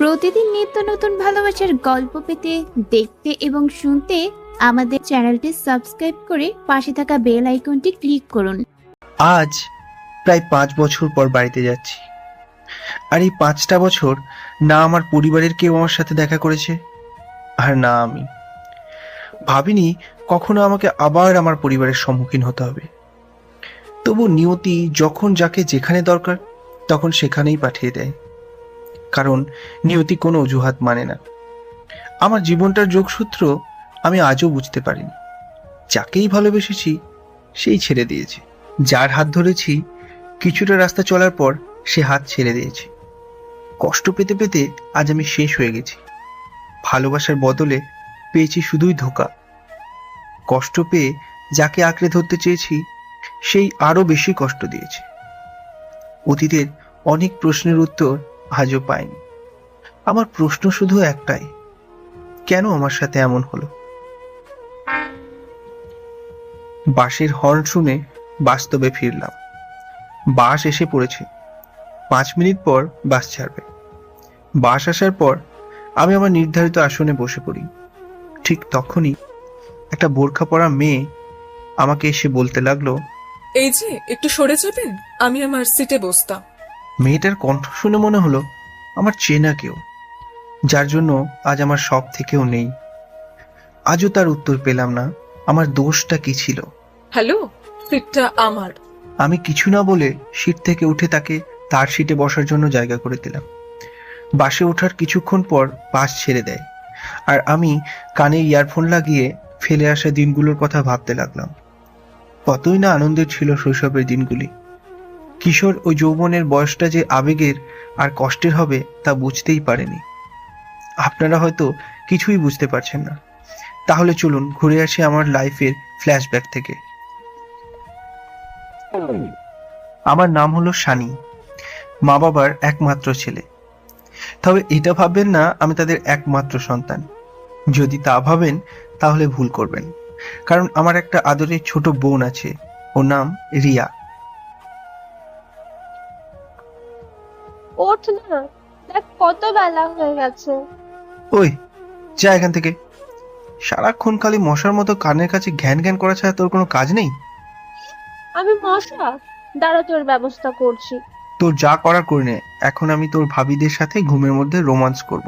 প্রতিদিন নিত্য নতুন ভালোবাসার গল্প পেতে, দেখতে এবং শুনতে আমাদের চ্যানেলটি সাবস্ক্রাইব করে পাশে থাকা বেল আইকনটি ক্লিক করুন। আজ প্রায় 5 বছর পর বাড়িতে যাচ্ছি। আর এই 5টা বছর না আমার পরিবারের কেউ আমার সাথে দেখা করেছে, আর না আমি। ভাবিনি কখনো আমাকে আবার আমার পরিবারের সম্মুখীন হতে হবে। তবু নিয়তি যখন যাকে যেখানে দরকার তখন সেখানেই পাঠিয়ে দেয়, কারণ নিয়তি কোনো অজুহাত মানে না। আমার জীবনটার যোগসূত্র আমি আজও বুঝতে পারিনি। যাকেই ভালোবেসেছি সেই ছেড়ে দিয়েছে, যার হাত ধরেছি কিছুটা রাস্তা চলার পর সে হাত ছেড়ে দিয়েছে। কষ্ট পেতে পেতে আজ আমি শেষ হয়ে গেছি। ভালোবাসার বদলে পেয়েছি শুধুই ধোঁকা। কষ্ট পেয়ে যাকে আঁকড়ে ধরতে চেয়েছি সেই আরো বেশি কষ্ট দিয়েছে। অতীতের অনেক প্রশ্নের উত্তর আজও পাইনি। আমার প্রশ্ন শুধু একটাই, কেন আমার সাথে এমন হলো? বাসের হর্ন শুনে বাস্তবে ফিরলাম। বাস এসে পড়েছে। 5 মিনিট পর বাস ছাড়বে। বাস আসার পর আমি আমার নির্ধারিত আসনে বসে পড়ি। ঠিক তখনই একটা বোরখা পরা মেয়ে আমাকে এসে বলতে লাগলো, এই যে একটু সরে যাবেন, আমি আমার সিটে বসতাম। মেয়েটার কণ্ঠ শুনে মনে হলো আমার চেনা কেউ, যার জন্য আজ আমার সব থেকেও নেই। আজও তার উত্তর পেলাম না। আমার দোষটা কি ছিল? হ্যালো, সিটটা আমার। আমি কিছু না বলে সিট থেকে উঠে তাকে তার সিটে বসার জন্য জায়গা করে দিলাম। বাসে ওঠার কিছুক্ষণ পর বাস ছেড়ে দেয়, আর আমি কানে ইয়ারফোন লাগিয়ে ফেলে আসা দিনগুলোর কথা ভাবতে লাগলাম। কতই না আনন্দের ছিল শৈশবের দিনগুলি। কিশোর ও যৌবনের বয়সটা যে আবেগের আর কষ্টের হবে তা বুঝতেই পারেনি। আপনারা হয়তো কিছুই বুঝতে পারছেন না। তাহলে চলুন ঘুরে আসি আমার লাইফের ফ্ল্যাশব্যাক থেকে। আমার নাম হলো সানি, মা বাবার একমাত্র ছেলে। তবে এটা ভাববেন না আমি তাদের একমাত্র সন্তান। যদি তা ভাবেন তাহলে ভুল করবেন, কারণ আমার একটা আদরের ছোট বোন আছে, ওর নাম রিয়া। ওঠ না, দেখ কত বেলা হয়ে গেছে। ওই যা এখান থেকে। সারাক্ষণ খালি মশার মতো কানের কাছে ঘ্যান ঘ্যান করা ছাড়া তোর কোনো কাজ নেই? আমি মশা? দাঁড়া, তোর ব্যবস্থা করছি। তোর যা করার করে নে। এখন আমি তোর ভাবিদের সাথে ঘুমের মধ্যে রোমান্স করব।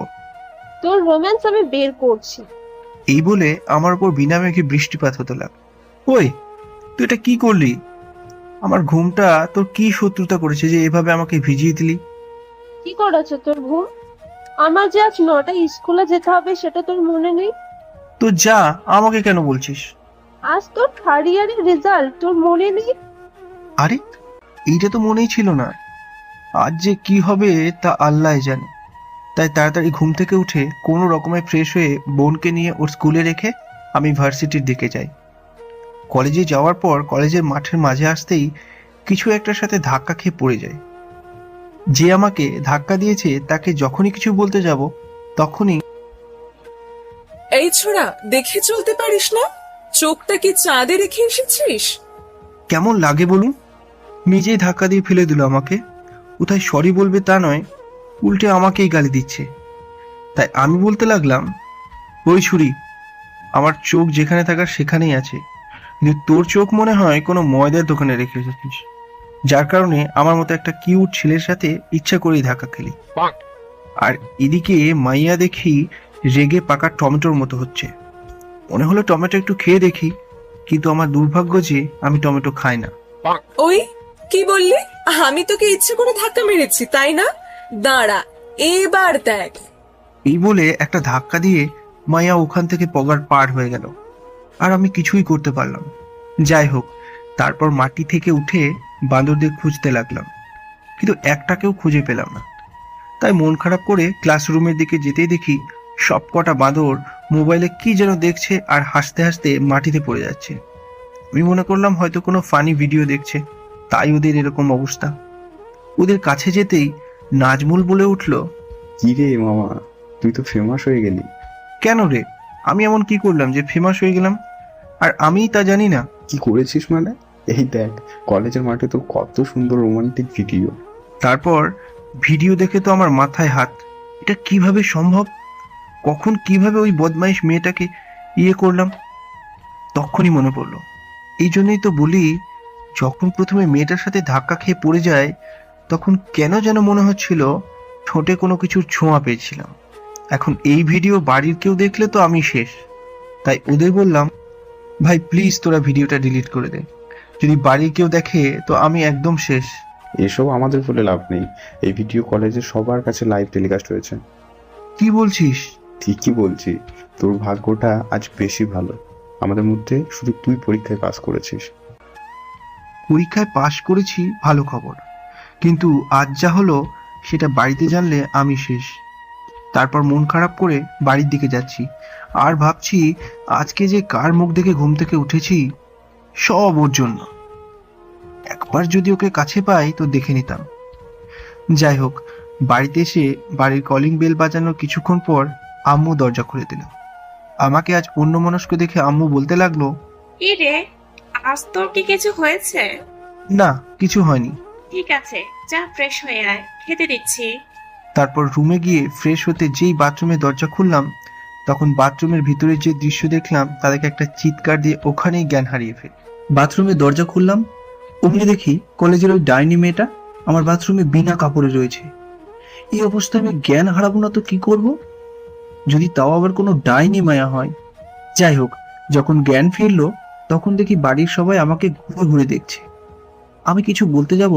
তোর রোম্যান্স আমি বের করছি। এই বলে আমার উপর বিনা মেঘে বৃষ্টিপাত হতে লাগলো। ওই তুই এটা কি করলি? আমার ঘুমটা তোর কি শত্রুতা করেছে যে এভাবে আমাকে ভিজিয়ে দিলি? কি করেছে তোর ঘুম? আমার যে আজ 9টায় স্কুলে যেতে হবে সেটা তোর মনে নেই? তো যা, আমাকে কেন বলছিস? আজ তোর থার্ড ইয়ারের রেজাল্ট, তোর মনে নেই? আরে এইটা তো মনেই ছিল না। আজ যে কি হবে তা আল্লাহ জানে। তাই তাড়াতাড়ি ঘুম থেকে উঠে কোনো রকমে ফ্রেশ হয়ে বোনকে নিয়ে ওর স্কুলে রেখে আমি ভার্সিটির দিকে যাই। কলেজে যাওয়ার পর কলেজের মাঠের মাঝে আসতেই কিছু একটার সাথে ধাক্কা খেয়ে পড়ে যায়। যে আমাকে ধাক্কা দিয়েছে তাকে যখনই কিছু বলতে যাব তখনই, এই ছোড়া, দেখে চলতে পারিস না? চোখটা কি চাঁদে রেখে এসেছিস? কেমন লাগে বলুন? নিজেই ধাক্কা দিয়ে ফেলে দিল আমাকে। কোথায় সরি বলবে তা নয়, উল্টে আমাকেই গালি দিচ্ছে। তাই আমি বলতে লাগলাম, ওই ছুরি, আমার চোখ যেখানে থাকার সেখানেই আছে, কিন্তু তোর চোখ মনে হয় কোনো ময়দার দোকানে রেখে এসেছিস, যার কারণে আমার মতো একটা কিউট ছেলের সাথে ইচ্ছা করেই ধাক্কা খেলি। আর এদিকে মাইয়া দেখি রেগে পাকা টমেটোর মতো হচ্ছে। মনে হলো টমেটো একটু খেয়ে দেখি, কিন্তু আমার দুর্ভাগ্য যে আমি টমেটো খাই না। ওই কি বললি? আমি তোকে ইচ্ছে করে ধাক্কা মেরেছি, তাই না? দাঁড়া, এবার দেখ। এই বলে একটা ধাক্কা দিয়ে মাইয়া ওখান থেকে পগার পার হয়ে গেল, আর আমি কিছুই করতে পারলাম না। যাই হোক, তারপর মাটি থেকে উঠে বাঁদরদের খুঁজতে লাগলাম, কিন্তু একটাকেও খুঁজে পেলাম না। তাই মন খারাপ করে ক্লাসরুমের দিকে যেতেই দেখি সবকটা বাঁদর মোবাইলে কি যেন দেখছে আর হাসতে হাসতে মাটিতে পড়ে যাচ্ছে। আমি মনে করলাম হয়তো কোনো ফানি ভিডিও দেখছে, তাই ওদের এরকম অবস্থা। ওদের কাছে যেতেই নাজমুল বলে উঠল, কি রে মামা, তুই তো ফেমাস হয়ে গেলি। কেন রে? আমি এমন কি করলাম যে ফেমাস হয়ে গেলাম? আর আমিই তা জানি না। কি করেছিস মানে? এই দেখ, কলেজের মাঠে তোর কত সুন্দর রোমান্টিক ভিডিও। তারপর ভিডিও দেখে তো আমার মাথায় হাত। এটা কিভাবে সম্ভব? কখন কিভাবে ওই বদমাইশ মেয়েটাকে করলাম? তখনই মনে পড়লো, এই জন্যই তো বলি, যখন প্রথমে মেয়েটার সাথে ধাক্কা খেয়ে পড়ে যায় তখন কেন যেন মনে হচ্ছিল ঠোঁটে কোনো কিছুর ছোঁয়া পেয়েছিলাম। এখন এই ভিডিও বাড়ির কেউ দেখলে তো আমি শেষ। তাই ওদের বললাম, ভাই প্লিজ তোরা ভিডিওটা ডিলিট করে দে, যদি বাড়ির কেউ দেখে তো আমি একদম শেষ। এসব আমাদের বলে লাভ নেই, এই ভিডিও কলেজের সবার কাছে লাইভ টেলিকাস্ট হয়েছে। কি বলছিস? ঠিকই বলছি, তোর ভাগ্যটা আজ বেশি ভালো, আমাদের মধ্যে শুধু তুই পরীক্ষায় পাস করেছিস। পরীক্ষায় পাশ করেছি ভালো খবর, কিন্তু আজ যা হলো সেটা বাড়িতে জানলে আমি শেষ। তারপর মন খারাপ করে বাড়ির দিকে যাচ্ছি, আর ভাবছি আজকে যে কার মুখ দেখে ঘুম থেকে উঠেছি, সব ওর জন্য। একবার যদি ওকে কাছে পাই তো দেখে নিতাম। যাই হোক, বাড়িতে এসে বাড়ির কলিং বেল বাজানোর কিছুক্ষণ পর আম্মু দরজা খুলে দিল। আমাকে আজ অন্যমনস্ক দেখে আম্মু বলতে লাগলো, কি রে, আজ তোর কি কিছু হয়েছে? না কিছু হয়নি। ঠিক আছে, যা ফ্রেশ হয়ে আয়, খেতে দিচ্ছি। তারপর রুমে গিয়ে ফ্রেশ হতে যেই বাথরুমের দরজা খুললাম, তখন বাথরুমের ভিতরে যে দৃশ্য দেখলাম তাদেরকে একটা চিৎকার দিয়ে ওখানেই জ্ঞান হারিয়ে ফেলি। বাথরুমের দরজা খুললাম, অমনি দেখি কলেজের ওই ডাইনি মেয়েটা আমার বাথরুমে বিনা কাপড়ে রয়েছে। এই অবস্থায় আমি জ্ঞান হারাবো না তো কি করব? যদি তাও আবার কোনো ডাইনি মায়া হয়। যাই হোক, যখন জ্ঞান ফিরলো তখন দেখি বাড়ির সবাই আমাকে ঘুরে ঘুরে দেখছে। আমি কিছু বলতে যাব,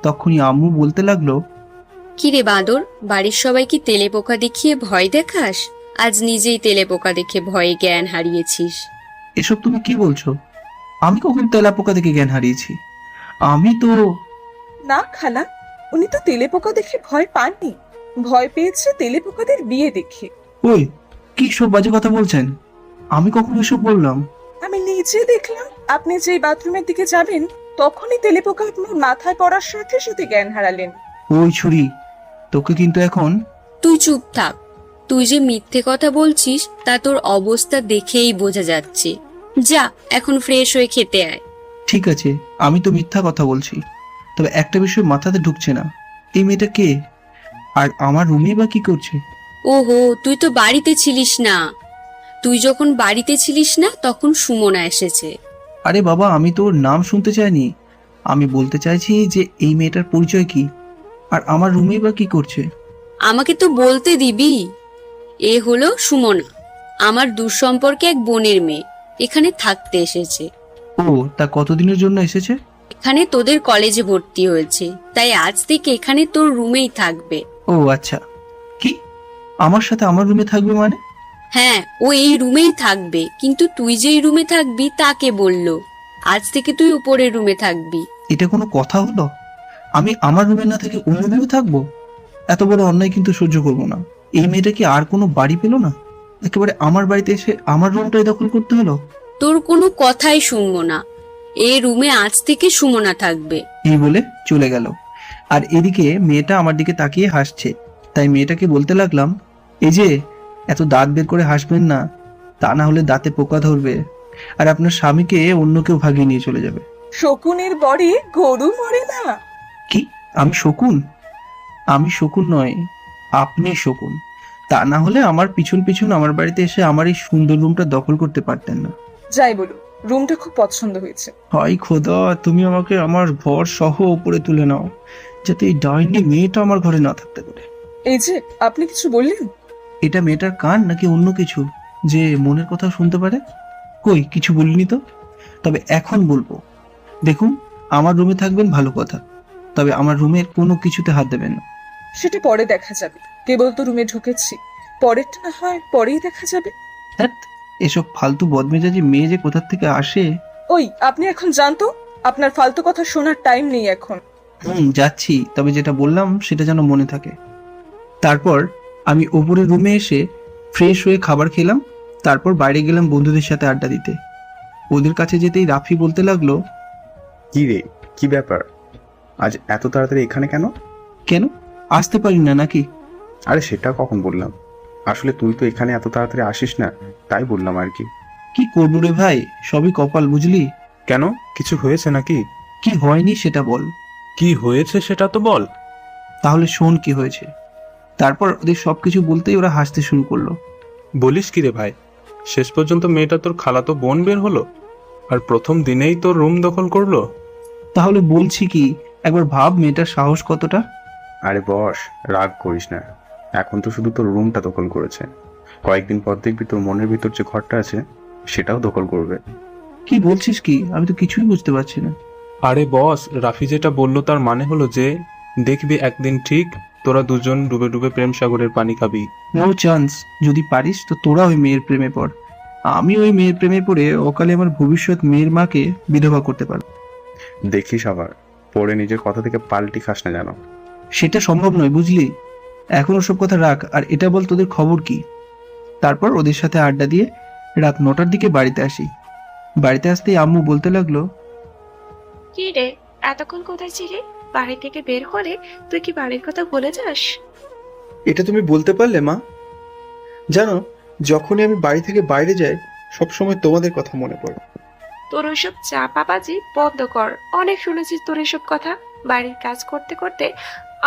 তখনই আম্মু বলতে লাগলো, কিরে বাঁদর, বাড়ির সবাই কি তেলে পোকা দেখিয়ে ভয় দেখাস? আজ নিজেই তেলে পোকা দেখে ভয়ে জ্ঞান হারিয়েছিস। এসব তুমি কি বলছো? আমি কখন তেলাপোকা দেখে জ্ঞান হারিয়েছি? আমি তো... না খালা, উনি তো তেলে পোকা দেখে ভয় পাননি, ভয় পেয়েছে তেলে পোকাদের বিয়ে দেখে। ওই কি সব বাজে কথা বলছেন? আমি কখন এসব বললাম? আমি নিজে দেখলাম আপনি যেই বাথরুমের দিকে যাবেন তখনই তেলে পোকা আপনার মাথায় পড়ার সাথে সাথে জ্ঞান হারালেন। ওই ছুরি, তোকে কিন্তু এখন... তুই চুপ থাক, তুই যে মিথ্যে কথা বলছিস তা তোর অবস্থা দেখেই বোঝা যাচ্ছে। যা এখন ফ্রেশ হয়ে খেতে আয়। ঠিক আছে, আমি তো মিথ্যা কথা বলছি, তবে একটা বিষয় মাথাতে ঢুকছে না, এই মেয়েটা কে? আর আমার রুমে বা কি করছে? ওহো, তুই তো বাড়িতে ছিলিস না। তুই যখন বাড়িতে ছিলিস না তখন সুমনা এসেছে। আরে বাবা, আমি তো ওর নাম শুনতে চাইনি, আমি বলতে চাইছি যে এই মেয়েটার পরিচয় কি, আর আমার রুমে বা কি করছে? আমাকে তো বলতে দিবি। এ হলো সুমনা, আমার দূর সম্পর্কে এক বোনের মেয়ে, এখানে থাকতে এসেছে। ও, তা কতদিনের জন্য এসেছে? এখানে তোদের কলেজে ভর্তি হয়েছে, তাই আজ থেকে এখানে তোর রুমেই থাকবে। ও আচ্ছা, কি আমার সাথে আমার রুমে থাকবে মানে? হ্যাঁ, ও এই রুমেই থাকবে, কিন্তু তুই যেই রুমে থাকবি তাকে বললো আজ থেকে তুই উপরের রুমে থাকবি। এটা কোনো কথা হলো? আমি আমার রুমে না থেকে অন্য রুমে থাকবো? এত বড় অন্যায় কিন্তু সহ্য করবো না। এই মেয়েটা কি আর কোনো বাড়ি পেলো না? একেবারে আমার বাড়িতে এসে আমার রুমটাই দখল করতে হলো। তোর কোনো কথাই শুনবো না, এই রুমে আজ থেকে সুমনা থাকবে। এই বলে চলে গেল। আর এদিকে মেয়েটা আমার দিকে তাকিয়ে হাসছে, তাই মেয়েটাকে বলতে লাগলাম, এই যে এত দাঁত বের করে হাসবেন না, তা না হলে দাঁতে পোকা ধরবে, আর আপনার স্বামীকে অন্য কেউ ভাগিয়ে নিয়ে চলে যাবে। শকুনের বরে গরু মরে না। কি? আমি শকুন? আমি শকুন নয়, আপনি শকুন। তা না হলে আমার পিছন পিছন আমার বাড়িতে এসে আমার এই সুন্দর রুমটা দখল করতে পারতেন না। যাই বলুন, রুমটা খুব পছন্দ হয়েছে। হাই খোদা, তুমি আমাকে আমার ঘর সহ উপরে তুলে নাও, যাতে এই ডাইনি মেয়েটা আমার ঘরে না থাকতে পারে। এই যে আপনি কিছু বললেন? এটা মেয়েটার কান নাকি অন্য কিছু যে মনের কথা শুনতে পারে? কই, কিছু বলিনি তো। তবে এখন বলবো, দেখুন, আমার রুমে থাকবেন ভালো কথা, তবে আমার রুমের কোনো কিছুতে হাত দেবেন না। সেটা পরে দেখা যাবে, কেবল তো রুমে ঢুকেছি, পরেরটা না হয় পরেই দেখা যাবে। হ্যাঁ, এসব ফালতু বদমেজাজি মেয়ে যে কোথা থেকে আসে। ওই আপনি এখন জানতো, আপনার ফালতু কথা শোনার টাইম নেই এখন। যাচ্ছি, তবে যেটা বললাম সেটা যেন মনে থাকে। তারপর আমি ওপরের রুমে এসে ফ্রেশ হয়ে খাবার খেলাম, তারপর বাইরে গেলাম বন্ধুদের সাথে আড্ডা দিতে। ওদের কাছে যেতেই রাফি বলতে লাগলো, কি রে, কি ব্যাপার, আজ এত তাড়াতাড়ি এখানে কেন? কেন আসতে পারি না নাকি? আরে সেটা কখন বললাম, আসলে তুই তো এখানে এত তাড়াতাড়ি আসিস না, তাই বললাম আর কি। কি করবো রে ভাই, সবই কপাল বুঝলি। কেন, কিছু হয়েছে নাকি? কি হয়নি সেটা বল। কি হয়েছে সেটা তো বল। তাহলে শোন কি হয়েছে। তারপর ওদের সবকিছু বলতেই ওরা হাসতে শুরু করলো। বলিস কি রে ভাই, শেষ পর্যন্ত মেয়েটা তোর খালাতো বোন বের হলো, আর প্রথম দিনেই তোর রুম দখল করলো? তাহলে বলছি কি, একবার ভাব মেয়েটার সাহস কতটা। আরে বস, রাগ করিস না। এখন তো শুধু তোর রুমটা দখল করেছে, কয়েকদিন পর দেখবি তোর মনের ভিতর যে ঘরটা আছে সেটাও দখল করবে। কি বলছিস কি, আমি তো কিছুই বুঝতে পারছি না। আরে বস, রাফি যেটা বললো তার মানে হলো যে দেখবি একদিন ঠিক তোরা দুজন ডুবে ডুবে প্রেম সাগরের পানি খাবি। No chance. যদি পারিস তো তোরা ওই মেয়ের প্রেমে পড়। আমি ওই মেয়ের প্রেমে পড়ে অকালে আমার ভবিষ্যৎ মেয়ের মাকে বিধবা করতে পারবো। দেখিস আবার পরে নিজের কথা থেকে পাল্টি খাস না জানো। সেটা সম্ভব নয় বুঝলি। এখন ওসব কথা রাখ, আর এটা বল তোদের খবর কি। তারপর ওদের সাথে আড্ডা দিয়ে রাত 9টার দিকে বাড়িতে আসি। বাড়িতে আসতেই আম্মু বলতে লাগলো, কি রে, এতক্ষণ কোথায় ছিলি? বাড়ি থেকে বের হলে তুই কি বাড়ির কথা ভুলে যাস? এটা তুমি বলতে পারলে মা? জানো, যখনই আমি বাড়ি থেকে বাইরে যাই সবসময় তোমাদের কথা মনে পড়ে। তোর ওইসব চাপাবাজি বন্ধ কর। অনেক শুনেছি তোর এসব কথা। বাড়ির কাজ করতে করতে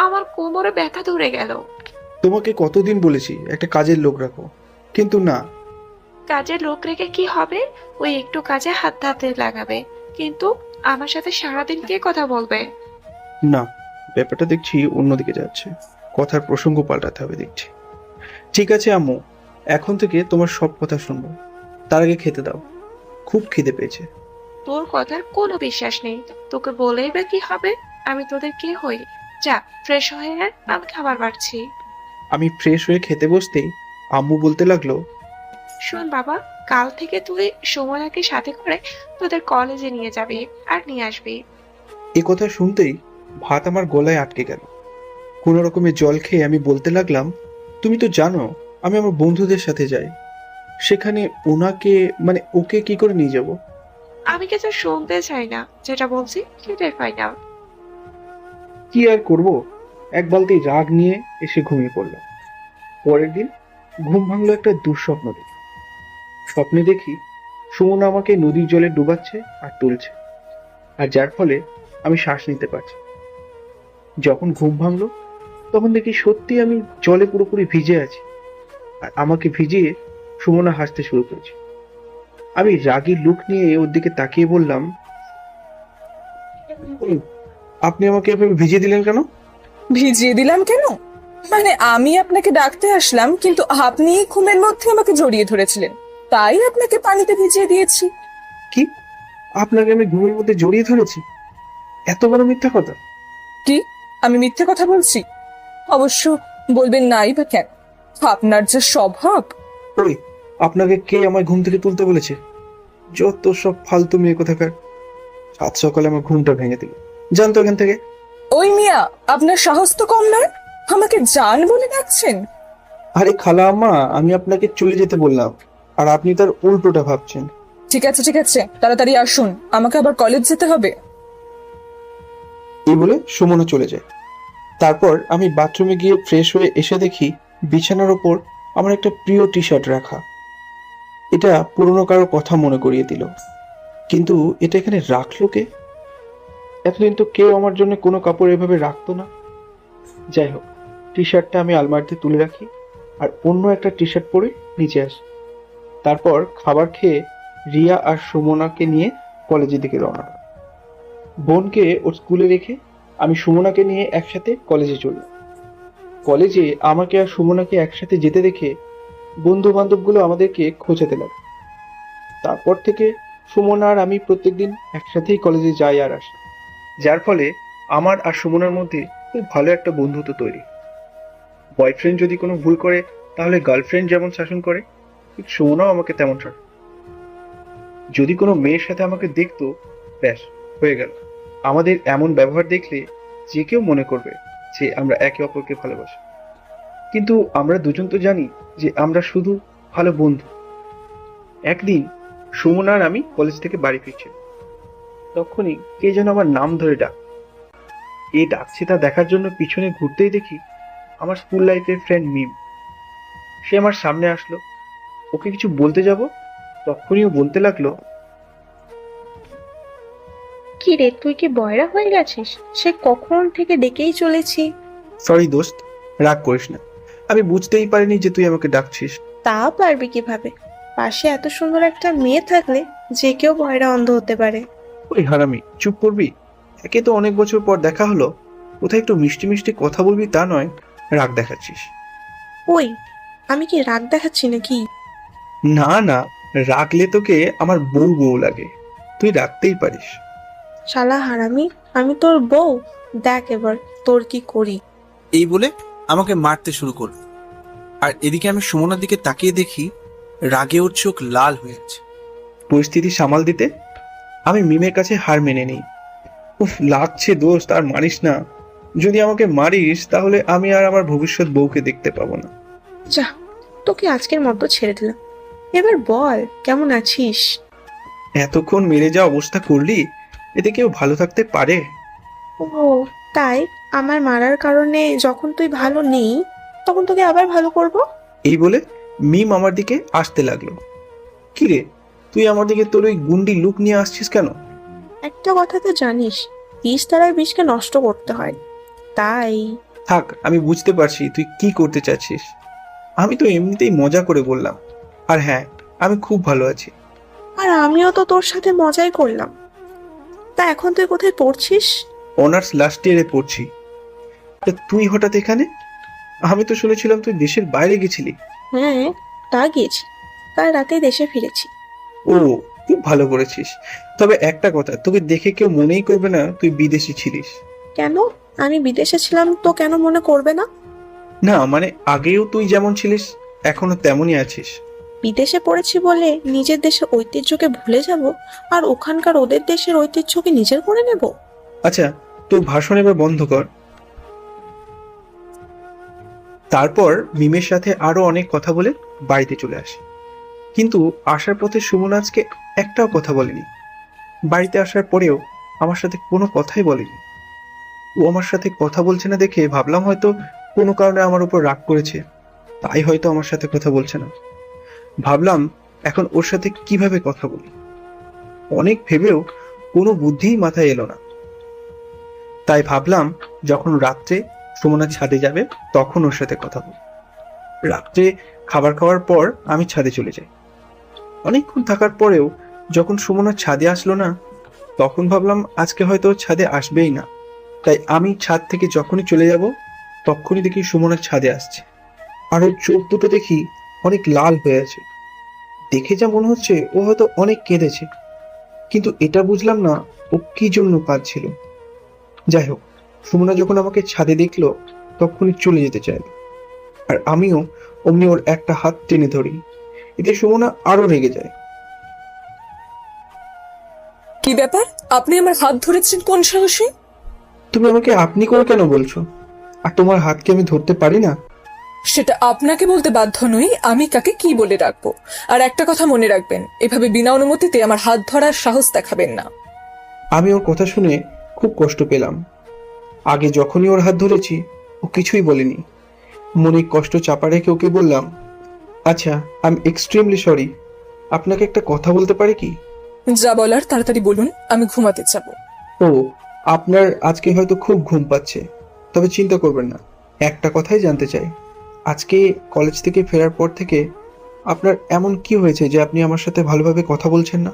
আমার কোমরে ব্যথা ধরে গেল। তোমাকে কতদিন বলেছি একটা কাজের লোক রাখো, কিন্তু না। কাজের লোক রেখে কি হবে? ওই একটু কাজে হাত হাতে লাগাবে, কিন্তু আমার সাথে সারাদিন কে কথা বলবে? না, ব্যাপারটা দেখছি অন্যদিকে যাচ্ছে। কথার প্রসঙ্গ পাল্টাতে হবে দেখছি। ঠিক আছে আম্মু, এখন থেকে তোমার সব কথা শুনবো। তার আগে খেতে দাও, খুব খিদে পেয়েছে। তোর কথার কোনো বিশ্বাস নেই। তোকে বলেই বা কি হবে? আমি তোদের কে হই? যা, ফ্রেশ হয়ে আয়, আমি খাবার বাড়ছি। আমি ফ্রেশ হয়ে খেতে বসতেই আম্মু বলতে লাগলো, শোন বাবা, কাল থেকে তুই সুমনাকে সাথে করে তোদের কলেজে নিয়ে যাবি আর নিয়ে আসবি। এ কথা শুনতেই ভাত আমার গলায় আটকে গেল। কোনো রকমের জল খেয়ে আমি বলতে লাগলাম, তুমি তো জানো আমি আমার বন্ধুদের সাথে যাই, সেখানে ওনাকে মানে ওকে কি করে নিয়ে যাব? আমি কিছু শুনতে চাই না, যেটা বলছি সেটাই ফাইনাল। কি আর করব, এক বালতি রাগ নিয়ে এসে ঘুমিয়ে পড়লাম। পরের দিন ঘুম ভাঙলো একটা দুঃস্বপ্ন দেখে। স্বপ্নে দেখি সুমনা আমাকে নদীর জলে ডুবাচ্ছে আর তুলছে, আর যার ফলে আমি শ্বাস নিতে পারছি। যখন ঘুম ভাঙলো তখন দেখি সত্যি আমি জলে পুরোপুরি ভিজে আছি, আর আমাকে ভিজিয়ে সুমনা হাসতে শুরু করেছে। আমি রাগী লুক নিয়ে ওর দিকে তাকিয়ে বললাম, আপনি আমাকে এভাবে ভিজিয়ে দিলেন কেন? ভিজিয়ে দিলাম কেন? মানে আমি আপনাকে ডাকতে আসলাম, কিন্তু আপনি ঘুমের মধ্যে আমাকে জড়িয়ে ধরেছিলেন, তাই আপনাকে পানিতে ভিজিয়ে দিয়েছি। কি, আপনাকে আমি ঘুমের মধ্যে জড়িয়ে ধরেছি? এত বড় মিথ্যা কথা! কি, আমি মিথ্যে কথা বলছি? অবশ্য বলবেন নাই বা কেন, আপনার যে স্বভাব। ওই, আপনাকে কে আমার ঘুম থেকে তুলতে বলেছে? যত সব ফালতু মেয়ে কোথাকার। আজ সকালে আমার ঘুমটা ভেঙে দিল। জানতো এখান থেকে। ওই মিয়া, আপনার সাহস তো কম নয়, আমাকে জান বলে ডাকছেন। আরে খালা আম্মা, আমি আপনাকে চলে যেতে বললাম, আর আপনি তার উল্টোটা ভাবছেন। ঠিক আছে ঠিক আছে, তাড়াতাড়ি আসুন, আমাকে আবার কলেজ যেতে হবে। এই বলে সুমনা চলে যায়। তারপর আমি বাথরুমে গিয়ে ফ্রেশ হয়ে এসে দেখি বিছানার ওপর আমার একটা প্রিয় টি শার্ট রাখা। এটা পুরনো কারোর কথা মনে করিয়ে দিল, কিন্তু এটা এখানে রাখলো কে? এতদিন তো কেউ আমার জন্য কোনো কাপড় এভাবে রাখতো না। যাই হোক, টি শার্টটা আমি আলমারিতে তুলে রাখি আর অন্য একটা টি শার্ট পরে নিচে আসি। তারপর খাবার খেয়ে রিয়া আর সুমনাকে নিয়ে কলেজের দিকে রওনা হয়। বোনকে ওর স্কুলে রেখে আমি সুমনাকে নিয়ে একসাথে কলেজে চললাম। কলেজে আমাকে আর সুমনাকে একসাথে যেতে দেখে বন্ধু বান্ধবগুলো আমাদেরকে খোঁজাতে লাগে। তারপর থেকে সুমনা আর আমি প্রত্যেকদিন একসাথেই কলেজে যাই আর আসি, যার ফলে আমার আর সুমনার মধ্যে খুব ভালো একটা বন্ধুত্ব তৈরি। বয়ফ্রেন্ড যদি কোনো ভুল করে তাহলে গার্লফ্রেন্ড যেমন শাসন করে, ঠিক সুমনাও আমাকে তেমন শাসন। যদি কোনো মেয়ের সাথে আমাকে দেখতো, ব্যাস হয়ে গেল। আমাদের এমন ব্যবহার দেখলে যে কেউ মনে করবে যে আমরা একে অপরকে ভালোবাসি, কিন্তু আমরা দুজন তো জানি যে আমরা শুধু ভালো বন্ধু। একদিন সুমনা আর আমি কলেজ থেকে বাড়ি ফিরছি, তখনই কে যেন আমার নাম ধরে এ ডাকছে তা দেখার জন্য পিছনে ঘুরতেই দেখি আমার স্কুল লাইফের ফ্রেন্ড মিম। সে আমার সামনে আসলো। ওকে কিছু বলতে যাব, তখনই ও বলতে লাগলো, কি রে, তুই কি বয়রা হয়ে গেছিস? সে কখন থেকে ডেকেই চলেছি। সরি দোস্ত, রাগ করিস না। আমি বুঝতেই পারিনি যে তুই আমাকে ডাকছিস। তা পারবি কিভাবে? পাশে এত সুন্দর একটা মেয়ে থাকলে যে কেউ বয়রা অন্ধ হতে পারে। ওই হারামি, চুপ করবি? একে তো অনেক বছর পর দেখা হলো, কোথায় একটু মিষ্টি মিষ্টি কথা বলবি তা নয়, রাগ দেখাচ্ছিস। ওই, আমি কি রাগ দেখাচ্ছি নাকি? না না, রাগলে তোকে আমার বউ বউ লাগে, তুই রাখতেই পারিস। শালা হারামি, আমি তোর বউ? দেখ এবার তোর কি করি। এই বলে আমাকে মারতে শুরু করলো। আর এদিকে আমি সুমনার দিকে তাকিয়ে দেখি রাগে ওর চোখ লাল হয়ে আছে। পরিস্থিতি সামাল দিতে আমি মিমের কাছে হার মেনে নিই। উফ, লাগছে দোস্ত, আর মারিস না। যদি আমাকে মারিস তাহলে আমি আর আমার ভবিষ্যৎ বউকে দেখতে পাবো না। যা, তোকে আজকের মতো ছেড়ে দিলাম। এবার বল, কেমন আছিস? এতক্ষণ মেরে যা অবস্থা করলি, এতে কেউ ভালো থাকতে পারে? ও তাই? আমার মারার কারণে যখন তুই ভালো নেই তখন তোকে আবার ভালো করব? এই বলে মিম আমার দিকে আসতে লাগলো। কি রে, তুই আমার দিকে তোর ওই গুন্ডি লুক নিয়ে আসছিস কেন? একটা কথা তো জানিস, বিষ দ্বারা বিষকে নষ্ট করতে হয়, তাই। থাক, আমি বুঝতে পারছি তুই কি করতে চাচ্ছিস। আমি তো এমনিতেই মজা করে বললাম। আর হ্যাঁ, আমি খুব ভালো আছি। আর আমিও তো তোর সাথে মজাই করলাম। তা এখন তুই কোথায় পড়ছিস? অনার্স লাস্ট ইয়ারে পড়ছি। তা তুই হঠাৎ এখানে? আমি তো শুনেছিলাম তুই দেশের বাইরে গেছিলি। হ্যাঁ, তা গিয়েছি, কাল রাতেই দেশে ফিরেছি। ও, খুব ভালো করেছিস। তবে একটা কথা, তোকে দেখে কেউ মনেই করবে না তুই বিদেশি ছিলিস। কেন? আমি বিদেশে ছিলাম তো কেন মনে করবে না? না মানে, আগেও তুই যেমন ছিলিস এখনো তেমনই আছিস। বিদেশে পড়েছি বলে নিজের দেশের ঐতিহ্যকে ভুলে যাব আর ওখানকার ওদের দেশের ঐতিহ্যকে নিজের করে নেব? আচ্ছা, তোর ভাষণ এবার বন্ধ কর। তারপর মিমের সাথে আরো অনেক কথা বলে বাড়িতে চলে আসে। কিন্তু আসার পথে সুমন আজকে একটাও কথা বলেনি। বাড়িতে আসার পরেও আমার সাথে কোনো কথাই বলেনি। ও আমার সাথে কথা বলছে না দেখে ভাবলাম হয়তো কোনো কারণে আমার উপর রাগ করেছে, তাই হয়তো আমার সাথে কথা বলছে না। ভাবলাম এখন ওর সাথে কিভাবে কথা বলি। অনেক ভেবেও কোনো বুদ্ধিই মাথায় এলো না। তাই ভাবলাম যখন রাত্রে সুমনা ছাদে যাবে তখন ওর সাথে কথা বলব। রাত্রে খাবার খাওয়ার পর আমি ছাদে চলে যাই। অনেকক্ষণ থাকার পরেও যখন সুমনা ছাদে আসলো না, তখন ভাবলাম আজকে হয়তো ছাদে আসবেই না। তাই আমি ছাদ থেকে যখনই চলে যাব তখনই দেখি সুমনা ছাদে আসছে। আর ওর চোখ দুটো দেখি অনেক লাল হয়ে আছে। দেখে যা মনে হচ্ছে ও হয়তো অনেক কেঁদেছে, কিন্তু এটা বুঝলাম না ও কি জন্য কাঁদছিল। যাই হোক, সুমনা যখন আমাকে ছাদে দেখলো তখনই চলে যেতে চাইলো, আর আমিও অমনি ওর একটা হাত টেনে ধরি। এতে সুমনা আরো রেগে যায়। কি ব্যাপার, আপনি আমার হাত ধরেছেন কোন সাহসে? তুমি আমাকে আপনি করে কেন বলছো? আর তোমার হাত কি আমি ধরতে পারি না? সেটা আপনাকে বলতে বাধ্য নই আমি কাকে কি বলে রাখবো। আর একটা কথা মনে রাখবেন, এভাবে বিনা অনুমতিতে আমার হাত ধরার সাহস দেখাবেন না। আমি ওর কথা শুনে খুব কষ্ট পেলাম। আগে যখনই ওর হাত ধরেছি ও কিছুই বলেনি। মনে কষ্ট চাপা রেখে ওকে বললাম, আচ্ছা, আই এম এক্সট্রিমলি সরি, আপনাকে একটা কথা বলতে পারি কি? যা বলার তাড়াতাড়ি বলুন, আমি ঘুমাতে যাবো। ও, আপনার আজকে হয়তো খুব ঘুম পাচ্ছে, তবে চিন্তা করবেন না, একটা কথাই জানতে চাই। আজকে কলেজ থেকে ফেরার পর থেকে আপনার এমন কি হয়েছে যে আপনি আমার সাথে ভালোভাবে কথা বলছেন না?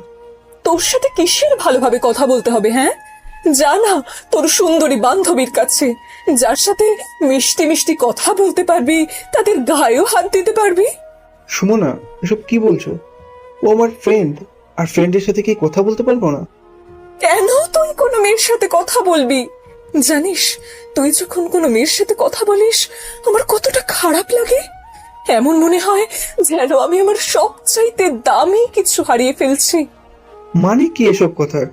তোর সাথে কিসের ভালোভাবে কথা বলতে হবে? হ্যাঁ, যা না তোর সুন্দরী বান্ধবীর কাছে, যার সাথে মিষ্টি মিষ্টি কথা বলতে পারবি, তাদের গায়েও হাত দিতে পারবি। সুমনা, এসব কি বলছো? ও আমার ফ্রেন্ড, আর ফ্রেন্ডের সাথে কি কথা বলতে পারবো না? কেন তুই কোনো মেয়ের সাথে কথা বলবি? জানিস, তুই যখন কোনো মেয়ের সাথে কথা বলিস আমার কতটা খারাপ লাগে। এমন মনে হয় যেন আমি আমার সবচাইতে দামি কিছু হারিয়ে ফেলছি। মানে কি এসব কথার?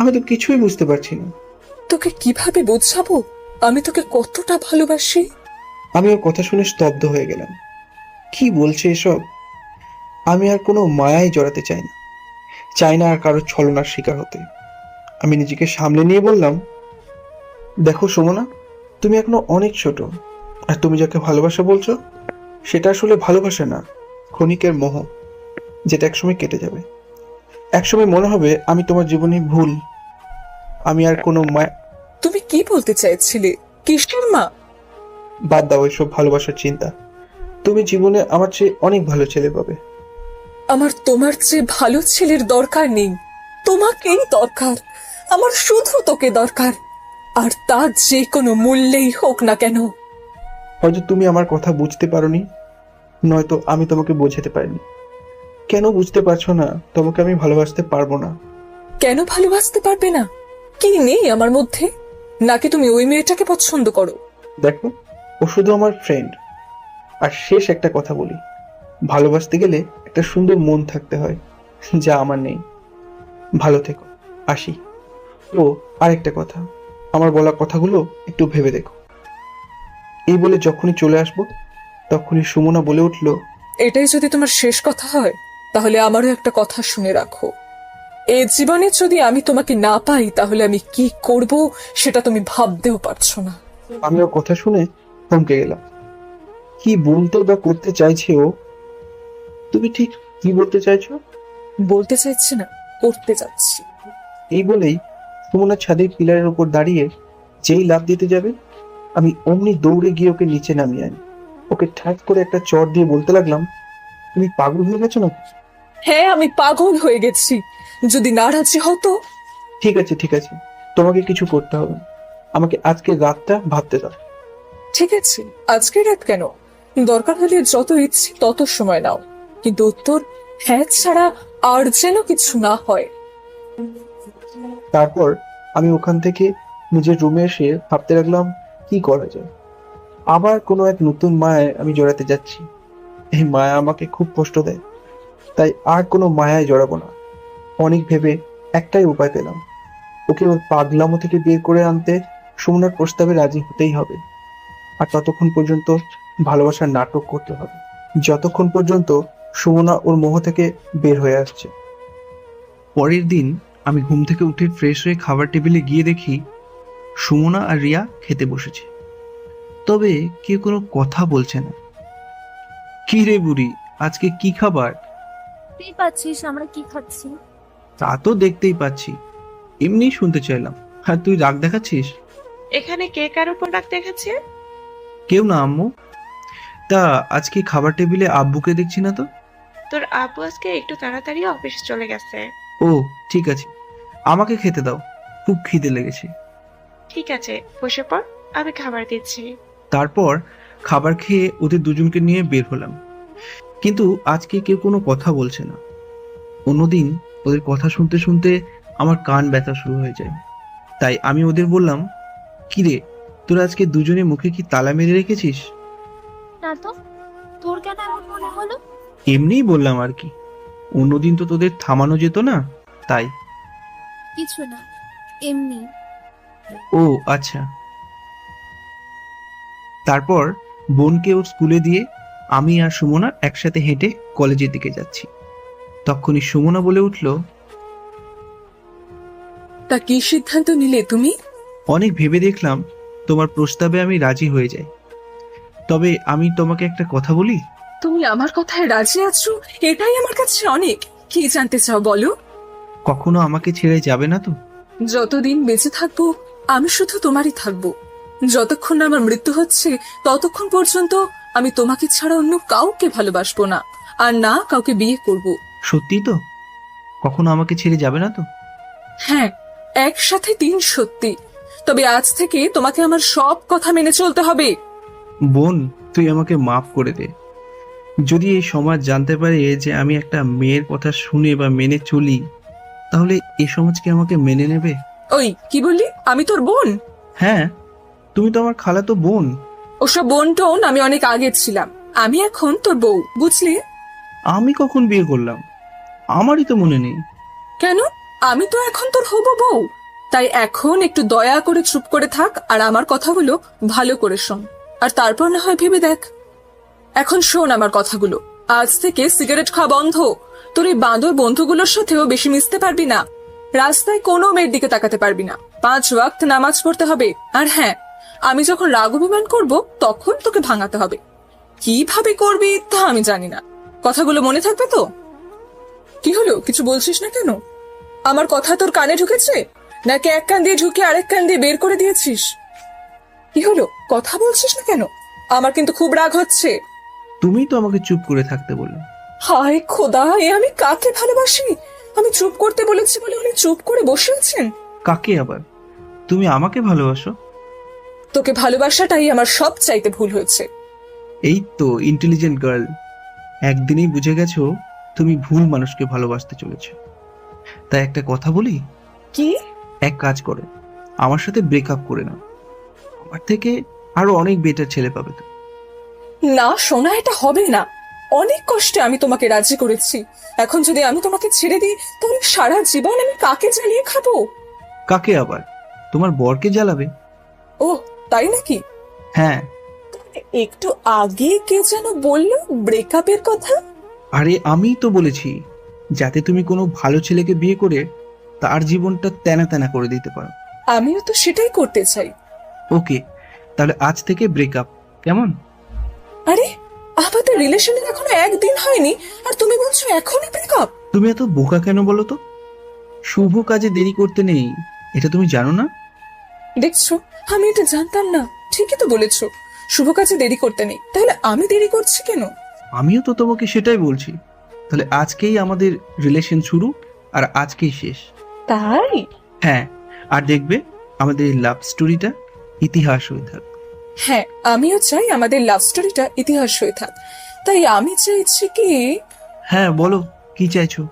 আমি তো কিছুই বুঝতে পারছি না। তোকে কিভাবে বোঝাবো আমি তোকে কতটা ভালোবাসি? আমি ওর কথা শুনে স্তব্ধ হয়ে গেলাম। কি বলছে এসব? আমি আর কোনো মায়ায় জড়াতে চাই না, চাই না আর কারো ছলনার শিকার হতে। আমি নিজেকে সামলে নিয়ে বললাম, দেখো সুমনা, তুমি এখনো অনেক ছোট, আর তুমি যাকে ভালোবাসা বলছো সেটা আসলে ভালোবাসা না, ক্ষণিকের মোহ। যেটা একসময় কেটে যাবে। একসময় মনে হবে আমি তোমার জীবনে ভুল, আমি আর কোনো মায়া। তুমি কি বলতে চাইছিলে? কিসের মা? বাদ দাও এসব ভালোবাসার চিন্তা। তুমি জীবনে আমার চেয়ে অনেক ভালো ছেলে পাবে। আমার তোমার চেয়ে ভালো ছেলের দরকার নেই, তোমাকেই দরকার। আমার শুধু তোকে দরকার, আর তা যে কোনো মূল্যেই হোক না কেন। হয়তো তুমি আমার কথা বুঝতে পারোনি, নয়তো আমি তোমাকে বোঝাতে পারিনি। কেন বুঝতে পারছো না? তোমাকে আমি ভালোবাসতে পারবো না। কেন ভালোবাসতে পারবে না? কি নেই আমার মধ্যে? নাকি তুমি ওই মেয়েটাকে পছন্দ করো? দেখো, ও শুধু আমার ফ্রেন্ড। আর শেষ একটা কথা বলি, ভালোবাসতে গেলে একটা সুন্দর মন থাকতে হয়, যা আমার নেই। ভালো থেকো, আসি। ও আরেকটা কথা, আমার বলা কথাগুলো একটু ভেবে দেখো। এই বলে যখনই চলে আসবো, তখনই সুমনা বলে উঠলো, এটাই যদি তোমার শেষ কথা হয়, তাহলে আমারও একটা কথা শুনে রাখো। এই জীবনে যদি আমি তোমাকে না পাই, তাহলে আমি কি করব সেটা তুমি ভাবতেও পারছো না। আমি ওর কথা শুনে থমকে গেলাম। কি বলতে বা করতে চাইছে ও? তুমি ঠিক কি বলতে চাইছো? বলতে চাইছি না, করতে যাচ্ছি। এই বলেই সুমনা ছাদের পিলারের উপর দাঁড়িয়ে যেই লাফ দিতে যাবে, আমি অমনি দৌড়ে গিয়ে ওকে নিচে নামিয়ে আনি। ওকে ঠাক করে একটা চড় দিয়ে বলতে লাগলাম, তুমি পাগল হয়ে গেছো না? হ্যাঁ, আমি পাগল হয়ে গেছি। যদি না রাজি হতো। ঠিক আছে ঠিক আছে, তোমাকে কিছু করতে হবে না। আমাকে আজকে রাতটা ভাবতে দাও। ঠিক আছে, আজকে রাত কেন? দরকার হলে যত ইচ্ছে তত সময় নাও, কিন্তু উত্তর হ্যাঁ ছাড়া আর যেন কিছু না হয়। তারপর আমি ওখান থেকে নিজের রুমে এসে ভাবতে লাগলাম কি করা যায়। আবার কোনো এক নতুন মায়ায় আমি জড়াতে যাচ্ছি। এই মায়া আমাকে খুব কষ্ট দেয়, তাই আর কোনো মায়ায় জড়াবো না। অনেক ভেবে একটাই উপায় পেলাম, ওকে ওর পাগলামো থেকে বের করে আনতে সুমনার প্রস্তাবে রাজি হতেই হবে। আর ততক্ষণ পর্যন্ত ভালোবাসার নাটক করতে হবে, যতক্ষণ পর্যন্ত সুমনা ওর মোহ থেকে বের হয়ে আসছে। পরের দিন আমি ঘুম থেকে উঠে ফ্রেশ হয়ে খাবার টেবিলে গিয়ে দেখি সুমনা আর রিয়া খেতে বসেছে, তবে কেউ কোনো কথা বলছে না। কি রে বুড়ি, আজকে কি খাবার? তুই পাচ্ছিস আমরা কি খাচ্ছি? তা তো দেখতেই পাচ্ছি, এমনি শুনতে চাইলাম। আর তুই রাগ দেখাচ্ছিস? এখানে কে কার উপর রাগ দেখাচ্ছে? কেউ না আম্মু। তা আজকে খাবার টেবিলে আব্বুকে দেখছি না তো। তোর আব্বু আজকে একটু তাড়াতাড়ি অফিসে চলে গেছে। ও ঠিক আছে, আমাকে খেতে দাও, খুব খিদে লেগেছে। ঠিক আছে, বসে পড়, আমি খাবার দিচ্ছি। তারপর খাবার খেয়ে ওদের দুজনকে নিয়ে বের হলাম, কিন্তু আজকে কেউ কোনো কথা বলছে না। অন্যদিন ওদের কথা শুনতে শুনতে আমার কান ব্যথা শুরু হয়ে যায়। তাই আমি ওদের বললাম, কি রে, তোরা আজকে দুজনে মুখে কি তালা মেরে রেখেছিস? না তো, তোর কেন এমন মনে হলো? এমনিই বললাম আর কি, অন্যদিন তো তোদের থামানো যেত না, তাই। কিছু না, এমনি। ও আচ্ছা। তারপর বোনকে ওর স্কুলে দিয়ে আমি আর সুমনা একসাথে হেঁটে কলেজের দিকে যাচ্ছি। তখনই সুমনা বলে উঠল, তা কি সিদ্ধান্ত নিলে তুমি? অনেক ভেবে দেখলাম তোমার প্রস্তাবে আমি রাজি হয়ে যাই। তবে আমি তোমাকে একটা কথা বলি। তুমি আমার কথায় রাজি আছো, এটাই আমার কাছে অনেক। কি জানতে চাও বলো? কখনো আমাকে ছেড়ে যাবে না তো? যতদিন বেঁচে থাকবো আমি শুধু তোমারই থাকবো। যতক্ষণ না আমার মৃত্যু হচ্ছে ততক্ষণ পর্যন্ত আমি তোমাকে ছাড়া অন্য কাউকে ভালোবাসবো না, আর না কাউকে বিয়ে করব। সত্যি তো? কখনো আমাকে ছেড়ে যাবে না তো? হ্যাঁ, একসাথে 3 সত্যি। তবে আজ থেকে তোমাকে আমার সব কথা মেনে চলতে হবে। বোন, তুই আমাকে মাফ করে দে। যদি এই সমাজ জানতে পারে যে আমি একটা মেয়ের কথা শুনে বা মেনে চলি, তাহলে এই সমাজ কি আমাকে মেনে নেবে? ওই কি বললি? আমি তোর বোন? হ্যাঁ, তুমি তো আমার খালাতো বোন। ওসব বোন টোন আমি অনেক আগে ছিলাম, আমি এখন তোর বউ, বুঝলি? আমি কখন বিয়ে করলাম? আমারই তো মনে নেই। কেন? আমি তো এখন তোর হবো বউ। তাই এখন একটু দয়া করে চুপ করে থাক, আর আমার কথাগুলো ভালো করে শোন, আর তারপর না হয় ভেবে দেখ। এখন শোন আমার কথাগুলো। আজ থেকে সিগারেট খাওয়া বন্ধ। তোর এই বাঁদর বন্ধুগুলোর সাথেও বেশি মিশতে পারবি না। রাস্তায় কোনো মেয়ের দিকে তাকাতে পারবি না। 5 ওয়াক্ত নামাজ পড়তে হবে। আর হ্যাঁ, আমি যখন রাগ অভিমান করবো তখন তোকে ভাঙাতে হবে। কিভাবে করবি তা আমি জানি না। কথাগুলো মনে থাকবে তো? কি হলো, কিছু বলছিস না কেন? আমার কথা তোর কানে ঢুকেছে, নাকি এক কান দিয়ে ঢুকে আরেক কান দিয়ে বের করে দিয়েছিস? কি হলো, কথা বলছিস না কেন? আমার কিন্তু খুব রাগ হচ্ছে। তুমিই তো আমাকে চুপ করে থাকতে বললে। হায় খোদা, আমি কাকে ভালোবাসি? আমি চুপ করতে বলেছি বলে উনি চুপ করে বসে আছেন। কাকে আবার? তুমি আমাকে ভালোবাসো? তোকে ভালোবাসাটাই আমার সব চাইতে ভুল হয়েছে। এই তো ইন্টেলিজেন্ট গার্ল, একদিনেই বুঝে গেছো তুমি ভুল মানুষকে ভালোবাসতে চলেছো। তাই একটা কথা বলি, কি? এক কাজ করে আমার সাথে ব্রেকআপ করে নাও, আমার থেকে আরো অনেক বেটার ছেলে পাবে তো। না সোনা, এটা হবে না। অনেক কষ্টে আমি তোমাকে রাজি করেছি। এখন যদি আমি তোমাকে ছেড়ে দিই, তাহলে সারা জীবন আমি কাকে জ্বালিয়ে খাবো? কাকে আবার? তোমার বরকে জ্বালাবে। ও তাই নাকি? হ্যাঁ। একটু আগে কে যেন বললো ব্রেকআপের কথা? আরে আমিই তো বলেছি, যাতে তুমি কোনো ভালো ছেলেকে বিয়ে করে তার জীবনটা তেনা তেনা করে দিতে পারো। আমিও তো সেটাই করতে চাই। ওকে, তাহলে আজ থেকে ব্রেকআপ, কেমন? আরে আমাদের রিলেশনের এখনো একদিন হয়নি, আর তুমি বলছো এখনই ব্রেকআপ? তুমি এত বোকা কেন বলো তো? শুভ কাজে দেরি করতে নেই, এটা তুমি জানো না? দেখছো, আমি এটা জানতাম না। ঠিকই তো বলেছো, শুভ কাজে দেরি করতে নেই। তাহলে আমি দেরি করছি কেন? আমিও তো তোমাকে সেটাই বলছি। তাহলে আজকেই আমাদের রিলেশন শুরু, আর আজকেই শেষ। তাই? হ্যাঁ, আর দেখবে আমাদের এই লাভ স্টোরিটা ইতিহাস হয়ে থাকবে। হ্যাঁ, আমিও চাই আমাদের লাভ স্টোরিটা ইতিহাস হয়ে থাক। তাই আমি চাইছি কি, হ্যাঁ বলো, কি চাইছো?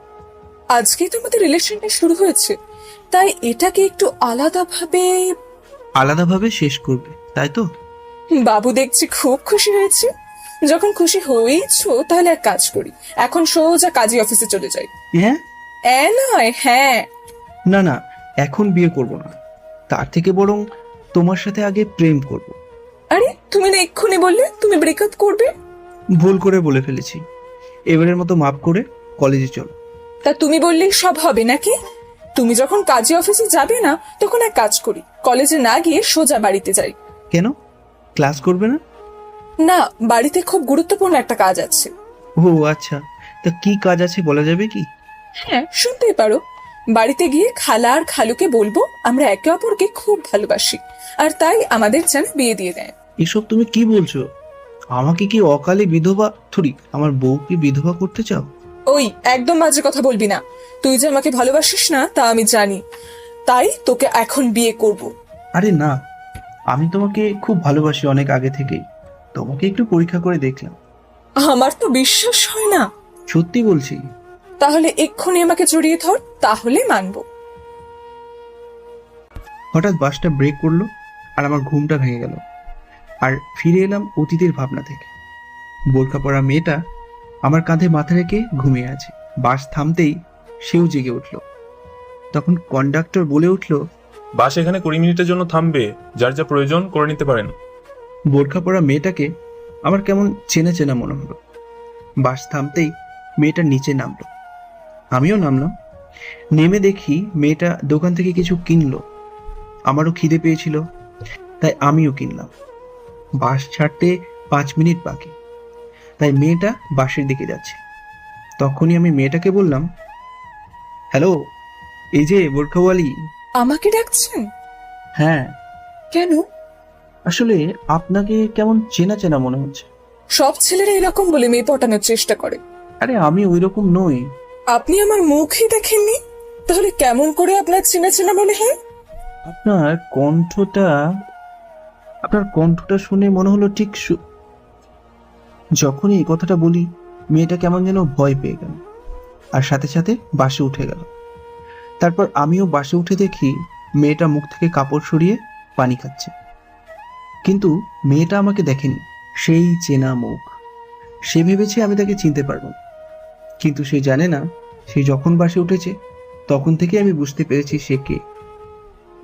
আজকেই তো আমাদের রিলেশনটা শুরু হয়েছে, তাই এটাকে একটু আলাদাভাবে শেষ করবে, তাই তো? বাবু দেখছি খুব খুশি হয়েছে। যখন খুশি হয়েইছো, তাহলে এক কাজ করি, এখন সোজা কাজী অফিসে চলে যাই। হ্যাঁ? নয় হ্যাঁ। না না, এখন বিয়ে করব না, তার থেকে বরং তোমার সাথে আগে প্রেম করব। আরে তুমি না এক্ষুনি বললে তুমি ব্রেকআপ করবে? ভুল করে বলে ফেলেছি, এবারের মতো মাফ করে কলেজে চলো। তা তুমি বললেই সব হবে নাকি? তুমি যখন কাজী অফিসে যাবে না, তখন এক কাজ করি, কলেজে না গিয়ে সোজা বাড়িতে যাই। কেন, ক্লাস করবে না? না, বাড়িতে খুব গুরুত্বপূর্ণ একটা কাজ আছে। ও আচ্ছা, তা কি কাজ আছে বলা যাবে কি? হ্যাঁ, শুনতেই পারো। বাড়িতে গিয়ে খালা আর খালুকে বলবো আমরা একে অপরকে খুব ভালোবাসি, আর তাই আমাদের যেন বিয়ে দিয়ে দেয়। এসব তুমি কি বলছো? আমাকে কি অকালে বিধবা, আমার বউকে বিধবা করতে চাও? ওই একদম বাজে কথা বলবি না। তুই যে আমাকে ভালোবাসিস না তা আমি জানি, তাই তোকে এখন বিয়ে করব। আরে না, আমি তোমাকে খুব ভালোবাসি অনেক আগে থেকেই, তোমাকে একটু পরীক্ষা করে দেখলাম। আমার তো বিশ্বাস হয় না। সত্যি বলছি। তাহলে এক্ষুনি আমাকে জড়িয়ে ধর, তাহলে মানবো। হঠাৎ বাসটা ব্রেক করলো আর আমার ঘুমটা ভেঙে গেল, আর ফিরে এলাম অতীতের ভাবনা থেকে। বোরকা পরা মেয়েটা আমার কাঁধে মাথা রেখে ঘুমিয়ে আছে। বাস থামতেই সেও জেগে উঠল। তখন কন্ডাক্টর বলে উঠল, বাস এখানে 20 মিনিটের জন্য থামবে, যার যা প্রয়োজন করে নিতে পারেন। বোরকা পরা মেয়েটাকে আমার কেমন চেনা চেনা মনে হলো। বাস থামতেই মেয়েটা নিচে নামলো, আমিও নামলাম। নেমে দেখি মেয়েটা দোকান থেকে কিছু কিনলো। আমারও খিদে পেয়েছিল, তাই আমিও কিনলাম। বাস ছাড়তে 5 মিনিট বাকি, তাই মেয়েটা বাসের দিকে যাচ্ছে। তখনই আমি মেয়েটাকে বললাম, হ্যালো, এই যে বোরখাওয়ালি। আমাকে ডাকছেন? হ্যাঁ। কেন? আসলে আপনাকে কেমন চেনা চেনা মনে হচ্ছে। সব ছেলেরা এরকম বলে মেয়ে পটানোর চেষ্টা করে। আরে আমি ওই রকম নই। আপনি আমার মুখই দেখেননি, তাহলে কেমন করে আপনার চেনা চেনা মনে হয়? আপনার কণ্ঠটা শুনে মনে হলো ঠিক যখনই এই কথাটা বলি, মেয়েটা কেমন যেন ভয় পেয়ে গেল আর সাথে সাথে বাসে উঠে গেল। তারপর আমিও বাসে উঠে দেখি মেয়েটা মুখ থেকে কাপড় সরিয়ে পানি খাচ্ছে। কিন্তু মেয়েটা আমাকে দেখেনি, সেই চেনা মুখ। সে ভেবেছে আমি তাকে চিনতে পারবো, কিন্তু সে জানে না সে যখন বাসে উঠেছে তখন থেকে আমি বুঝতে পেরেছি সে কে।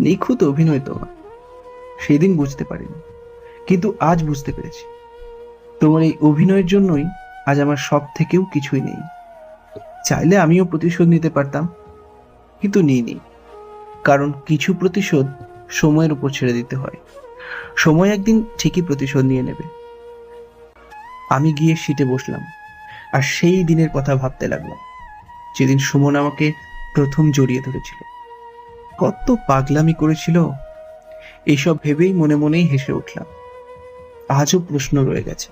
নিখুঁত অভিনয় তোমার। সেদিন বুঝতে পারিনি, কিন্তু আজ বুঝতে পেরেছি। তোমার এই অভিনয়ের জন্যই আজ আমার সব থেকেও কিছুই নেই। চাইলে আমিও প্রতিশোধ নিতে পারতাম, কিন্তু নিইনি, কারণ কিছু প্রতিশোধ সময়ের উপর ছেড়ে দিতে হয়। সময় একদিন ঠিকই প্রতিশোধ নিয়ে নেবে। আমি গিয়ে সিটে বসলাম আর সেই দিনের কথা ভাবতে লাগলাম। যেদিন সুমন আমাকে প্রথম জড়িয়ে ধরেছিল। কত পাগলামি করেছিল, এইসব ভেবেই মনে মনেই হেসে উঠলাম। আজও প্রশ্ন রয়ে গেছে,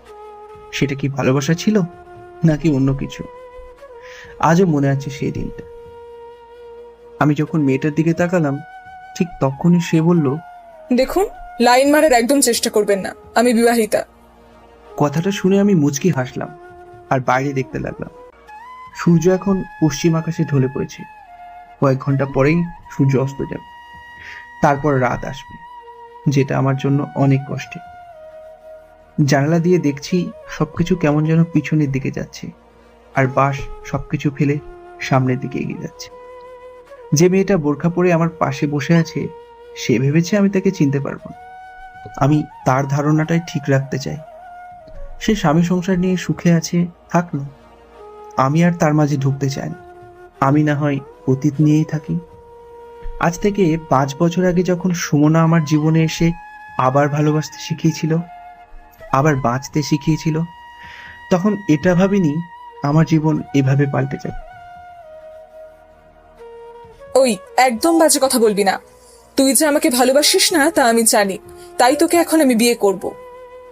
সেটা কি ভালোবাসা ছিল নাকি অন্য কিছু? আজও মনে আছে সেই দিনটা। আমি যখন মেয়েটার দিকে তাকালাম, ঠিক তখনই সে বলল, দেখুন, লাইন মারার একদম চেষ্টা করবেন না, আমি বিবাহিতা। কথাটা শুনে আমি মুচকি হাসলাম আর বাইরে দেখতে লাগলাম। সূর্য এখন পশ্চিম আকাশে ঢলে পড়েছে। কয়েক ঘন্টা পরেই সূর্য অস্ত যাবে, তারপর রাত আসবে, যেটা আমার জন্য অনেক কষ্টে। জানালা দিয়ে দেখছি সবকিছু কেমন যেন পিছনের দিকে যাচ্ছে, আর বাস সবকিছু ফেলে সামনের দিকে এগিয়ে যাচ্ছে। যে মেয়েটা বোরখা পরে আমার পাশে বসে আছে, সে ভেবেছে আমি তাকে চিনতে পারবো না। আমি তার ধারণাটাই ঠিক রাখতে চাই। সে স্বামী সংসার নিয়ে সুখে আছে, থাক না। আমি আর তার মাঝে ঢুকতে চাই না। আমি না হয় অতীত নিয়েই থাকি। আজ থেকে 5 বছর আগে যখন সুমনা আমার জীবনে এসে আবার ভালোবাসতে শিখিয়েছিল, আবার বাঁচতে শিখিয়েছিল, তখন এটা ভাবিনি আমার জীবন এভাবে পাল্টে যাবে। ওই, একদম বাজে কথা বলবি না। তুই যে আমাকে ভালোবাসিস না তা আমি জানি, তাই তোকে এখন আমি বিয়ে করব।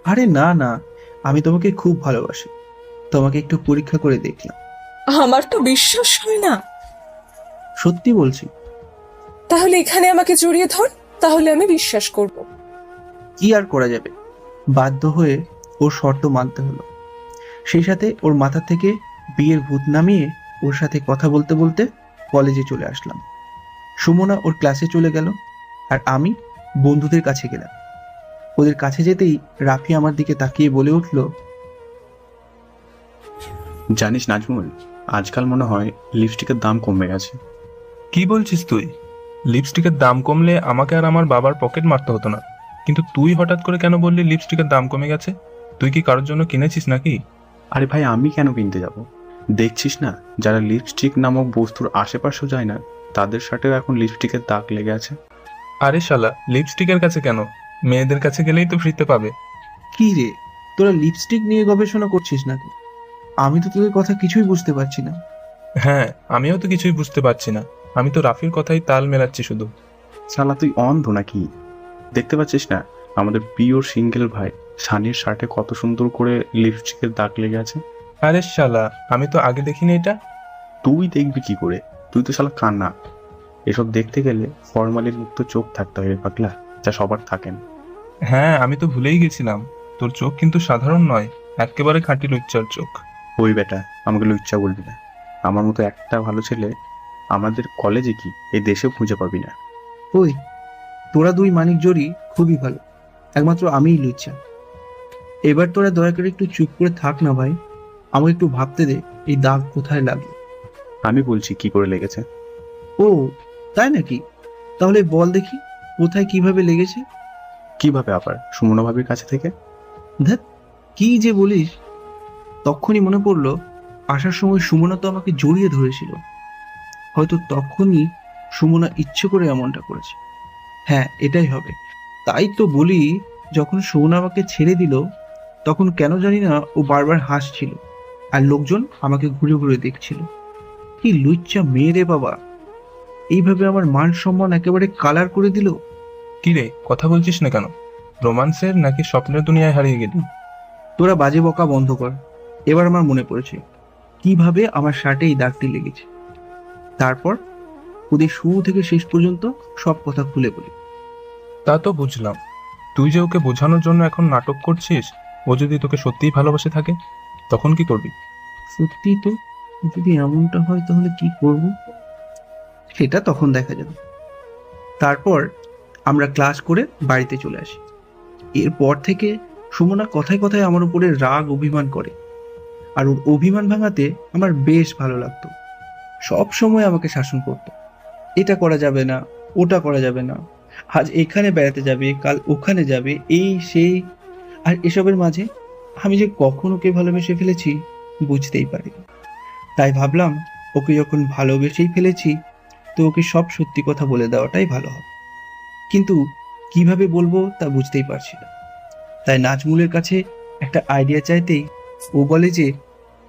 আরে না না, আমি তোমাকে খুব ভালোবাসি। তোমাকে একটু পরীক্ষা করে দেখলাম। আমার তো বিশ্বাস হয় না। সত্যি বলছি। তাহলে এখানে আমাকে জড়িয়ে ধর, তাহলে আমি বিশ্বাস করব। কি আর করা যাবে, বাধ্য হয়ে ওর শর্ত মানতে হলো। সেই সাথে ওর মাথা থেকে বিয়ের ভূত নামিয়ে ওর সাথে কথা বলতে বলতে কলেজে চলে আসলাম। সুমনা ওর ক্লাসে চলে গেল, আর আমি বন্ধুদের কাছে গেলাম। ওদের কাছে যেতেই রাফি আমার দিকে তাকিয়ে বলে উঠল, জানিস নাজমুল, আজকাল মনে হয় লিপস্টিকের দাম কমে গেছে। কি বলছিস তুই? লিপস্টিকের দাম কমলে আমাকে আর আমার বাবার পকেট মারতে হতো না, কিন্তু তুই হঠাৎ করে কেন বললি লিপস্টিকের দাম কমে গেছে? তুই কি কারোর জন্য কিনেছিস নাকি? আরে ভাই, আমি কেন কিনতে যাব? দেখছিস না, যারা লিপস্টিক নামক বস্তুর আশেপাশেও যায় না, তাদের সাথেও এখন লিপস্টিকের দাগ লেগে আছে। আরে শালা, লিপস্টিকের কাছে কেন? মেয়েদের কাছে গেলেই তো ফ্রিতে পাবে। কি রে, তোরা লিপস্টিক নিয়ে গবেষণা করছিস নাকি? আমি তো তোদের কথা কিছুই বুঝতে পারছি না। হ্যাঁ, আমিও তো কিছুই বুঝতে পারছি না। আমি তো রাফির কথাই তাল মেলাচ্ছি শুধু। শালা তুই অন্ধ নাকি? দেখতে পাচ্ছিস না আমাদের পিওর সিঙ্গেল ভাই সানির শার্টে কত সুন্দর করে লিপস্টিকের দাগ লেগে আছে? আরে শালা, আমি তো আগে দেখিনি এটা। তুই দেখবি কি করে? তুই তো শালা কান্না। এসব দেখতে গেলে ফরমালিন মুক্ত চোখ থাকতে হয় রে পাগলা, যা সবার থাকেন। হ্যাঁ, আমি তো ভুলেই গেছিলাম। তোর চোখ কিন্তু সাধারণ নয়, একেবারে খাঁটি লুচ্চার চোখ। ওই বেটা, আমাকে লুচ্চা বলবি না। আমার মতো একটা ভালো ছেলে আমাদের কলেজে কি এই দেশেও খুঁজে পাবি না। ওই, তোরা দুই মানিক জড়ি খুবই ভালো, একমাত্র আমিই লুচ্চা। এবার তোরা দয়া করে একটু চুপ করে থাক না ভাই, আমাকে একটু ভাবতে দে এই দাগ কোথায় লাগলো। আমি বলছি কি করে লেগেছে। ও তাই নাকি? তাহলে বল দেখি কোথায় কিভাবে লেগেছে। কিভাবে আবার? সুমনা ভাবির কাছে থেকে। ধ্যাৎ, কি যে বলিস। তখনই মনে পড়লো আসার সময় সুমনা তো আমাকে জড়িয়ে ধরেছিল। হয়তো তখনই সুমনা ইচ্ছে করে এমনটা করেছে। হ্যাঁ, এটাই হবে। তাই তো বলি, যখন সুমনা আমাকে ছেড়ে দিল, তখন কেন জানি না ও বারবার হাসছিল, আর লোকজন আমাকে ঘুরে ঘুরে দেখছিল। কি লুচ্চা মেয়ে রে বাবা, এইভাবে আমার মান সম্মান একেবারে কালার করে দিল। কি রে, কথা বলছিস না কেন? রোমান্সের নাকি স্বপ্নের দুনিয়ায় হারিয়ে গেলি? তোরা বাজে বকা বন্ধ কর। এবার আমার মনে পড়েছে কিভাবে আমার শার্টে এই দাগটি লেগেছে। তারপর ওদের শুরু থেকে শেষ পর্যন্ত সব কথা খুলে বলি। তা তো বুঝলাম। তুই যে ওকে বোঝানোর জন্য এখন নাটক করছিস। ও যদি তোকে সত্যিই ভালোবাসে থাকে, তখন কি করবি? সত্যি তো, যদি এমনটা হয় তাহলে কি করব সেটা তখন দেখা যাবে। তারপর আমরা ক্লাস করে বাড়িতে চলে আসি। এরপর থেকে সুমনা কথায় কথায় আমার উপরে রাগ অভিমান করে, আর ওর অভিমান ভাঙাতে আমার বেশ ভালো লাগতো। সব সময় আমাকে শাসন করতো, এটা করা যাবে না, ওটা করা যাবে না, আজ এখানে বেড়াতে যাবে, কাল ওখানে যাবে, এই সেই। আর এসবের মাঝে আমি যে কখন ওকে ভালোবেসে ফেলেছি বুঝতেই পারিনি। তাই ভাবলাম ওকে যখন ভালোবেসেই ফেলেছি, তো ওকে সব সত্যি কথা বলে দেওয়াটাই ভালো হবে। কিন্তু কিভাবে বলবো তা বুঝতেই পারছি না। তাই নাজমুলের কাছে একটা আইডিয়া চাইতেই ও বলে যে,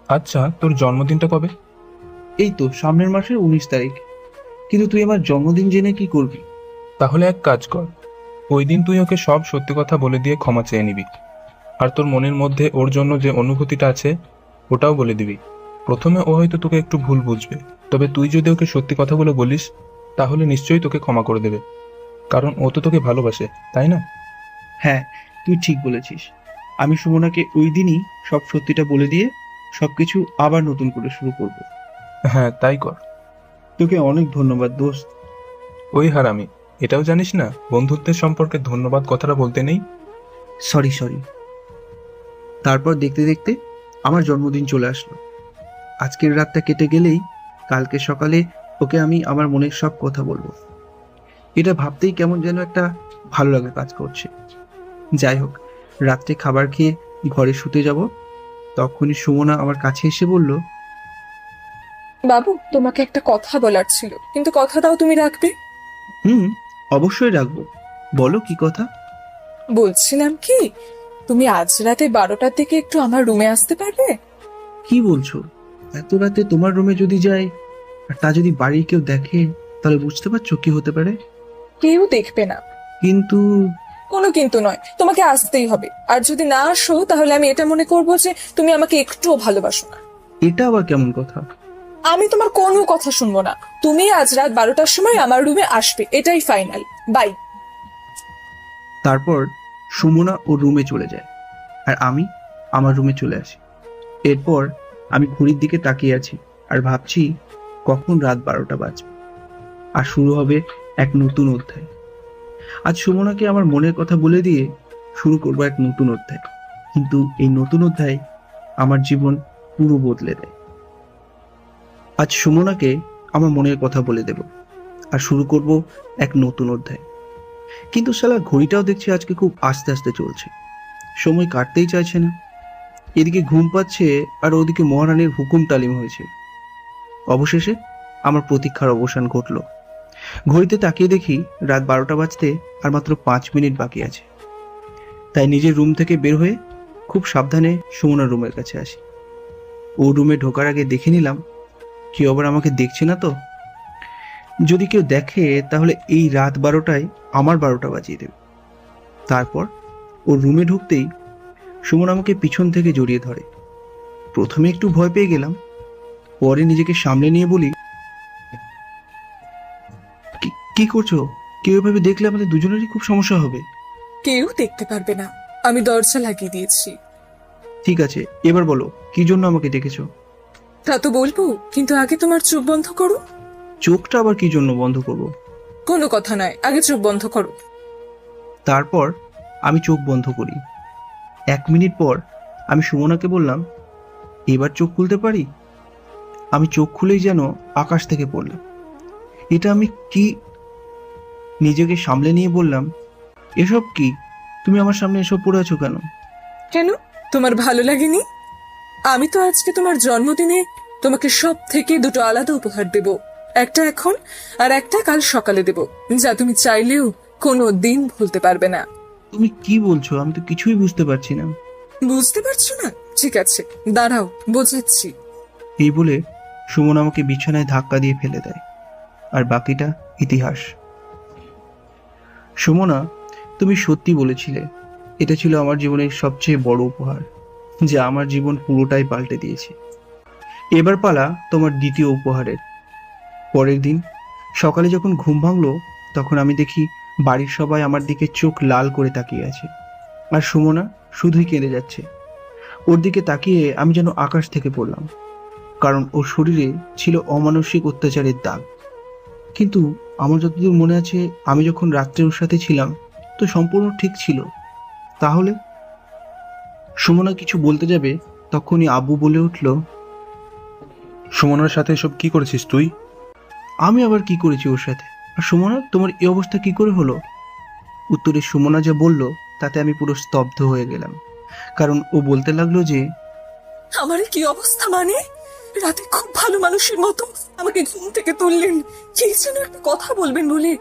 আচ্ছা, তোর জন্মদিনটা কবে? এই তো সামনের মাসের 19 তারিখ। কিন্তু তুই আমার জন্মদিন জেনে কি করবি? তাহলে এক কাজ কর, ওই দিন তুই ওকে সব সত্যি কথা বলে দিয়ে ক্ষমা চেয়ে নিবি। আর তোর মনের মধ্যে ওর জন্য যে অনুভূতিটা আছে ওটাও বলে দিবি। প্রথমে ও হয়তো তোকে একটু ভুল বুঝবে, তবে তুই যদি ওকে সত্যি কথাগুলো বলিস তাহলে নিশ্চয়ই তোকে ক্ষমা করে দেবে, কারণ ও তো তোকে ভালোবাসে, তাই না? হ্যাঁ, তুই ঠিক বলেছিস। আমি সুমনাকে ওই দিনই সব সত্যিটা বলে দিয়ে সবকিছু আবার নতুন করে শুরু করব। হ্যাঁ, তাই কর। তোকে অনেক ধন্যবাদ দোস্ত। ওই হারামি, এটাও জানিস না বন্ধুত্বের সম্পর্কে ধন্যবাদ কথাটা বলতে নেই? সরি। তারপর দেখতে দেখতে আমার জন্মদিন চলে আসলো। আজকের রাতটা কেটে গেলেই কালকে সকালে ওকে আমি আমার মনের সব কথা বলবো। এটা ভাবতেই কেমন যেন একটা ভালো লাগা কাজ করছে। যাই হোক, রাত্রে খাবার খেয়ে ঘরে শুতে যাব, তখনই সুমনা আমার কাছে এসে বলল, বাবু, তোমাকে একটা কথা বলার ছিল, কিন্তু কথাটাও তুমি রাখবে? অবশ্যই রাখবো, বলো কি কথা। বলছিলাম কি, তুমি আজ রাতে 12টার দিকে একটু আমার রুমে আসতে পারবে? কি বলছো? এত রাতে তোমার রুমে যদি যাই আর তা যদি বাড়ির কেউ দেখে, তাহলে বুঝতে পারছো কি হতে পারে। কেউ দেখবে না। কিন্তু কোনো কিন্তু নয়, তোমাকে আসতেই হবে। আর যদি না আসো তাহলে আমি এটা মনে করবো যে তুমি আমাকে একটুও ভালোবাসো না। এটা আবার কেমন কথা? আমি তোমার কোনো কথা শুনবো না। তুমি আজ রাত 12টার সময় আমার রুমে আসবে, এটাই ফাইনাল। বাই। তারপর সুমনা ও রুমে চলে যায় আর আমি আমার রুমে চলে আসি। এরপর আমি ঘড়ির দিকে তাকিয়ে আছি আর ভাবছি কখন রাত 12টা বাজবে আর শুরু হবে এক নতুন অধ্যায়। আজ সুমনাকে আমার মনের কথা বলে দিয়ে শুরু করবো এক নতুন অধ্যায়, কিন্তু এই নতুন অধ্যায় আমার জীবন পুরো বদলে দেয়। আজ সুমনাকে আমার মনের কথা বলে দেব আর শুরু করব এক নতুন অধ্যায়। কিন্তু শালা ঘড়িটাও দেখছি আজকে খুব আস্তে আস্তে চলছে, সময় কাটতেই চাইছে না। এদিকে ঘুম পাচ্ছে আর ওদিকে মহারানীর হুকুম তালিম হয়েছে। অবশেষে আমার প্রতীক্ষার অবসান ঘটল। ঘড়িতে তাকিয়ে দেখি রাত 12টা বাজতে আর মাত্র 5 মিনিট বাকি আছে। তাই নিজের রুম থেকে বের হয়ে খুব সাবধানে সুমনার রুমের কাছে আসি। ও রুমে ঢোকার আগে দেখে নিলাম কেউ আবার আমাকে দেখছে না তো। যদি কেউ দেখে তাহলে এই রাত 12টায় আমার 12টা বাজিয়ে দেবে। তারপর ও রুমে ঢুকতেই সুমন আমাকে পিছন থেকে জড়িয়ে ধরে। প্রথমে একটু ভয় পেয়ে গেলাম, পরে নিজেকে সামলে নিয়ে বলি, কি করছো? কেউ এভাবে দেখলে আমাদের দুজনেরই খুব সমস্যা হবে। কেউ দেখতে পারবে না, আমি দরজা লাগিয়ে দিয়েছি। ঠিক আছে, এবার বলো কি জন্য আমাকে ডেকেছো? তা তো বলবো, কিন্তু আগে তোমার চোখ বন্ধ করো। চোখটা আবার কি জন্য বন্ধ করব? কোনো কথা নয়, আগে চোখ বন্ধ করো। তারপর আমি চোখ বন্ধ করি। 1 মিনিট পর আমি সুমনাকে বললাম, এবার চোখ খুলতে পারি? আমি চোখ খুলেই যেন আকাশ থেকে পড়লাম। এটা আমি কি? নিজেকে সামলে নিয়ে বললাম, এসব কি? তুমি আমার সামনে এসব পড়ে আছো কেন? কেন, তোমার ভালো লাগেনি? আমি তো আজকে তোমার জন্মদিনে তোমাকে সব থেকে 2টো আলাদা উপহার দেব। একটা এখন আর একটা কাল সকালে দেব, যা তুমি চাইলেও কোনো দিন ভুলতে পারবে না। তুমি কি বলছো? আমি তো কিছুই বুঝতে পারছি না। বুঝতে পারছো না? ঠিক আছে, দাঁড়াও, বোঝাচ্ছি। এই বলে সুমন আমাকে বিছানায় ধাক্কা দিয়ে ফেলে দেয়, আর বাকিটা ইতিহাস। সুমনা, তুমি সত্যি বলেছিলে, এটা ছিল আমার জীবনের সবচেয়ে বড় উপহার, যা আমার জীবন পুরোটাই পাল্টে দিয়েছে। এবার পালা তোমার দ্বিতীয় উপহারের। পরের দিন সকালে যখন ঘুম ভাঙলো, তখন আমি দেখি বাড়ির সবাই আমার দিকে চোখ লাল করে তাকিয়ে আছে, আর সুমনা শুধুই কেঁদে যাচ্ছে। ওর দিকে তাকিয়ে আমি যেন আকাশ থেকে পড়লাম, কারণ ওর শরীরে ছিল অমানসিক অত্যাচারের দাগ। কিন্তু আমার যতদূর মনে আছে, আমি যখন রাত্রে ওর সাথে ছিলাম তো সম্পূর্ণ ঠিক ছিল। তাহলে সুমনা কিছু বলতে যাবে, তখনই আব্বু বলে উঠল, সুমনার সাথে এসব কি করেছিস তুই? আমি আবার কি করেছি ওর সাথে? আর সুমনা, তোমার এই অবস্থা কি করে হলো? উত্তরে সুমনা যা বলল তাতে আমি পুরো স্তব্ধ হয়ে গেলাম, কারণ ও বলতে লাগলো যে, আমার কি অবস্থা মানে? রাতে খুব ভালো মানুষের মতো আমাকে ঘুম থেকে তুললেন, কি যেন একটা কথা বলবেন বলে,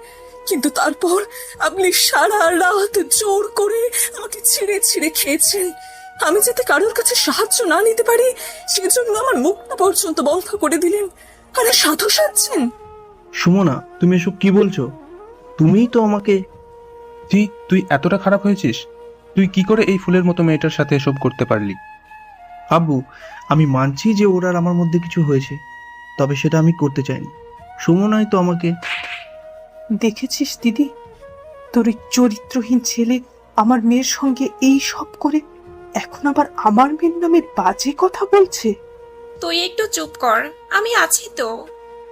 কিন্তু তারপর আপনি সারা রাত জোর করে আমাকে ছিঁড়ে ছিঁড়ে খেয়েছেন। আমি যাতে কারোর কাছে সাহায্য না নিতে পারি সেজন্য আমার মুখটা পর্যন্ত বন্ধ করে দিলেন। আরে সাধু সাজছেন? সুমনা, তুমি এসব কি বলছো? তুমিই তো আমাকে... তুই এতটা খারাপ হয়েছিস? তুই কি করে এই ফুলের মতো মেয়েটার সাথে এসব করতে পারলি? আব্বু, আমি মানছি যে ওর আর আমার মধ্যে কিছু হয়েছে, তবে সেটা আমি করতে চাইনি। সুমনাই তো আমাকে... দেখেছিস দিদি, তোর ওই চরিত্রহীন ছেলে আমার মেয়ের সঙ্গে এই সব করে এখন আবার আমার মেয়ের নামে বাজে কথা বলছে। তুই একটু চুপ কর, আমি আছি তো।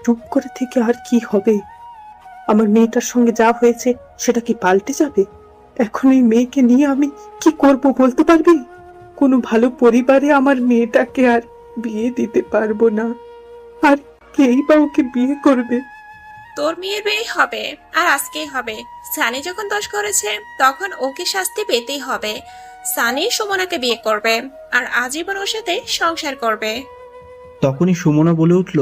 চুপ করে থেকে আর কি হবে? আমার মেয়েটার সঙ্গে যা হয়েছে সেটা কি পাল্টে যাবে? এখন এই মেয়েকে নিয়ে আমি কি করব বলতে পারবি? কোনো ভালো পরিবারে আমার মেয়েটাকে আর বিয়ে দিতে পারবো না। আর কেই বা ওকে বিয়ে করবে? তোর মেয়ের বিয়ে হবে, আর আজকেই হবে। সানি যখন দোষ করেছে তখন ওকে শাস্তি পেতেই হবে। সানি সুমনাকে বিয়ে করবে আর আজীবন ওর সাথে সংসার করবে। তখনই সুমনা বলে উঠল,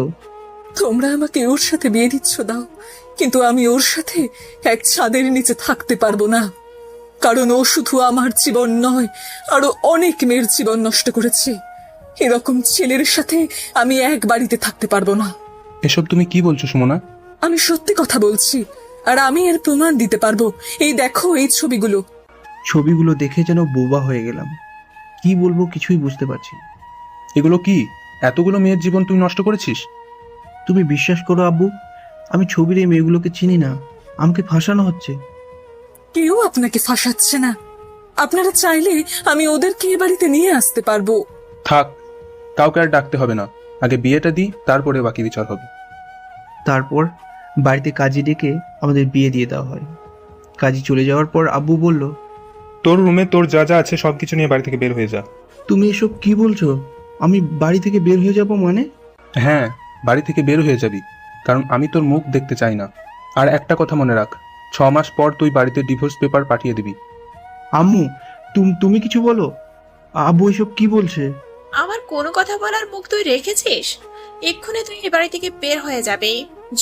তোমরা আমাকে ওর সাথে বিয়ে দিচ্ছ দাও, কিন্তু আমি ওর সাথে এক ছাদের নিচে থাকতে পারবো না। কারণ ও শুধু আমার জীবন নয়, আরো অনেক মেয়ের জীবন নষ্ট করেছে। এরকম ছেলের সাথে আমি এক বাড়িতে থাকতে পারবো না। এসব তুমি কি বলছো সুমনা? আমি সত্যি কথা বলছি, আর আমি এর প্রমাণ দিতে পারবো। এই দেখো এই ছবিগুলো। ছবিগুলো দেখে যেন বোবা হয়ে গেলাম। কি বলবো কিছুই বুঝতে পারছি না। এগুলো কি? এতগুলো মেয়ের জীবন তুই নষ্ট করেছিস? তুমি বিশ্বাস করো আব্বু, আমি ছবির এই মেয়েগুলোকে চিনি না। আমাকে ফাঁসানো হচ্ছে। কেউ আপনাকে ফাঁসাচ্ছে না। আপনারা চাইলে আমি ওদেরকে এ বাড়িতে নিয়ে আসতে পারবো। থাক, কাউকে আর ডাকতে হবে না। আগে বিয়েটা দিই, তারপরে বাকি বিচার হবে। তারপর বাড়িতে কাজী ডেকে আমাদের বিয়ে দিয়ে দেওয়া হয়। কাজী চলে যাওয়ার পর আব্বু বলল, তোর রুমে তোর যা যা আছে সবকিছু নিয়ে বাড়ি থেকে বের হয়ে যা। তুমি এসব কি বলছো? আমি বাড়ি থেকে বের হয়ে যাব মানে? হ্যাঁ, বাড়ি থেকে বের হয়ে যাবি, কারণ আমি তোর মুখ দেখতে চাই না। আর একটা কথা মনে রাখ, 6 মাস পর তুই বাড়িতে ডিভোর্স পেপার পাঠিয়ে দিবি। আম্মু, তুমি কিছু বলো। আব্বু এসব কি বলছে? আমার কোনো কথা বলার মুখ তুই রেখেছিস? এক্ষুনি তুই এ বাড়ি থেকে বের হয়ে যাবে।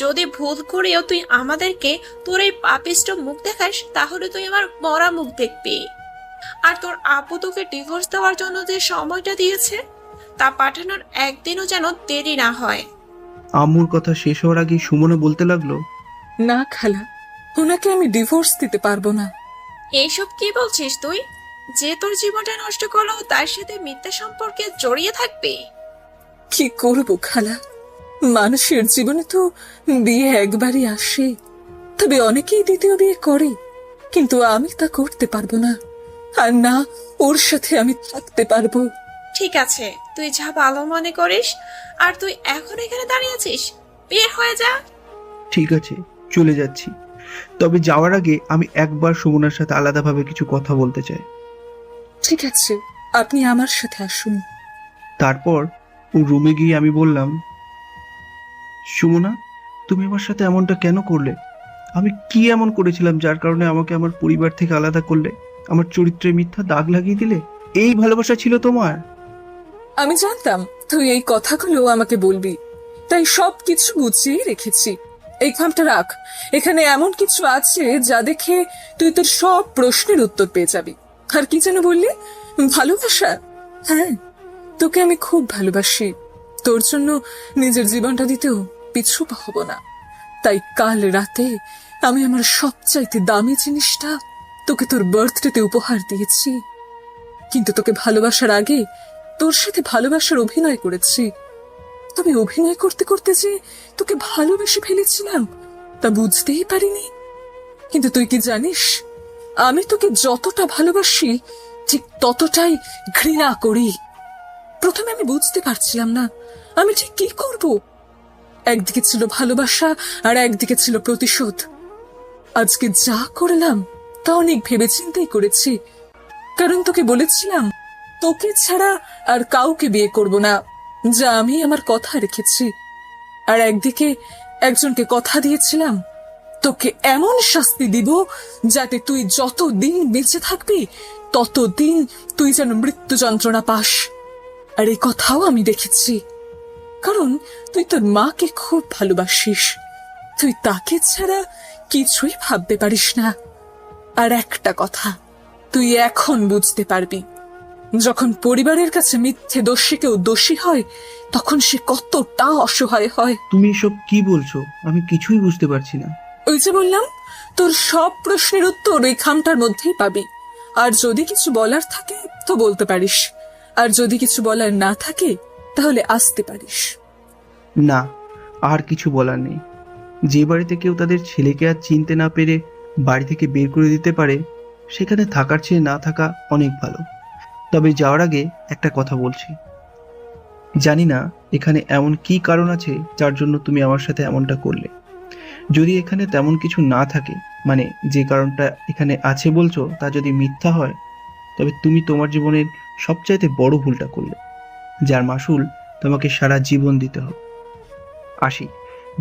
যদি ভুল করেও তুই আমাদেরকে তোর এই পাপিষ্ট মুখ দেখাস, তাহলে তুই আমার মরা মুখ দেখবি। আর তোর আপু তোকে ডিভোর্স দেওয়ার জন্য যে সময়টা দিয়েছে, তা পাঠানোর একদিনও যেন দেরি না হয়। আম্মুর কথা শেষ হওয়ার আগে সুমনে বলতে লাগলো, না খালা, ওনাকে আমি ডিভোর্স দিতে পারবো না। এইসব কি বলছিস তুই? যে তোর জীবনটা নষ্ট করলো তার সাথে মিথ্যা সম্পর্কে জড়িয়ে থাকবি? কি করবো খালা, মানুষের জীবনে তো বিয়ে একবারই আসে। তবে অনেকেই দ্বিতীয় বিয়ে করে, কিন্তু আমি তা করতে পারবো না। আর না, ওর সাথে আমি থাকতে পারবো। ঠিক আছে, তুই যা ভালো মনে করিস। আর তুই এখন এখানে দাঁড়িয়ে আছিস? বের হয়ে যা। ঠিক আছে, চলে যাচ্ছি। তবে যাওয়ার আগে আমি একবার সুমনার সাথে আলাদাভাবে কিছু কথা বলতে চাই। ঠিক আছে, আপনি আমার সাথে আসুন। তারপর ও রুমে গিয়ে আমি বললাম, সুমনা, তুমি আমার সাথে এমনটা কেন করলে? আমি কি এমন করেছিলাম যার কারণে আমাকে আমার পরিবার থেকে আলাদা করলে? আমার চরিত্রে মিথ্যা দাগ লাগিয়ে দিলে? এই ভালোবাসা ছিল তোমার? আমি জানতাম তুই এই কথাগুলো আমাকে বলবি, তাই সব কিছু গুছিয়ে রেখেছি। এই খামটা রাখ, এখানে এমন কিছু আছে যা দেখে তুই তোর সব প্রশ্নের উত্তর পেয়ে যাবি। আর কি যেন বললি? ভালোবাসা? হ্যাঁ, তোকে আমি খুব ভালোবাসি। তোর জন্য নিজের জীবনটা দিতেও পিছু হব না। তাই কাল রাতে আমি আমার সবচাইতে দামি জিনিসটা তোকে তোর বার্থডেতে উপহার দিয়েছি। কিন্তু তোকে ভালোবাসার আগে তোর সাথে ভালোবাসার অভিনয় করেছি। তবে অভিনয় করতে করতে যে তোকে ভালোবেসে ফেলেছিলাম তা বুঝতেই পারিনি। কিন্তু তুই কি জানিস, আমি তোকে যতটা ভালোবাসি ঠিক ততটাই ঘৃণা করি। প্রথমে আমি বুঝতে পারছিলাম না আমি ঠিক কি করব। একদিকে ছিল ভালোবাসা আর একদিকে ছিল প্রতিশোধ। আজকে যা করলাম তা অনেক ভেবেচিন্তেই করেছি, কারণ তোকে বলেছিলাম তোকে ছাড়া আর কাউকে বিয়ে করব না, যা আমি আমার কথা রেখেছি। আর একদিকে একজনকে কথা দিয়েছিলাম তোকে এমন শাস্তি দিব যাতে তুই যতদিন বেঁচে থাকবি ততদিন তুই যেন মৃত্যু যন্ত্রণা পাস। আর এই কথাও আমি দেখেছি, কারণ তুই তোর মাকে খুব ভালোবাসিস। তুই তাকে ছাড়া কিছুই ভাবতে পারিস না। আর একটা কথা তুই এখন বুঝতে পারবি, যখন পরিবারের কাছে মিথ্যে দোষী কেউ দোষী হয় তখন সে কতটা অসহায় হয়। তুমি এসব কি বলছো? আমি কিছুই বুঝতে পারছি না। ওই যে বললাম, তোর সব প্রশ্নের উত্তর এই খামটার মধ্যেই পাবি। আর যদি কিছু বলার থাকে তো বলতে পারিস, আর যদি কিছু বলার না থাকে তাহলে আসতে পারিস। না, আর কিছু বলার নেই। যে বাড়িতে কেউ তাদের ছেলেকে আর চিনতে না পেরে বাড়ি থেকে বের করে দিতে পারে, সেখানে থাকার চেয়ে না থাকা অনেক ভালো। তবে যাওয়ার আগে একটা কথা বলছি। জানি না এখানে এমন কি কারণ আছে যার জন্য তুমি আমার সাথে এমনটা করলে। যদি এখানে তেমন কিছু না থাকে, মানে যে কারণটা এখানে আছে বলছো তা যদি মিথ্যা হয়, তবে তুমি তোমার জীবনের সবচাইতে বড় ভুলটা করলে, যার মাসুল তোমাকে সারা জীবন দিতে হবে। আসি,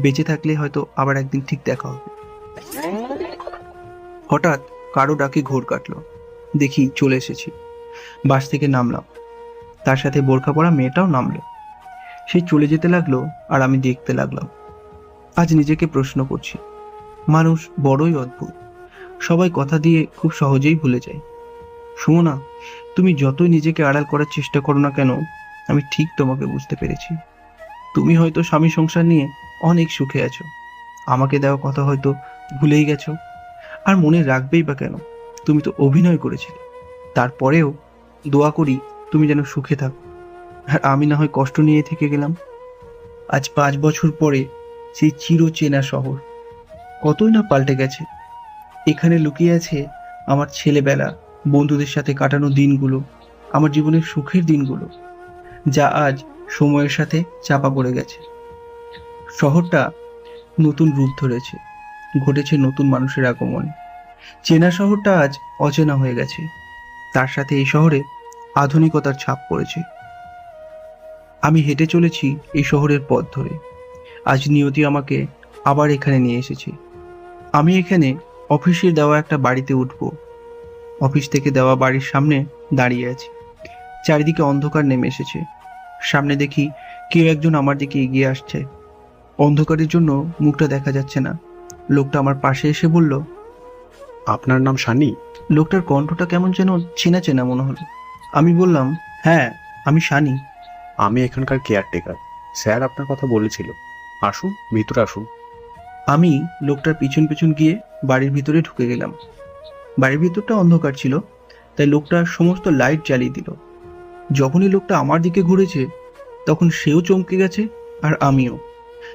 বেঁচে থাকলে হয়তো আবার একদিন ঠিক দেখা হবে। হঠাৎ কারো ডাকে ঘোর কাটলো। দেখি চলে এসেছি। বাস থেকে নামলাম, তার সাথে বোরখা পরা মেয়েটাও নামলো। সে চলে যেতে লাগলো আর আমি দেখতে লাগলাম। আজ নিজেকে প্রশ্ন করছি, মানুষ বড়ই অদ্ভুত। সবাই কথা দিয়ে খুব সহজেই ভুলে যায়। সুমনা, তুমি যতই নিজেকে আড়াল করার চেষ্টা করো না কেন, আমি ঠিক তোমাকে বুঝতে পেরেছি। তুমি হয়তো স্বামী সংসার নিয়ে অনেক সুখে আছো, আমাকে দেওয়া কথা হয়তো ভুলেই গেছো। আর মনে রাখবেই বা কেন? তুমি তো অভিনয় করেছিলে। তারপরেও দোয়া করি তুমি যেন সুখে থাকো, আর আমি না হয় কষ্ট নিয়ে থেকে গেলাম। আজ 5 বছর পরে সেই চিরচেনা শহর কতই না পাল্টে গেছে। এখানে লুকিয়ে আছে আমার ছেলেবেলা, বন্ধুদের সাথে কাটানো দিনগুলো, আমার জীবনের সুখের দিনগুলো, যা আজ সময়ের সাথে চাপা পড়ে গেছে। শহরটা নতুন রূপ ধরেছে, ঘটেছে নতুন মানুষের আগমন। চেনা শহরটা আজ অচেনা হয়ে গেছে, তার সাথে এই শহরে আধুনিকতার ছাপ পড়েছে। আমি হেঁটে চলেছি এই শহরের পথ ধরে। আজ নিয়তি আমাকে আবার এখানে নিয়ে এসেছে। আমি এখানে অফিসের দেওয়া একটা বাড়িতে উঠব। অফিস থেকে দেওয়া বাড়ির সামনে দাঁড়িয়ে আছি। চারিদিকে অন্ধকার নেমে এসেছে। সামনে দেখি কেউ একজন আমার দিকে এগিয়ে আসছে। অন্ধকারের জন্য মুখটা দেখা যাচ্ছে না। লোকটা আমার পাশে এসে বলল, আপনার নাম সানি? লোকটার কণ্ঠটা কেমন যেন চেনা চেনা মনে হলো। আমি বললাম, হ্যাঁ, আমি সানি। আমি এখানকার কেয়ারটেকার। স্যার আপনার কথা বলেছিল। আসুন, ভিতরে আসুন। আমি লোকটার পিছন পিছন গিয়ে বাড়ির ভিতরে ঢুকে গেলাম। বাড়ির ভিতরটা অন্ধকার ছিল, তাই লোকটা সমস্ত লাইট জ্বালিয়ে দিল। যখনই লোকটা আমার দিকে ঘুরেছে, তখন সেও চমকে গেছে আর আমিও।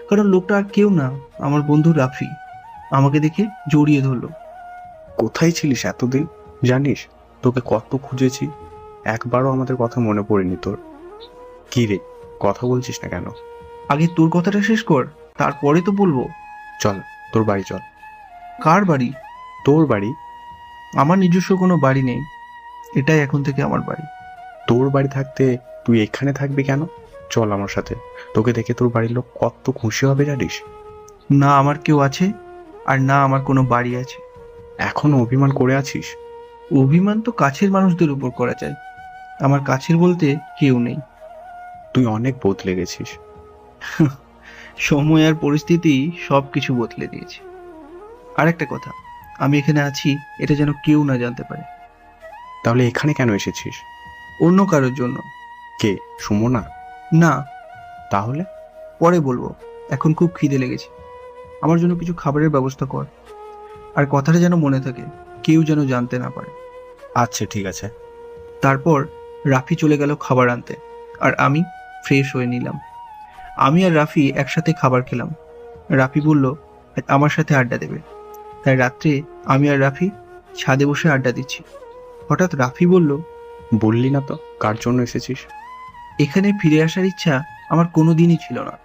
কারণ লোকটা আর কেউ না, আমার বন্ধু রাফি। আমাকে দেখে জড়িয়ে ধরলো। কোথায় ছিলিস এতদিন? জানিস তোকে কত খুঁজেছি, একবারও আমাদের কথা মনে পড়েনি তোর। কি রে, কথা বলছিস না কেন? আগে তোর কথাটা শেষ কর, তারপরে তো বলবো। চল, তোর বাড়ি চল। কার বাড়ি? তোর বাড়ি। আমার নিজস্ব কোনো বাড়ি নেই, এটাই এখন থেকে আমার বাড়ি। তোর বাড়ি থাকতে তুই এখানে থাকবি কেন? চল আমার সাথে, তোকে দেখে তোর বাড়ির লোক কত খুশি হবে জানিস। না আমার কেউ আছে, আর না আমার কোনো বাড়ি আছে। এখনো অভিমান করে আছিস? অভিমান তো কাছের মানুষদের উপর করা যায়, আমার কাছের বলতে কেউ নেই। তুই অনেক বদলে গেছিস। সময় আর পরিস্থিতি সব কিছু বদলে দিয়েছে। আর একটা কথা, আমি এখানে আছি এটা যেন কেউ না জানতে পারে। তাহলে এখানে কেন এসেছিস? অন্য কারোর জন্য। কে, সুমনা? না। তাহলে? পরে বলবো, এখন খুব খিদে লেগেছে। আমার জন্য কিছু খাবারের ব্যবস্থা কর, আর কথাটা যেন মনে থাকে, কেউ যেন জানতে না পারে। আচ্ছা ঠিক আছে। তারপর রাফি চলে গেল খাবার আনতে, আর আমি ফ্রেশ হয়ে নিলাম। আমি আর রাফি একসাথে খাবার খেলাম। রাফি বলল আজ আমার সাথে আড্ডা দেবে, তাই রাত্রে আমি আর রাফি ছাদে বসে আড্ডা দিচ্ছি। হঠাৎ রাফি বলল, বললি না তো কার জন্য এসেছিস? এখানে ফিরে আসার ইচ্ছা আমার কোনো দিনই ছিল না,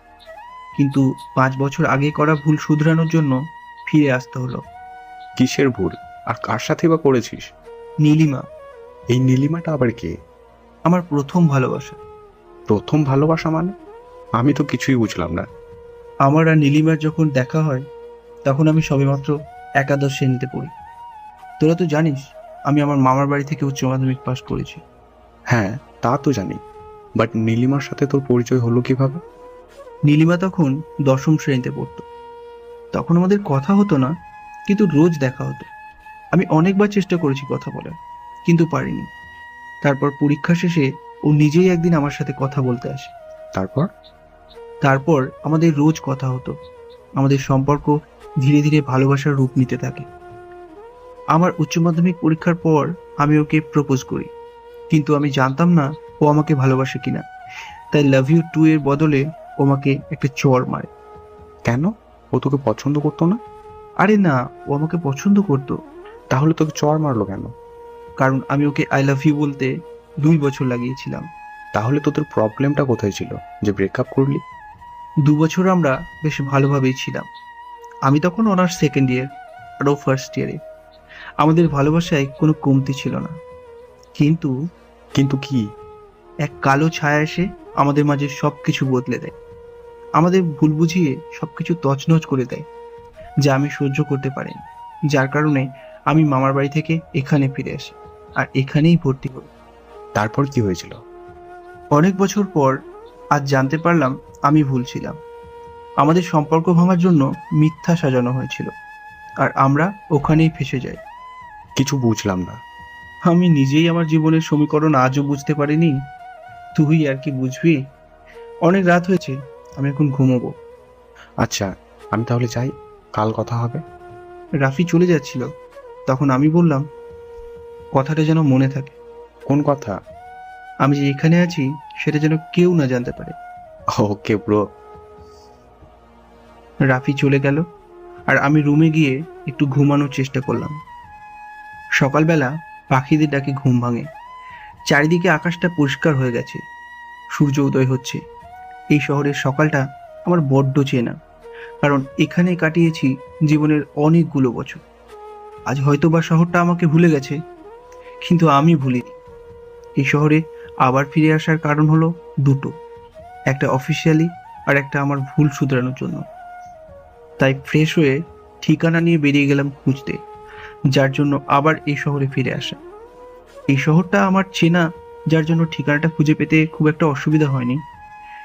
কিন্তু 5 বছর আগে করা ভুল শুধরানোর জন্য ফিরে আসতে হলো। কিসের ভুল, আর কার সাথে বা করেছিস? নীলিমা। এই নীলিমাটা আবার কে? আমার প্রথম ভালোবাসা। প্রথম ভালোবাসা মানে? আমি তো কিছুই বুঝলাম না। আমার আর নীলিমার যখন দেখা হয়, তখন আমি সবেমাত্র একাদশ শ্রেণীতে পড়ি। তোরা তো জানিস আমি আমার মামার বাড়ি থেকে উচ্চ মাধ্যমিক পাশ করেছি। হ্যাঁ, তা তো জানি, বাট নীলিমার সাথে তোর পরিচয় হলো কিভাবে? নীলিমা তখন 10ম শ্রেণীতে পড়তো। তখন আমাদের কথা হতো না, কিন্তু রোজ দেখা হতো। আমি অনেকবার চেষ্টা করেছি কথা বলার, কিন্তু পারিনি। তারপর পরীক্ষা শেষে ও নিজেই একদিন আমার সাথে কথা বলতে আসে। তারপর? তারপর আমাদের রোজ কথা হতো। আমাদের সম্পর্ক ধীরে ধীরে ভালোবাসার রূপ নিতে থাকে। আমার উচ্চ মাধ্যমিক পরীক্ষার পর আমি ওকে প্রপোজ করি, কিন্তু আমি জানতাম না ও আমাকে ভালোবাসে কিনা। তাই লাভ ইউ টু এর বদলে ও আমাকে একটা চড় মারে। কেন? ও তোকে পছন্দ করতো না? আরে না, ও আমাকে পছন্দ করতো, তাহলে তোকে চড় মারলো কেন? কারণ আমি ওকে আই লাভ ইউ বলতে 2 বছর লাগিয়েছিলাম। তাহলে তোদের প্রবলেমটা কোথায় ছিল যে ব্রেকআপ করলি? 2 বছর আমরা বেশ ভালোভাবেই ছিলাম। আমি তখন অনার্স সেকেন্ড ইয়ার আর ও ফার্স্ট ইয়ারে। আমাদের ভালোবাসায় কোনো কমতি ছিল না। কিন্তু কিন্তু কি? এক কালো ছায়া এসে আমাদের মাঝে সবকিছু বদলে দেয়। আমাদের ভুল বুঝিয়ে সবকিছু তছনছ করে দেয়, যা আমি সহ্য করতে পারিনি। যার কারণে আমি মামার বাড়ি থেকে এখানে ফিরে আসি আর এখানেই ভর্তি হই। তারপর কি হয়েছিল? অনেক বছর পর আজ জানতে পারলাম আমি ভুল ছিলাম। আমাদের সম্পর্ক ভাঙার জন্য মিথ্যা সাজানো হয়েছিল আর আমরা ওখানেই ফেঁসে যাই। কিছু বুঝলাম না। আমি নিজেই আমার জীবনের সমীকরণ আজও বুঝতে পারিনি, তুই আর কি বুঝবি? অনেক রাত হয়েছে, আমি এখন ঘুমোবো। আচ্ছা, আমি তাহলে যাই, কাল কথা হবে। রাফি চলে যাচ্ছিল, তখন আমি বললাম, কথাটা যেন মনে থাকে। কোন কথা? আমি যে এখানে আছি সেটা যেন কেউ না জানতে পারে। Okay bro. রাফি চলে গেল আর আমি রুমে গিয়ে একটু ঘুমানোর চেষ্টা করলাম। সকালবেলা পাখিদের ডাকে ঘুম ভাঙে। চারিদিকে আকাশটা পরিষ্কার হয়ে গেছে, সূর্য উদয় হচ্ছে। এই শহরের সকালটা আমার বড্ড চেনা, কারণ এখানে কাটিয়েছি জীবনের অনেকগুলো বছর। আজ হয়তো বা শহরটা আমাকে ভুলে গেছে, কিন্তু আমি ভুলিনি। এই শহরে আবার ফিরে আসার কারণ হলো দুটো, একটা অফিসিয়ালি আর একটা আমার ভুল শুধরানোর জন্য। তাই ফ্রেশ হয়ে ঠিকানা নিয়ে বেরিয়ে গেলাম খুঁজতে, যার জন্য আবার এই শহরে ফিরে আসা। এই শহরটা আমার চেনা, যার জন্য ঠিকানাটা খুঁজে পেতে খুব একটা অসুবিধা হয়নি।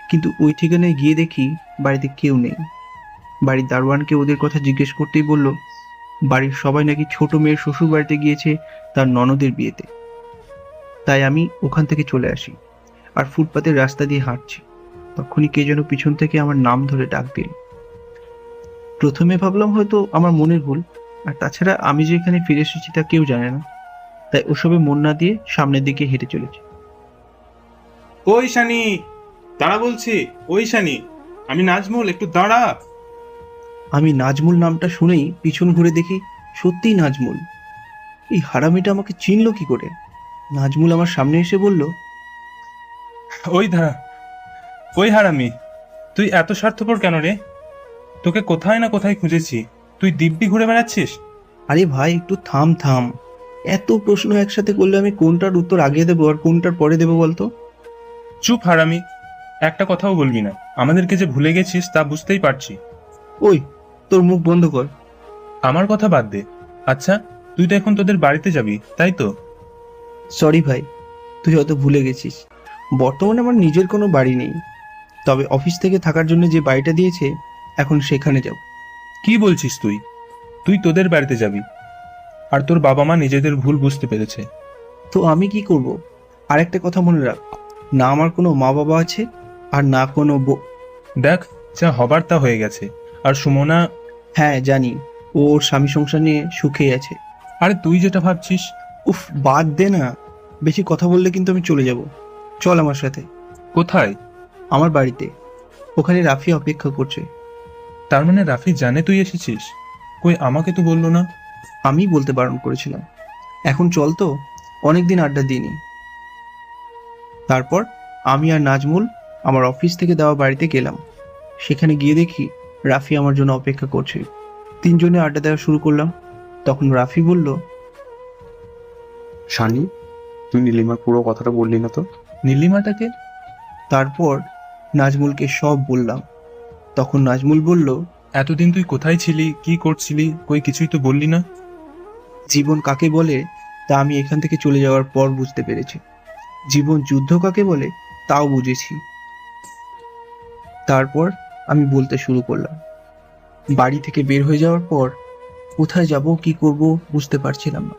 কিন্তু ওই ঠিকানায় গিয়ে দেখি বাড়িতে কেউ নেই। বাড়ির দারোয়ানকে ওদের কথা জিজ্ঞেস করতেই বলল, বাড়ির সবাই নাকি ছোট মেয়ের শ্বশুর বাড়িতে গিয়েছে তার ননদের বিয়েতে। তাই আমি ওখান থেকে চলে আসি আর ফুটপাতের রাস্তা দিয়ে হাঁটছি। তখনই কে যেন পিছন থেকে আমার নাম ধরে ডাক দিল। প্রথমে ভাবলাম হয়তো আমার মনের ভুল, আর তাছাড়া আমি যে এখানে ফিরে এসেছি তা কেউ জানে না। তাই ওসবে মন না দিয়ে সামনের দিকে হেঁটে চলেছি। ওই শানি, দাঁড়া বলছি। ওই শানি, আমি নাজমুল, একটু দাঁড়া। আমি নাজমুল নামটা শুনেই পিছন ঘুরে দেখি সত্যিই নাজমুল। এই হারামিটা আমাকে চিনল কি করে? নাজমুল আমার সামনে এসে বলল, ওই দাঁড়া, ওই হারামি, তুই এত স্বার্থপর কেন রে? তোকে কোথায় না কোথায় খুঁজেছি, তুই দিব্যি ঘুরে বেড়াচ্ছিস। আরে ভাই একটু থাম থাম, এত প্রশ্ন একসাথে করলে আমি কোনটার উত্তর আগে দেবো আর কোনটার পরে দেবো বলতো? চুপ হারামি, একটা কথাও বলবি না। আমাদেরকে যে ভুলে গেছিস তা বুঝতেই পারছি। ওই তোর মুখ বন্ধ কর। আমার কথা বাদ দে। আচ্ছা, তুই তো এখন তোদের বাড়িতে যাবি, তাই তো? সরি ভাই, তুই হয়তো ভুলে গেছিস, বর্তমানে আমার নিজের কোনো বাড়ি নেই। তবে অফিস থেকে থাকার জন্য যে বাড়িটা দিয়েছে এখন সেখানে যাব। কি বলছিস তুই? তুই তোদের বাড়িতে যাবি? আর তোর বাবা মা নিজেদের ভুল বুঝতে পেরেছে। তো আমি কি করব? আর একটা কথা মনে রাখ, না আমার কোনো মা বাবা আছে আর না কোনো দেখ, যা হবার তা হয়ে গেছে। আর সুমনা? হ্যাঁ জানি, ও ওর স্বামী সংসার নিয়ে সুখেই আছে। আরে তুই যেটা ভাবছিস। উফ বাদ দে না, বেশি কথা বললে কিন্তু আমি চলে যাব। চল আমার সাথে। কোথায়? আমার বাড়িতে। ওখানে রাফি অপেক্ষা করছে। তার মানে রাফি জানে তুই এসেছিস? কই, আমাকে তো বললো না। আমি বলতে বারণ করেছিলাম। এখন চল তো, অনেকদিন আড্ডা দিইনি। তারপর আমি আর নাজমুল আমার অফিস থেকে দেওয়া বাড়িতে গেলাম। সেখানে গিয়ে দেখি রাফি আমার জন্য অপেক্ষা করছে। তিনজনে আড্ডা দেওয়া শুরু করলাম। তখন রাফি বলল, শানি, তুই নীলিমার পুরো কথাটা বললি না তো? নীলিমাটাকে? তারপর নাজমুলকে সব বললাম। তখন নাজমুল বলল, এতদিন তুই কোথায় ছিলি, কি করছিলি, কই কিছুই তো বললি না। জীবন কাকে বলে তা আমি এখান থেকে চলে যাওয়ার পর বুঝতে পেরেছি। জীবন যুদ্ধ কাকে বলে তাও বুঝেছি। তারপর আমি বলতে শুরু করলাম। বাড়ি থেকে বের হয়ে যাওয়ার পর কোথায় যাব কি করব বুঝতে পারছিলাম না।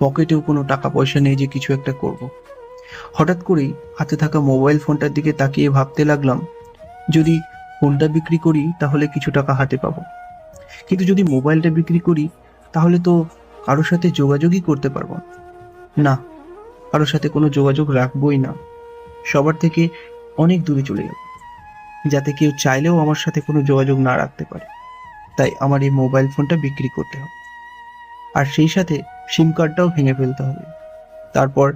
পকেটেও কোনো টাকা পয়সা নেই যে কিছু একটা করব। হঠাৎ করেই হাতে থাকা মোবাইল ফোনটার দিকে তাকিয়ে ভাবতে লাগলাম, যদি ফোনটা বিক্রি করি তাহলে কিছু টাকা হাতে পাবো, কিন্তু যদি মোবাইলটা বিক্রি করি তাহলে তো কারোর সাথে যোগাযোগই করতে পারবো না, কারোর সাথে কোনো যোগাযোগ রাখবোই না, সবার থেকে অনেক দূরে চলে যাব, যাতে কেউ চাইলেও আমার সাথে কোনো যোগাযোগ না রাখতে পারে। তাই আমার এই মোবাইল ফোনটা বিক্রি করতে হবে, আর সেই সাথে সিম কার্ডটাও ভেঙে ফেলতে হবে। তারপর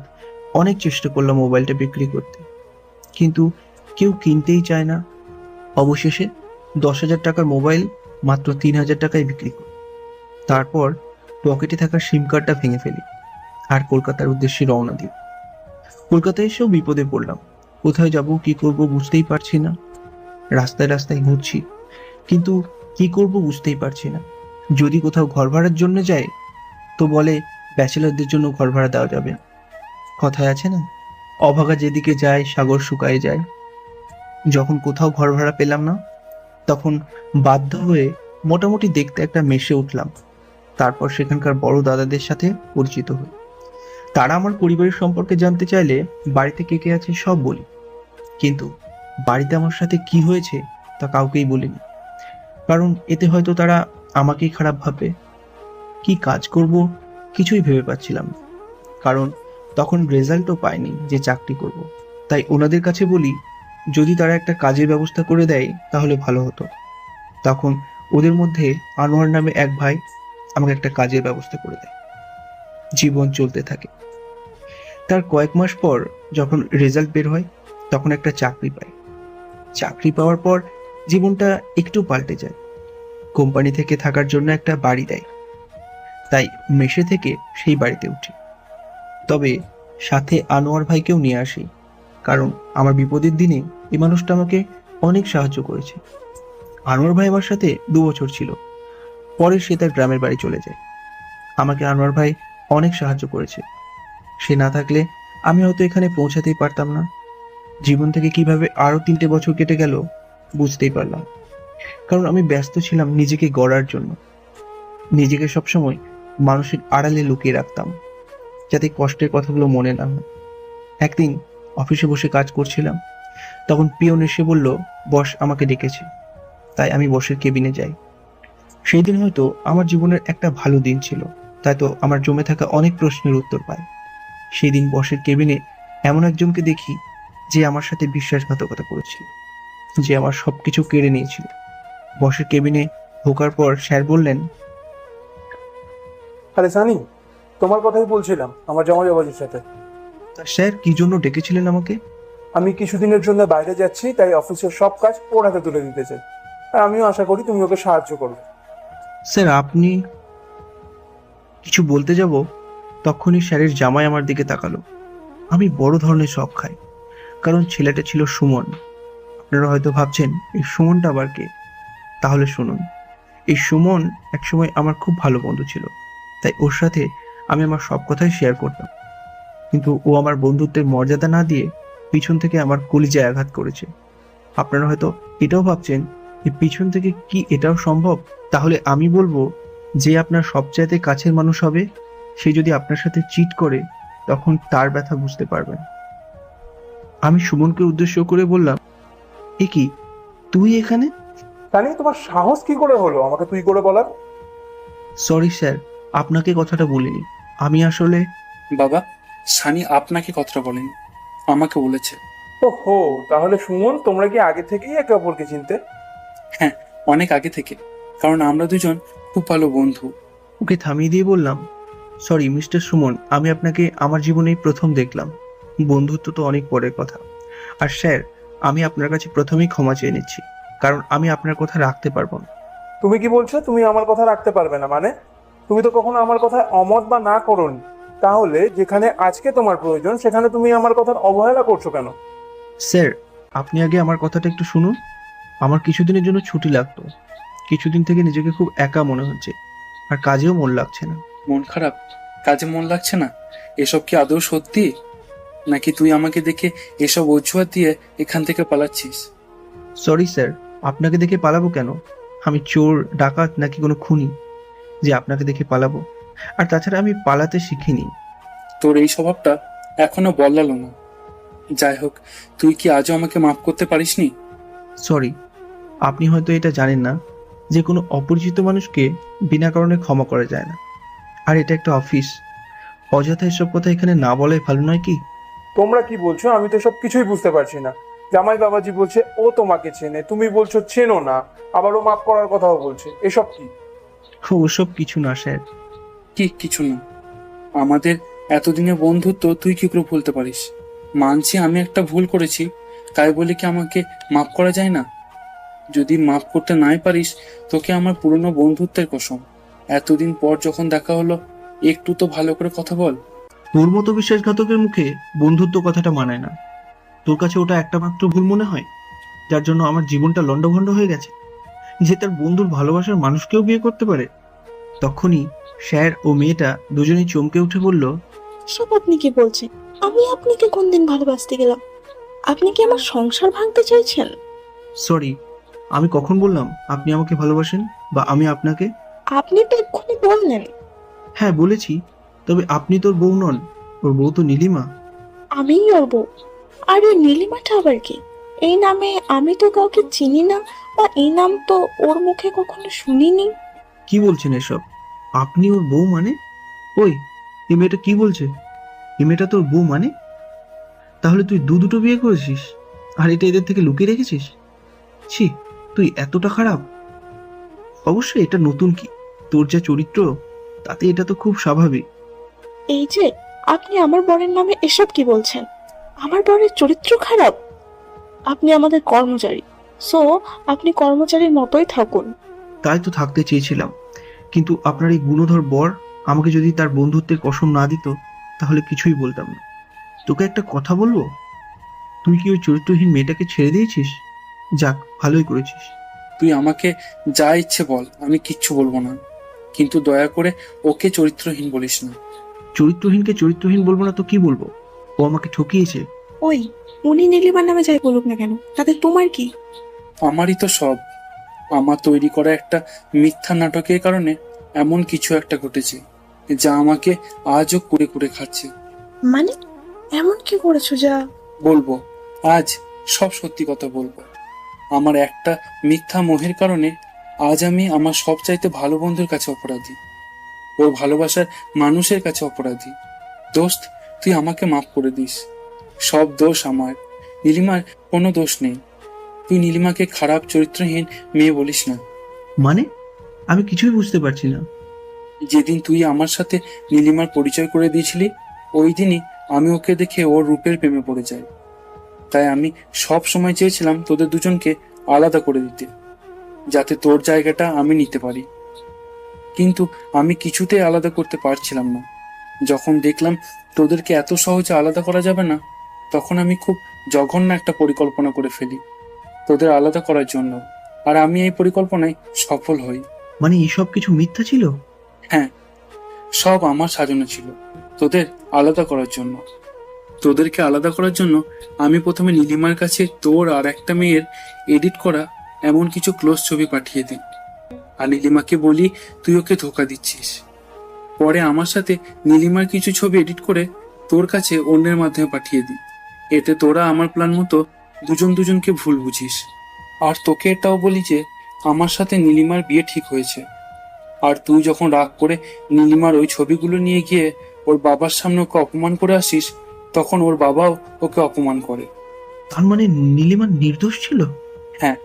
অনেক চেষ্টা করলাম মোবাইলটা বিক্রি করতে, কিন্তু কেউ কিনতেই চায় না। অবশেষে 10,000 টাকার মোবাইল মাত্র 3,000 টাকায় বিক্রি করি। তারপর পকেটে থাকা সিম কার্ডটা ভেঙে ফেলি আর কলকাতার উদ্দেশ্যে রওনা দিই। কলকাতায় এসেও বিপদে পড়লাম, কোথায় যাব কি করব বুঝতেই পারছি না। রাস্তায় রাস্তায় ঘুরছি, কিন্তু কি করব বুঝতেই পারছি না। যদি কোথাও ঘর ভাড়ার জন্য যাই তো বলে ব্যাচেলরদের জন্য ঘর ভাড়া দেওয়া যাবে না। কথায় আছে না, অভাগা যেদিকে যায় সাগর শুকায় যায়। যখন কোথাও ঘর ভাড়া পেলাম না, তখন বাধ্য হয়ে মোটামুটি দেখতে একটা মেসে উঠলাম। তারপর সেখানকার বড় দাদাদের সাথে পরিচিত হই। তারা আমার পরিবারের সম্পর্কে জানতে চাইলে বাড়িতে কে কে আছে সব বলি, কিন্তু বাড়িতে আমার সাথে কি হয়েছে তা কাউকেই বলিনি, কারণ এতে হয়তো তারা আমাকেই খারাপ ভাববে। কি কাজ করব কিছুই ভেবে পাচ্ছিলাম না, কারণ তখন রেজাল্টও পাইনি যে চাকরি করব। তাই ওনাদের কাছে বলি, যদি তারা একটা কাজের ব্যবস্থা করে দেয় তাহলে ভালো হতো। তখন ওদের মধ্যে আনোয়ার নামে এক ভাই আমাকে একটা কাজের ব্যবস্থা করে দেয়। জীবন চলতে থাকে। তার কয়েক মাস পর যখন রেজাল্ট বের হয় তখন একটা চাকরি পাই। চাকরি পাওয়ার পর জীবনটা একটু পাল্টে যায়। কোম্পানি থেকে থাকার জন্য একটা বাড়ি দেয়, তাই মেসে থেকে সেই বাড়িতে উঠি। তবে সাথে আনোয়ার ভাইকেও নিয়ে আসি, কারণ আমার বিপদের দিনে এই মানুষটা আমাকে অনেক সাহায্য করেছে। আনোয়ার ভাই আমার সাথে 2 বছর ছিল, পরে সে তার গ্রামের বাড়ি চলে যায়। আমাকে আনোয়ার ভাই অনেক সাহায্য করেছে, সে না থাকলে আমি হয়তো এখানে পৌঁছাতেই পারতাম না। জীবন থেকে কিভাবে আরো 3টে বছর কেটে গেল বুঝতেই পারলাম, কারণ আমি ব্যস্ত ছিলাম নিজেকে গড়ার জন্য। নিজেকে সবসময় মানুষের আড়ালে লুকিয়ে রাখতাম, যাতে কষ্টের কথাগুলো মনে না হয়। একদিন অফিসে বসে কাজ করছিলাম, তখন পিয়ন এসে বলল বস আমাকে ডেকেছে। তাই আমি বসের কেবিনে যাই। সেই দিন হয়তো আমার জীবনের একটা ভালো দিন ছিল, তাই তো আমার জমে থাকা অনেক প্রশ্নের উত্তর পাই। সেই দিন বসের কেবিনে এমন একজনকে দেখি যে আমার সাথে বিশ্বাসঘাতকতা করেছিল, যে আমার সবকিছু কেড়ে নিয়েছিল। বসের কেবিনে ঢোকার পর স্যার বললেন, আরে সানি, তোমার কথাই বলছিলাম আমার জামাইবাবুর সাথে। তা স্যার কি জন্য ডেকেছিলেন আমাকে? আমি কিছুদিনের জন্য বাইরে যাচ্ছি, তাই অফিসের সব কাজ ওর হাতে তুলে দিতে চাই, আর আমিও আশা করি তুমি ওকে সাহায্য করবে। স্যার আপনি কিছু বলতে যাব, তখনই স্যারের জামাই আমার দিকে তাকালো। আমি বড় ধরনের শক খাই, কারণ ছেলেটা ছিল সুমন। আপনারা হয়তো ভাবছেন এই সুমনটা আবার কে? তাহলে শুনুন, এই সুমন একসময় আমার খুব ভালো বন্ধু ছিল, তাই ওর সাথে আমি আমার সব কথাই শেয়ার করতাম। কিন্তু ও আমার বন্ধুত্বের মর্যাদা না দিয়ে পিছন থেকে আমার কলিজায় আঘাত করেছে। আপনারা হয়তো এটাও ভাবছেন যে পিছন থেকে কি এটাও সম্ভব? তাহলে আমি বলবো, যে আপনার সবচাইতে কাছের মানুষ হবে, সে যদি আপনার সাথে চিট করে তখন তার ব্যথা বুঝতে পারবেন। আমি সুমনকে উদ্দেশ্য করে বললাম, এ কি তুই এখানে? সানি, তোমার সাহস কি করে হলো আমাকে তুই করে বলার? সরি স্যার, আপনাকে কথাটা বলিনি। আমি আসলে বাবা, সানি আপনাকে কথাটা বলেনি, আমাকে বলেছে। ওহো, তাহলে সুমন তোমরা কি আগে থেকেই একে অপরকে চিনতে? হ্যাঁ, অনেক আগে থেকে, কারণ আমরা দুজন খুব ভালো বন্ধু। ওকে থামিয়ে দিয়ে বললাম, সরি মিস্টার সুমন, আমি আপনাকে আমার জীবনেই প্রথম দেখলাম। বন্ধুত্ব তো অনেক পরের কথা। আর স্যার, আমি আপনার কাছে প্রথমেই ক্ষমা চেয়ে নিচ্ছি, কারণ আমি আপনার কথা রাখতে পারবো না। তুমি কি বলছো তুমি আমার কথা রাখতে পারবে না? মানে তুমি তো কখনো আমার কথা অমত বা না করোনি, তাহলে যেখানে আজকে তোমার প্রয়োজন সেখানে তুমি আমার কথার অবহেলা করছো কেন? স্যার, আপনি আগে আমার কথাটা একটু শুনুন। আমার কিছুদিনের জন্য ছুটি লাগতো। কিছুদিন থেকে নিজেকে খুব একা মনে হচ্ছে, আর কাজেও মন লাগছে না। মন খারাপ? কাজে মন লাগছে না? এসব কি আদৌ সত্যি, নাকি তুই আমাকে দেখে এসব অজুহাত দিয়ে এখান থেকে পালাচ্ছিস? সরি স্যার, আপনাকে দেখে পালাবো কেন? আমি চোর, ডাকাত নাকি কোনো খুনি যে আপনাকে দেখে পালাবো? আর তাছাড়া আমি পালাতে শিখিনি। তোর এই স্বভাবটা এখনো বদলালো না। যাই হোক, তুই কি আজও আমাকে মাফ করতে পারিসনি? সরি, আপনি হয়তো এটা জানেন না যে কোনো অপরিচিত মানুষকে বিনা কারণে ক্ষমা করা যায় না। আর এটা একটা অফিস, অযথা এসব কথা এখানে না বলাই ভালো নয় কি? তোমরা কি বলছো? আমি তো সব কিছুই বুঝতে পারছি না। জামাই বাবাজি বলছে ও তোমাকে চেনে, তুমি বলছো চেনো না, আবার ও মাফ করার কথাও বলছে। এসব কি? ওসব কিছু না স্যার। কি কিছু না? আমাদের এতদিনের বন্ধুত্ব তুই কি করে ভুলতে পারিস? মানছি আমি একটা ভুল করেছি, তাই বলে কি আমাকে মাফ করা যায় না? যদি মাফ করতে নাই পারিস, তোকে আমার পুরনো বন্ধুত্বের কসম, এতদিন পর যখন দেখা হলো একটু তো ভালো করে কথা বল। তোর মতো বিশ্বাসঘাতকের মুখে বন্ধুত্ব কথাটা মানায় না। তোর কাছে ওটা একটা মাত্র ভুল মনে হয়, যার জন্য আমার জীবনটা লন্ডভন্ড হয়ে গেছে, যে তার বন্ধুর ভালোবাসার মানুষকেও বিয়ে করতে পারে। তখনই স্যার ও মেয়েটা দুজনেই চমকে উঠে বলল, সব আপনি কি বলছেন? আমি আপনাকে কোন দিন ভালোবাসতে গেলাম? আপনি কি আমার সংসার ভাঙতে চাইছেন? সরি, আমি কখন বললাম আপনি আমাকে ভালোবাসেন বা আমি আপনাকে? আপনি তো এক্ষুনি বললেন। হ্যাঁ বলেছি, তবে আপনি তোর বউ নন, ওর বউ তো নীলিমা। আমিই ওর বউ। আর ওই নীলিমাটা আবার কি? এই নামে আমি তো কাউকে চিনি না, বা এই নাম তো ওর মুখে কখনো শুনিনি। কি বলছেন এসব? আপনি ওর বউ মানে? ওই, এই মেয়েটা কি বলছে? এই মেয়েটা তোর বউ মানে? তাহলে তুই দুটো বিয়ে করেছিস আর এটা এদের থেকে লুকিয়ে রেখেছিস? ছি, তুই এতটা খারাপ? অবশ্যই এটা নতুন কি, তোর যা চরিত্র তাতে এটা তো খুব স্বাভাবিক। এই যে আপনি আমার বরের নামে এসব কি বলছেন? আমার বরের চরিত্র খারাপ? আপনি আমাদের কর্মচারী, সো আপনি কর্মচারীর মতোই থাকুন। তাই তো থাকতে চেয়েছিলাম, কিন্তু আপনার এই গুণধর বর আমাকে যদি তার বন্ধুত্বের কসম না দিত তাহলে কিছুই বলতাম না। তোকে একটা কথা বলবো, তুই কি ওই চরিত্রহীন মেয়েটাকে ছেড়ে দিয়েছিস? যাক, ভালোই করেছিস। তুই আমাকে যা ইচ্ছে বল, আমি কিচ্ছু বলবো না, কিন্তু দয়া করে ওকে চরিত্রহীন বলিস না। চরিত্রহীনকে চরিত্রহীন বলবো না তো কি বলবো? ও আমাকে ঠকিয়েছে। ওই, উনি নীলিমার নামে যাই বলুক না কেন, তাতে তোমার কি? আমারই তো সব। আমার তৈরি করা একটা মিথ্যা নাটকের কারণে এমন কিছু একটা ঘটেছে যা আমাকে আজও কুড়ে কুড়ে খাচ্ছে। মানে এমন কি করেছো যা? বলবো, আজ সব সত্যি কথা বলবো। আমার একটা মিথ্যা মোহের কারণে আজ আমি আমার সবচাইতে ভালো বন্ধুর কাছে অপরাধী, ওর ভালোবাসার মানুষের কাছে অপরাধী। দোস্ত, তুই আমাকে মাফ করে দিস। সব দোষ আমার, নীলিমার কোনো দোষ নেই। তুই নীলিমাকে খারাপ চরিত্রহীন মেয়ে বলিস না। মানে আমি কিছুই বুঝতে পারছি না। যেদিন তুই আমার সাথে নীলিমার পরিচয় করে দিয়েছিলি, ওই দিনই আমি ওকে দেখে ওর রূপের প্রেমে পড়ে যাই। তাই আমি সব সময় চেয়েছিলাম তোদের দুজনকে আলাদা করে দিতে, যাতে তোর জায়গাটা আমি নিতে পারি। কিন্তু আমি কিছুতেই আলাদা করতে পারছিলাম না। যখন দেখলাম তোদেরকে এত সহজে আলাদা করা যাবে না, তখন আমি খুব জঘন্য একটা পরিকল্পনা করে ফেলি তোদের আলাদা করার জন্য। আর আমি এই পরিকল্পনায় সফল হই। মানে এসব কিছু মিথ্যা ছিল? হ্যাঁ, সব আমার সাজানো ছিল তোদের আলাদা করার জন্য। তোদেরকে আলাদা করার জন্য আমি প্রথমে নীলিমার কাছে তোর আর একটা মেয়ের এডিট করা এমন কিছু ক্লোজ ছবি পাঠিয়ে দিই, আর নীলিমাকে বলি তুই ওকে ধোকা দিচ্ছিস। পরে আমার সাথে নীলিমার কিছু ছবি এডিট করে তোর কাছে অন্যের মাধ্যমে পাঠিয়ে দিই। এতে তোরা আমার প্ল্যান মতো দুজন দুজনকে ভুল বুঝিস। আর তোকে এটাও বলি যে আমার সাথে নীলিমার বিয়ে ঠিক হয়েছে। আর তুই যখন রাগ করে নীলিমার ওই ছবিগুলো নিয়ে গিয়ে ওর বাবার সামনে ওকে অপমান করে আসিস, তখন ওর বাবাও ওকে অপমান করে। তার মানে নীলিমা নির্দোষ ছিল? হ্যাঁ।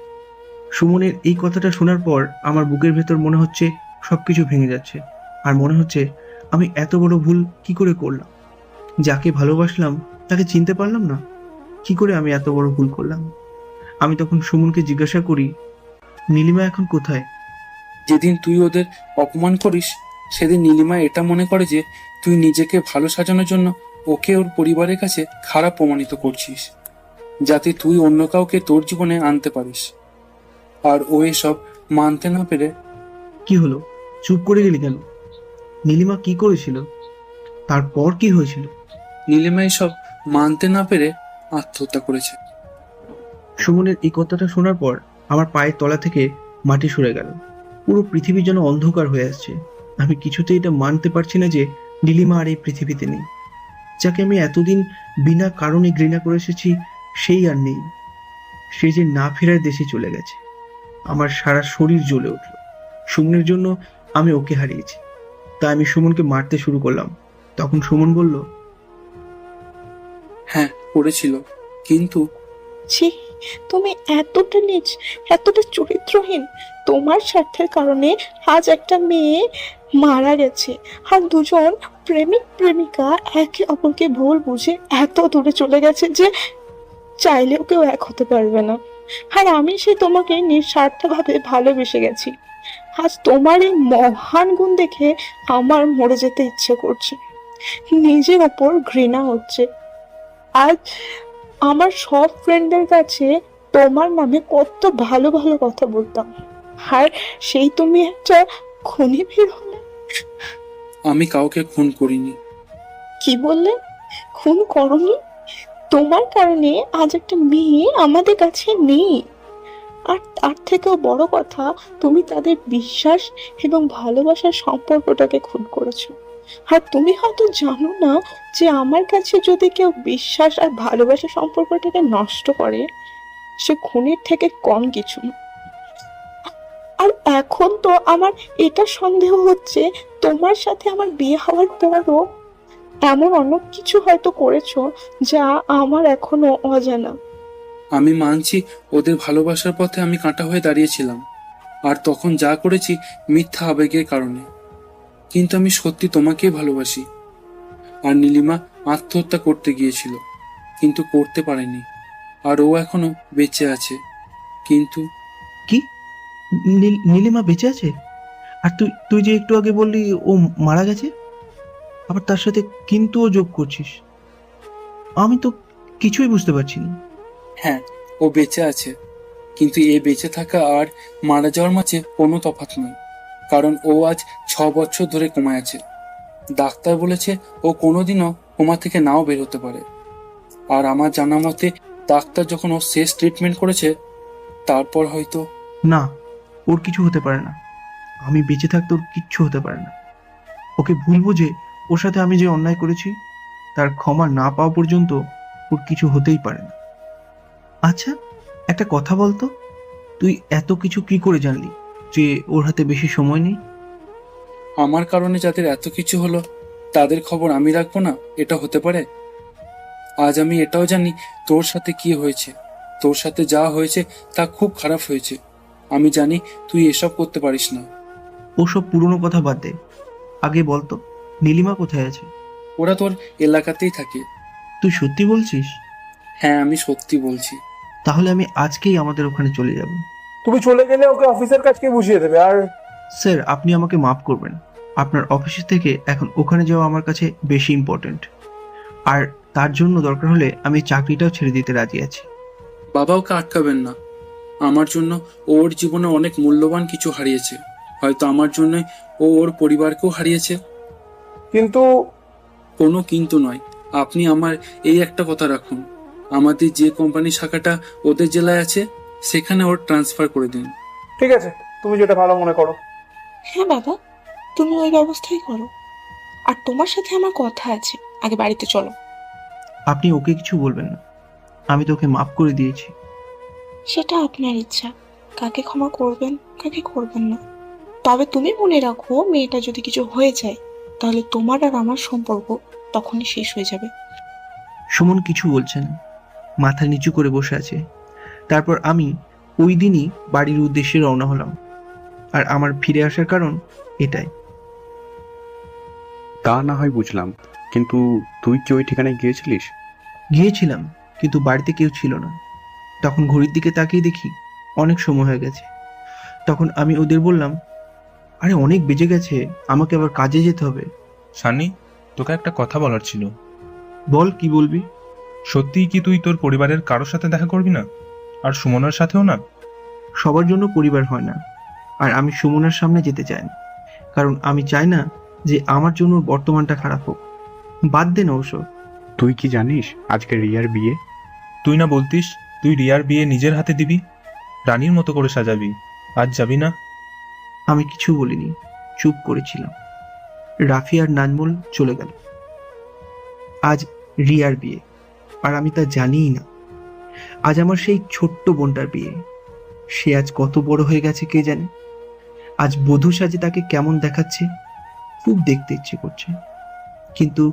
সুমনের এই কথাটা শোনার পর আমার বুকের ভেতর মনে হচ্ছে সবকিছু ভেঙে যাচ্ছে। আর মনে হচ্ছে আমি এত বড় ভুল কি করে করলাম। যাকে ভালোবাসলাম তাকে চিনতে পারলাম না। কি করে আমি এত বড় ভুল করলাম? আমি তখন সুমনকে জিজ্ঞাসা করি, নীলিমা এখন কোথায়? যেদিন তুই ওদের অপমান করিস, সেদিন নীলিমা এটা মনে করে যে তুই নিজেকে ভালো সাজানোর জন্য ওকে ওর পরিবারের কাছে খারাপ প্রমাণিত করছিস, যাতে তুই অন্য কাউকে তোর জীবনে আনতে পারিস। আর ও এসব মানতে না পেরে। কি হলো, চুপ করে গেলি কেন? নীলিমা কি করেছিল? তারপর কি হয়েছিল? নীলিমা এসব মানতে না পেরে আত্মহত্যা করেছে। সুমনের এই কথাটা শোনার পর আমার পায়ের তলা থেকে মাটি সরে গেল। পুরো পৃথিবী যেন অন্ধকার হয়ে আসছে। আমি কিছুতেই এটা মানতে পারছি না যে নীলিমা আর এই পৃথিবীতে নেই। যাকে আমি এতদিন বিনা কারণে ঘৃণা করে এসেছি সেই আর নেই। সে যে না ফেরার দেশে চলে গেছে। আমার সারা শরীর জ্বলে উঠল। সুমনের জন্য আমি ওকে হারিয়েছি, তাই আমি সুমনকে মারতে শুরু করলাম। তখন সুমন বলল, হ্যাঁ করেছিল, কিন্তু ছি, তুমি এতটা নীচ, এতটা চরিত্রহীন। তোমার স্বার্থের কারণে আজ একটা মেয়ে মারা গেছে, আর দুজন প্রেমিক প্রেমিকা একে অপরকে ভুল বুঝে এত দূরে চলে গেছে যে চাইলেও কেউ এক হতে পারবে না। আর আমি সে তোমাকে নিঃস্বার্থভাবে ভালোবেসে গেছি। আজ তোমার এই মহান গুণ দেখে আমার মরে যেতে ইচ্ছে করছে, নিজের ওপর ঘৃণা হচ্ছে। আজ আমার সব ফ্রেন্ডদের কাছে তোমার নামে কত ভালো ভালো কথা বলতাম, আর সেই তুমি একটা খুনি বের হলে। আমি কাউকে খুন করিনি। কি বললে? খুন করনি? তোমার কারণে আজ একটা মেয়ে আমাদের কাছে নেই, আর তার থেকেও বড় কথা, তুমি তাদের বিশ্বাস এবং ভালোবাসার সম্পর্কটাকে খুন করেছো। আর তুমি হয়তো জানো না যে আমার কাছে যদি কেউ বিশ্বাস আর ভালোবাসার সম্পর্কটাকে নষ্ট করে, সে খুনের থেকে কম কিছু না। আর এখন তো আমার এটা সন্দেহ হচ্ছে, তোমার সাথে আমার বিয়ে হওয়ার পরও এমন অনেক কিছু হয়তো করেছো যা আমার এখনো অজানা। আমি মানছি ওদের ভালোবাসার পথে আমি কাঁটা হয়ে দাঁড়িয়েছিলাম, আর তখন যা করেছি মিথ্যা আবেগের কারণে। কিন্তু আমি সত্যি তোমাকেই ভালোবাসি। আর নীলিমা আত্মহত্যা করতে গিয়েছিল, কিন্তু করতে পারেনি, আর ও এখনো বেঁচে আছে। কিন্তু কি? নীলিমা বেঁচে আছে? আর তুই তুই যে একটু আগে বললি ও মারা গেছে, আবার তার সাথে কিন্তুও যোগ করছিস। আমি তো কিছুই বুঝতে পারছি না। হ্যাঁ, ও বেঁচে আছে, কিন্তু এ বেঁচে থাকা আর মারা যাওয়ার মাঝে কোনো তফাৎ নেই। কারণ ও আজ 6 বছর ধরে কোমায় আছে। ডাক্তার বলেছে ও কোনোদিনও কোমা থেকে নাও বের হতে পারে। আর আমার জানা মতে ডাক্তার যখন ও শেষ ট্রিটমেন্ট করেছে, তারপর হয়তো। না, ওর কিছু হতে পারে না। আমি বেঁচে থাকতে ওর কিচ্ছু হতে পারে না। ওকে ভুল বুঝে ওর সাথে আমি যে অন্যায় করেছি তার ক্ষমা না পাওয়া পর্যন্ত ওর কিছু হতেই পারে না। আচ্ছা, একটা কথা বলতো, তুই এত কিছু কি করে জানলি যে ওর হাতে বেশি সময় নেই? আমার কারণে যাদের এত কিছু হলো তাদের খবর আমি রাখবো না, এটা হতে পারে? আজ আমি এটাও জানি তোর সাথে কি হয়েছে। তোর সাথে যা হয়েছে তা খুব খারাপ হয়েছে। আমি জানি তুই এসব করতে পারিস না। ওসব পুরনো কথা বাদ দে, আগে বলতো নীলিমা কোথায় আছে? ওরা তোর এলাকাতেই থাকে। তুই সত্যি বলছিস? হ্যাঁ, আমি সত্যি বলছি। তাহলে আমি আজকেই আমাদের ওখানে চলে যাব। তুমি চলে গেলে ওকে অফিসের কাজ কে বুঝিয়ে দেবে? আর স্যার, আপনি আমাকে মাফ করবেন। আপনার অফিস থেকে এখন ওখানে যাওয়া আমার কাছে বেশি ইম্পর্টেন্ট, আর তার জন্য দরকার হলে আমি চাকরিটাও ছেড়ে দিতে রাজি আছি। বাবা, ওকে আটকাবেন না। আমার জন্য ওর জীবনে অনেক মূল্যবান কিছু হারিয়েছে। হয়তো আমার জন্য ও ওর পরিবারকেও হারিয়েছে। কিন্তু কোনো কিন্তু নয়। আপনি আমার এই একটা কথা রাখুন, আমাদের যে কোম্পানি শাখাটা ওদের জেলায় আছে সেখানে ওর ট্রান্সফার করে দিন। ঠিক আছে, তুমি যেটা ভালো মনে করো। হ্যাঁ বাবা, তুমি ওই ব্যবস্থাই করো। আর তোমার সাথে আমার কথা আছে, আগে বাড়িতে চলো। আপনি ওকে কিছু বলবেন না, আমি তোকে মাফ করে দিয়েছি। সেটা আপনার ইচ্ছা, কাকে ক্ষমা করবেন কাকে করবেন না। তবে তুমি মনে রাখো, মেয়েটা যদি কিছু হয়ে যায় তাহলে তোমার আর আমার সম্পর্ক তখনই শেষ হয়ে যাবে। সুমন কিছু বলছে না, মাথা নিচু করে বসে আছে। তারপর আমি ওই দিনই বাড়ির উদ্দেশ্যে রওনা হলাম, আর আমার ফিরে আসার কারণ এটাই। তা না হয় বুঝলাম, কিন্তু তুই কি ওই ঠিকানায় গিয়েছিলিস? গিয়েছিলাম, কিন্তু বাড়িতে কেউ ছিল না। তখন ঘড়ির দিকে তাকিয়ে দেখি অনেক সময় হয়ে গেছে। তখন আমি ওদের বললাম, আরে অনেক বেজে গেছে, আমাকে আবার কাজে যেতে হবে। সানি, তোকে একটা কথা বলার ছিল। বল, কি বলবি? সত্যিই কি তুই তোর পরিবারের কারোর সাথে দেখা করবি না? আর সুমনের সাথেও না? সবার জন্য পরিবার হয় না, আর আমি সুমনের সামনে যেতে চাই না, কারণ আমি চাই না যে আমার জন্য ওর বর্তমানটা খারাপ হোক। বাদ দে না ওসব। তুই কি জানিস আজকে রিয়ার বিয়ে? তুই না বলতিস তুই রিয়ার বিয়ে নিজের হাতে দিবি, রানীর মতো করে সাজাবি? আজ যাবি না? আমি কিছু বলিনি, চুপ করেছিলাম। রাফি আর নাজমুল চলে গেল। আজ রিয়ার বিয়ে, আর আমি তা জানিই না। আজ আমার সেই ছোট্ট বোনটার বিয়ে। সে আজ কত বড় হয়ে গেছে কে জানে। আজ বধূ সাজে তাকে কেমন দেখাচ্ছে, খুব দেখতে ইচ্ছে করছে। কিন্তু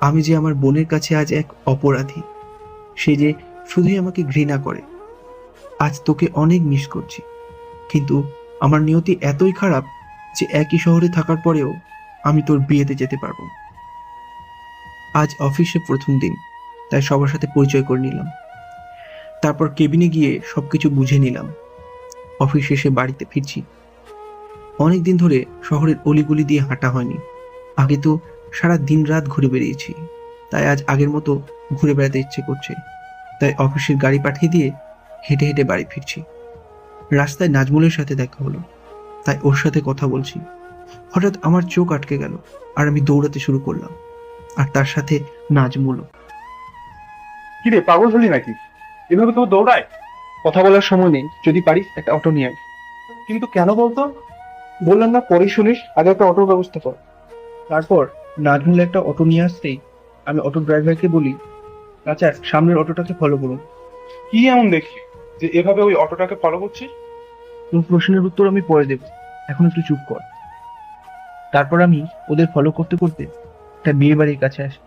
আমি যে আমার বোনের কাছে আজ এক অপরাধী। সে যে শুধুই আমাকে ঘৃণা করে। আজ তোকে অনেক মিস করছি, কিন্তু আমার নিয়তি এতই খারাপ যে একই শহরে থাকার পরেও আমি তোর বিয়েতে যেতে পারবো না। আজ অফিসে প্রথম দিন, তাই সবার সাথে পরিচয় করে নিলাম। তারপর কেবিনে গিয়ে সবকিছু বুঝে নিলাম। অফিস শেষে বাড়িতে ফিরছি। অনেকদিন ধরে শহরের অলিগলি দিয়ে হাঁটা হয়নি। আগে তো সারা দিন রাত ঘুরে বেরিয়েছি, তাই আজ আগের মতো ঘুরে বেড়াতে ইচ্ছে করছে। তাই অফিসের গাড়ি পাঠিয়ে দিয়ে হেঁটে হেঁটে বাড়ি ফিরছি। রাস্তায় নাজমুলের সাথে দেখা হলো, তাই ওর সাথে কথা বলছি। হঠাৎ আমার চোখ আটকে গেল, আর আমি দৌড়াতে শুরু করলাম, আর তার সাথে নাজমুলও। কি রে, পাগল হলি নাকি? এভাবে তো দৌড়ায়। কথা বলার সময় নেই, যদি পারিস একটা অটো নিয়ে আয়। কিন্তু কেন বলতো? বললাম না, পরে শুনিস, আগে একটা অটোর ব্যবস্থা কর। তারপর নাজমুল একটা অটো নিয়ে আসতেই আমি অটো ড্রাইভারকে বলি, আচ্ছা সামনের অটোটাকে ফলো করুন। কি এমন দেখি যে এভাবে ওই অটোটাকে ফলো করছিস? তোর প্রশ্নের উত্তর আমি পরে দেব, এখন একটু চুপ কর। তারপর আমি ওদের ফলো করতে করতে একটা বিয়ে বাড়ির কাছে আসি।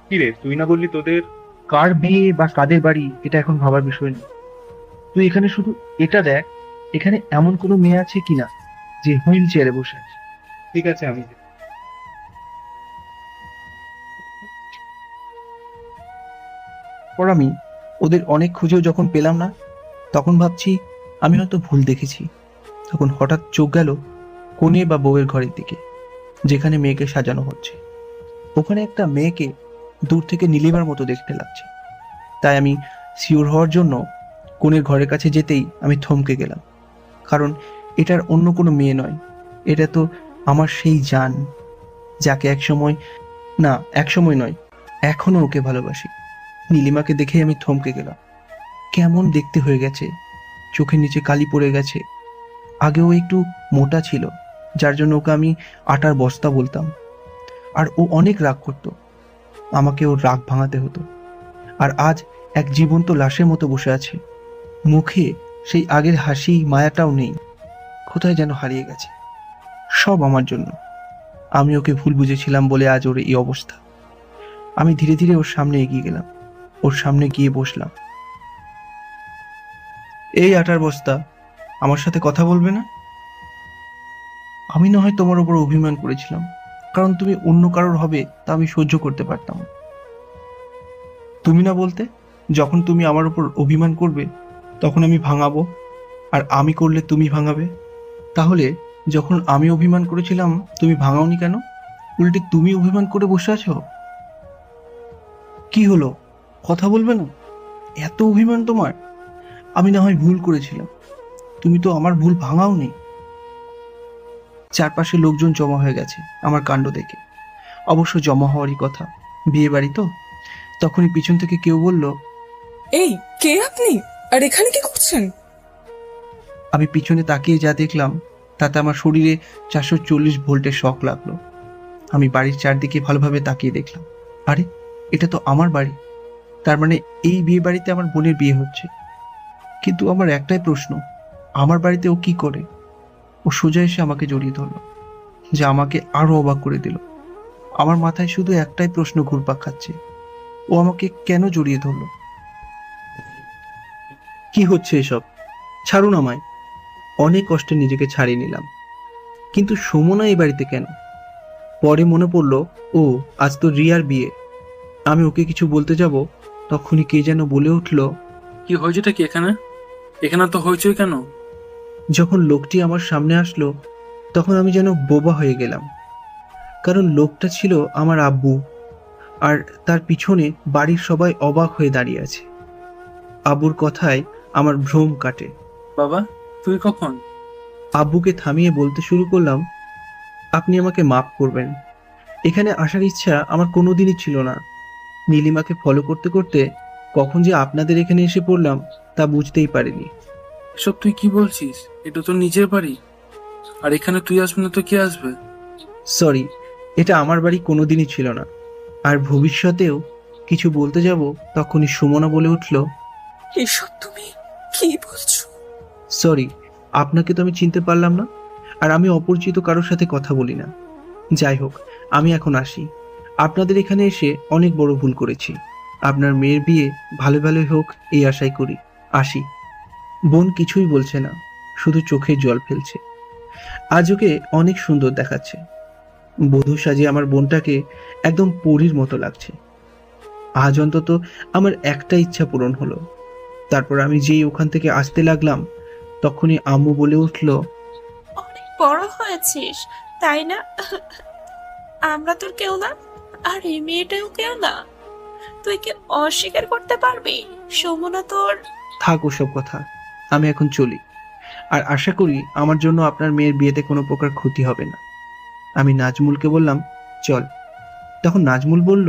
কি রে, তুই না বললি তোদের? কার বিয়ে বা কাদের বাড়ি এটা এখন ভাবার বিষয় নেই। তুই এখানে শুধু এটা দেখ, এখানে এমন কোনো মেয়ে আছে কিনা যে হুইল চেয়ারে বসে আছে। ঠিক আছে, আমি পর আমি ওদের অনেক খুঁজেও যখন পেলাম না, তখন ভাবছি আমি হয়তো ভুল দেখেছি। তখন হঠাৎ চোখ গেল কনে বা বউয়ের ঘরের দিকে, যেখানে মেয়েকে সাজানো হচ্ছে। ওখানে একটা মেয়েকে দূর থেকে নীলিমার মতো দেখতে লাগছে। তাই আমি শিওর হওয়ার জন্য কনের ঘরের কাছে যেতেই আমি থমকে গেলাম, কারণ এটার অন্য কোনো মেয়ে নয়, এটা তো আমার সেই জান, যাকে একসময় নয়, এখনো ওকে ভালোবাসি। নীলিমাকে দেখে আমি থমকে গেলাম। কেমন দেখতে হয়ে গেছে, চোখের নিচে কালি পড়ে গেছে। আগেও একটু মোটা ছিল, যার জন্য ওকে আমি আটার বস্তা বলতাম। আর ও অনেক রাগ করতো, আমাকে ওর রাগ ভাঙাতে হতো। আর আজ এক জীবন্ত লাশের মতো বসে আছে, মুখে সেই আগের হাসি মায়াটাও নেই, কোথায় যেন হারিয়ে গেছে। সব আমার জন্য। আমি ওকে ভুল বুঝেছিলাম বলে আজ ওর এই অবস্থা। আমি ধীরে ধীরে ওর সামনে এগিয়ে গেলাম, ওর সামনে গিয়ে বসলাম। এই আটার বস্তা, আমার সাথে কথা বলবে না? আমি না হয় তোমার উপর অভিমান করেছিলাম, কারণ তুমি অন্য কারোর হবে তা আমি সহ্য করতে পারতাম। তুমি না বলতে, যখন তুমি আমার উপর অভিমান করবে তখন আমি ভাঙাবো, আর আমি করলে তুমি ভাঙাবে। তাহলে যখন আমি অভিমান করেছিলাম তুমি ভাঙাওনি কেন? উল্টে তুমি অভিমান করে বসে আছো। কি হলো, কথা বলবে না? এত অভিমান তোমার? আমি না হয় ভুল করেছিলাম, তুমি তো আমার ভুল ভাঙাওনি। চারপাশে লোকজন জমা হয়ে গেছে আমার কাণ্ড দেখে। অবশ্য জমা হওয়ারই কথা, বিয়ে বাড়ি তো। তখনই পিছন থেকে কেউ বলল, এই কে আপনি, আর এখানে কি করছেন? আমি পিছনে তাকিয়ে যা দেখলাম তাতে আমার শরীরে 440 ভোল্টের শক লাগলো। আমি বাড়ির চারদিকে ভালোভাবে তাকিয়ে দেখলাম, আরে এটা তো আমার বাড়ি। তার মানে এই বিয়ে বাড়িতে আমার বোনের বিয়ে হচ্ছে। কিন্তু আমার একটাই প্রশ্ন, আমার বাড়িতে ও কি করে? ও সোজা এসে আমাকে জড়িয়ে ধরলো, যা আমাকে আরো অবাক করে দিল। আমার মাথায় শুধু একটাই প্রশ্ন ঘুরপাক খাচ্ছে, ও আমাকে কেন জড়িয়ে ধরলো? কি হচ্ছে এসব? ছাড়ুন আমায়। অনেক কষ্টে নিজেকে ছাড়িয়ে নিলাম, কিন্তু সুমনা এই বাড়িতে কেন? পরে মনে পড়লো, ও আজ তো রিয়ার বিয়ে। আমি ওকে কিছু বলতে যাব, তখনই কে যেন বলে উঠলো, কি হয়েছেটা কি এখানে? এখানে তো হয়েছই কেন? যখন লোকটি আমার সামনে আসলো তখন আমি যেন বোবা হয়ে গেলাম, কারণ লোকটা ছিল আমার আব্বু, আর তার পিছনে বাড়ির সবাই অবাক হয়ে দাঁড়িয়ে আছে। আব্বুর কথায় আমার ভ্রম কাটে। বাবা, তুই কখন? আব্বুকে থামিয়ে বলতে শুরু করলাম, আপনি আমাকে মাফ করবেন। এখানে আসার ইচ্ছা আমার কোনোদিনই ছিল না। নীলিমাকে ফলো করতে করতে কখন যে আপনাদের এখানে এসে পড়লাম তা বুঝতেই পারিনি। এসব তুই কি বলছিস? এটা তো নিজের বাড়ি, আর এখানে তুই আসবি না তো কে আসবে? সরি, এটা আমার বাড়ি কোনোদিনই ছিল না, আর ভবিষ্যতেও কিছু বলতে যাব তখনই সুমনা বলে উঠল, এসব তুমি কি বলছো? সরি, আপনাকে তো আমি চিনতে পারলাম না, আর আমি অপরিচিত কারোর সাথে কথা বলি না। যাই হোক, আমি এখন আসি। আপনাদের এখানে এসে অনেক বড় ভুল করেছি। আপনার মেয়ের বিয়ে ভালো ভালোই হোক এই আশাই করি। আসি। বোন কিছুই বলছে না, শুধু চোখে জল ফেলছে। আজ ওকে অনেক সুন্দর দেখাচ্ছে। বধূ সাজে আমার বোনটাকে একদম পরীর মতো লাগছে। আজ অন্তত আমার একটা ইচ্ছা পূরণ হলো। তারপর আমি যেই ওখান থেকে আসতে লাগলাম, তখনই আম্মু বলে উঠল, অনেক বড় হয়েছিস তাই না? আমরা তোর কেউ না, আর এই মেয়েটাও কেউ না। তুই কি অস্বীকার করতে পারবি সুমনা তোর? থাক ওসব কথা, আমি এখন চলি। আর আশা করি আমার জন্য আপনার মেয়ের বিয়েতে কোনো প্রকার ক্ষতি হবে না। আমি নাজমুলকে বললাম, চল। তখন নাজমুল বলল,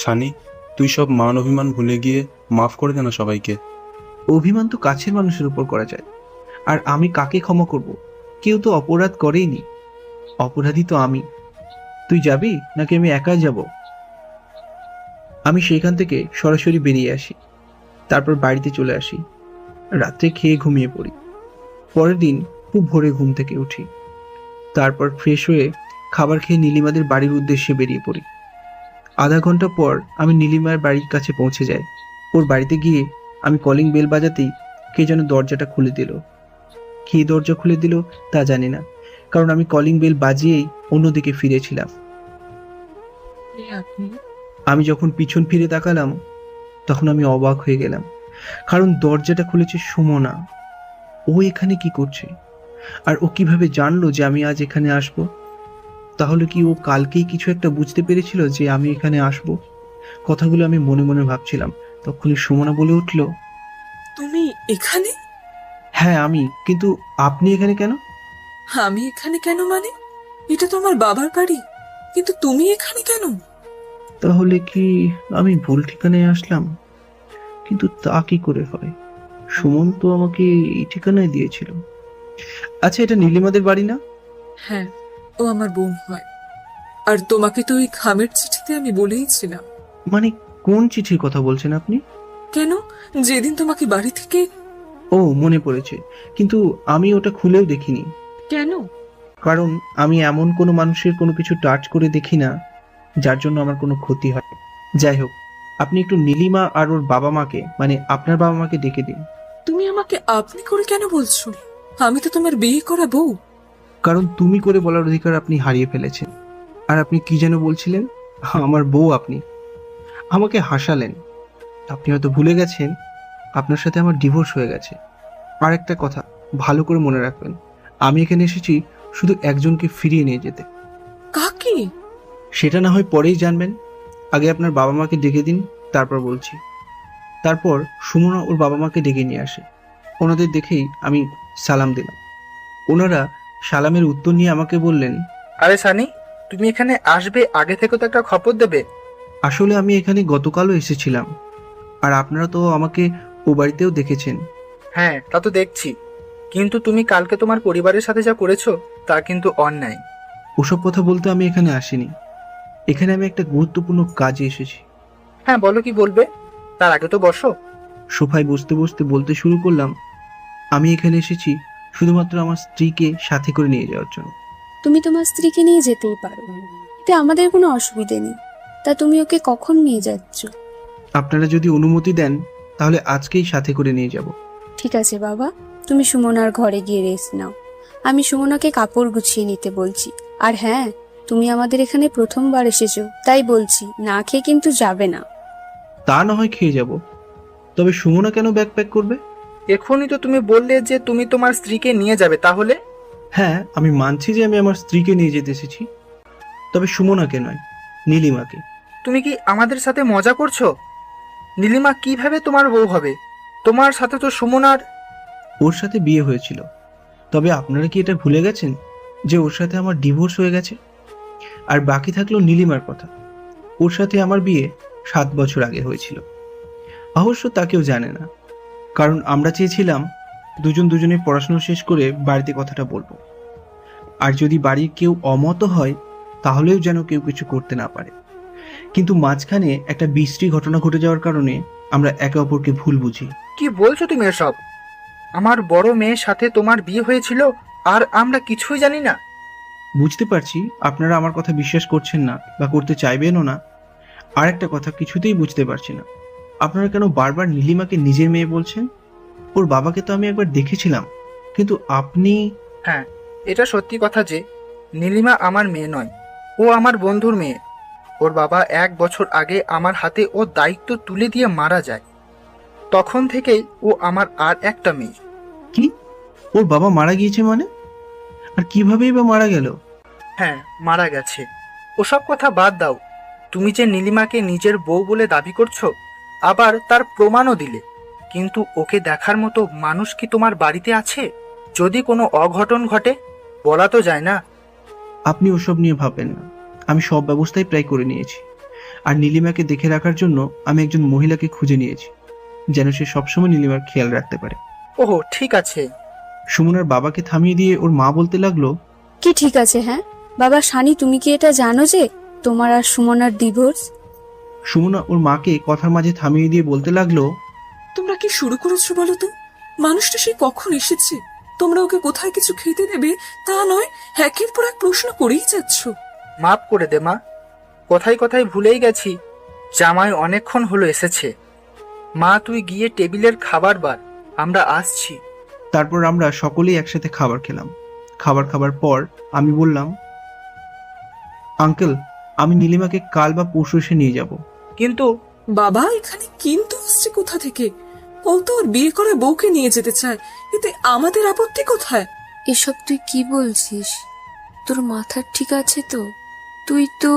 সানি, তুই সব মান অভিমান ভুলে গিয়ে মাফ করে দে না সবাইকে। অভিমান তো কাছের মানুষের উপর করা যায়, আর আমি কাকে ক্ষমা করব? কেউ তো অপরাধ করেইনি। অপরাধী তো আমি। তুই যাবি নাকি আমি একাই যাব? আমি সেইখান থেকে সরাসরি বেরিয়ে আসি, তারপর বাড়িতে চলে আসি। রাত্রে খেয়ে ঘুমিয়ে পড়ি। পরের দিন খুব ভোরে ঘুম থেকে উঠি। তারপর ফ্রেশ হয়ে খাবার খেয়ে নীলিমাদের বাড়ির উদ্দেশ্যে বেরিয়ে পড়ি। আধা ঘন্টা পর আমি নীলিমার বাড়ির কাছে পৌঁছে যাই। ওর বাড়িতে গিয়ে আমি কলিং বেল বাজাতেই কে যেন দরজাটা খুলে দিল। কে দরজা খুলে দিল তা জানি না, কারণ আমি কলিং বেল বাজিয়েই অন্যদিকে ফিরেছিলাম। আমি যখন পিছন ফিরে তাকালাম, তখন আমি অবাক হয়ে গেলাম, কারণ দরজাটা খুলেছে সুমনা। ও এখানে কি করছে? আর ও কিভাবে জানলো যে আমি আজ এখানে আসব? তাহলে কি ও কালকেই কিছু একটা বুঝতে পেরেছিল যে আমি এখানে আসব? কথাগুলো আমি মনে মনে ভাবছিলাম। তখনই সুমনা বলে উঠল, তুমি এখানে? হ্যাঁ আমি, কিন্তু আপনি এখানে কেন? আমি এখানে কেন মানে? এটা তো আমার বাবার বাড়ি, কিন্তু তুমি এখানে কেন? তাহলে কি আমি ভুল ঠিকানায় আসলাম? কিন্তু তা কি করে হয়? সুমন তো আমাকে এই ঠিকানায় দিয়েছিল। আচ্ছা, এটা নীলিমাদের বাড়ি না? হ্যাঁ, ও আমার বোন হয়। আর তোমাকে তো ওই খামের চিঠিতে আমি বলেইছিলাম। মানে কোন চিঠির কথা বলছেন আপনি? কেন, যেদিন তোমাকে বাড়ি থেকে... ও, মনে পড়েছে, কিন্তু আমি ওটা খুলেও দেখিনি। কেন? কারণ আমি এমন কোনো মানুষের কোনো কিছু টাচ করে দেখি না যার জন্য আমার কোনো ক্ষতি হয়। যাই হোক, আপনি একটু নীলিমা আর ওর বাবা মাকে, মানে আপনার বাবা মাকে ডেকে দিন। তুমি আমাকে আপনি করে কেন বলছো? আমি তো তোমার বিয়ে করা বউ। কারণ তুমি করে বলার অধিকার আপনি হারিয়ে ফেলেছেন। আর আপনি কি যেন বলছিলেন? আমার বউ আপনি। আমাকে হাসালেন। আপনি হয়তো ভুলে গেছেন আপনার সাথে আমার ডিভোর্স হয়ে গেছে। আর একটা কথা ভালো করে মনে রাখবেন, আমি এখানে এসেছি শুধু একজনকে ফিরিয়ে নিয়ে যেতে। কাকে? সেটা না হয় পরেই জানবেন। আগে আপনার বাবা মাকে ডেকে দিন, তারপর বলছি। তারপর সুমনা ওর বাবা মাকে ডেকে নিয়ে আসে। ওনাদের দেখেই আমি সালাম দিলাম। ওনারা সালামের উত্তর নিয়ে আমাকে বললেন, আরে সানি, তুমি এখানে আসবে আগে থেকে তো একটা খবর দেবে। আসলে আমি এখানে গতকালও এসেছিলাম, আর আপনারা তো আমাকে ও বাড়িতেও দেখেছেন। হ্যাঁ, তা তো দেখছি, কিন্তু তুমি কালকে তোমার পরিবারের সাথে যা করেছো তা কিন্তু অন্যায়। ওসব কথা বলতে আমি এখানে আসিনি। এখানে আমি একটা গুরুত্বপূর্ণ কাজে এসেছি। হ্যাঁ, বলো কি বলবে, তার আগে তো বসো। সোফায় বসতে বসতে বলতে শুরু করলাম, আমি এখানে এসেছি শুধুমাত্র আমার স্ত্রীকে সাথে করে নিয়ে যাওয়ার জন্য। তুমি তোমার স্ত্রীকে নিয়ে যেতেই পারো, এতে আমাদের কোনো অসুবিধে নেই। তা তুমি ওকে কখন নিয়ে যাচ্ছ? আপনারা যদি অনুমতি দেন তাহলে আজকেই সাথে করে নিয়ে যাব। ঠিক আছে বাবা, তুমি সুমনার ঘরে গিয়ে রেস্ট নাও। আমি সুমনাকে কাপড় গুছিয়ে নিতে বলছি। আর হ্যাঁ, তুমি আমাদের এখানে প্রথমবার এসেছো, তাই বলছি না খেয়ে কিন্তু যাবে না। তা না হয় খেয়ে যাব, তবে সুমনা কেন ব্যাগ প্যাক করবে? এখনই তো তুমি বললে যে তুমি তোমার স্ত্রীকে নিয়ে যাবে, তাহলে? হ্যাঁ, আমি মানছি যে আমি আমার স্ত্রীকে নিয়ে যেতে এসেছি, তবে সুমনাকে নয়, নীলিমাকে। তুমি কি আমাদের সাথে মজা করছো? নীলিমা কিভাবে তোমার বউ হবে? তোমার সাথে তো সুমনার... ওর সাথে বিয়ে হয়েছিল, তবে আপনারা কি এটা ভুলে গেছেন যে ওর সাথে আমার ডিভোর্স হয়ে গেছে? আর বাকি থাকলো নীলিমার কথা। ওর সাথে আমার বিয়ে 7 বছর আগে হয়েছিল। অবশ্য তা কেউ জানে না, কারণ আমরা চেয়েছিলাম দুজনে পড়াশোনা শেষ করে বাড়িতে কথাটা বলবো। আর যদি বাড়ির কেউ অমত হয় তাহলেও যেন কেউ কিছু করতে না পারে। কিন্তু মাঝখানে একটা বিশ্রী ঘটনা ঘটে যাওয়ার কারণে আমরা একে অপরকে ভুল বুঝি। কি বলছো তুমি এসব? আমার বড় মেয়ের সাথে তোমার বিয়ে হয়েছিল আর আমরা কিছুই জানি না? বুঝতে পারছি আপনারা আমার কথা বিশ্বাস করছেন না বা করতে চাইবেনও না। আর একটা কথা কিছুতেই বুঝতে পারছি না, আপনারা কেন বারবার নীলিমাকে নিজের মেয়ে বলছেন? ওর বাবাকে তো আমি একবার দেখেছিলাম, কিন্তু আপনি... হ্যাঁ, এটা সত্যি কথা যে নীলিমা আমার মেয়ে নয়, ও আমার বন্ধুর মেয়ে। ওর বাবা 1 বছর আগে আমার হাতে ওর দায়িত্ব তুলে দিয়ে মারা যায়। তখন থেকেই ও আমার আর একটা মেয়ে। কি? ওর বাবা মারা গিয়েছে মানে? আর কিভাবেই বা মারা গেল? হ্যাঁ, মারা গেছে। ওসব কথা বাদ দাও। তুমি যে নীলিমাকে নিজের বউ বলে দাবি করছো, আবার তার প্রমাণও দিলে, কিন্তু ওকে দেখার মতো মানুষ কি তোমার বাড়িতে আছে? যদি কোনো অঘটন ঘটে, বলা তো যায় না। আপনি ওসব নিয়ে ভাববেন না, আমি সব ব্যবস্থাই প্রায় করে নিয়েছি। আর নীলিমাকে দেখে রাখার জন্য আমি একজন মহিলাকে খুঁজে নিয়েছি, যেন সে সবসময় নীলিমার খেয়াল রাখতে পারে। ওহো, ঠিক আছে। সুমনার বাবাকে থামিয়ে দিয়ে ওর মা বলতে লাগলো, কি ঠিক আছে? হ্যাঁ বাবা সানি, তুমি কি এটা জানো যে তোমার আর সুমনার ডিভোর্স? সুমনা ওর মাকে কথার মাঝে থামিয়ে দিয়ে বলতে লাগলো, তোমরা কি শুরু করেছো বলো তো? মানুষটা সে কখন এসেছে, তোমরা ওকে কোথায় কিছু খেতে দেবে তা নয়, একের পর এক প্রশ্ন করেই যাচ্ছ। মাফ করে দে মা, কথায় কথায় ভুলেই গেছি। জামাই অনেকক্ষণ হলো এসেছে। মা, তুই গিয়ে টেবিলের খাবার বার, আমরা আসছি। তারপর আমরা সকলেই একসাথে খাবার খেলাম। খাবার খাবার পর আমি বললাম, আঙ্কেল, আমি নীলিমাকে কাল বা পরশু এসে নিয়ে যাব। কিন্তু বাবা, এখানে কিন্তু আসছে কোথা থেকে? ও তো ওর বিয়ে করে বউকে নিয়ে যেতে চায়, এতে আমাদের আপত্তি কোথায়? এসব তুই কি বলছিস? তোর মাথা ঠিক আছে তো? তুই তো...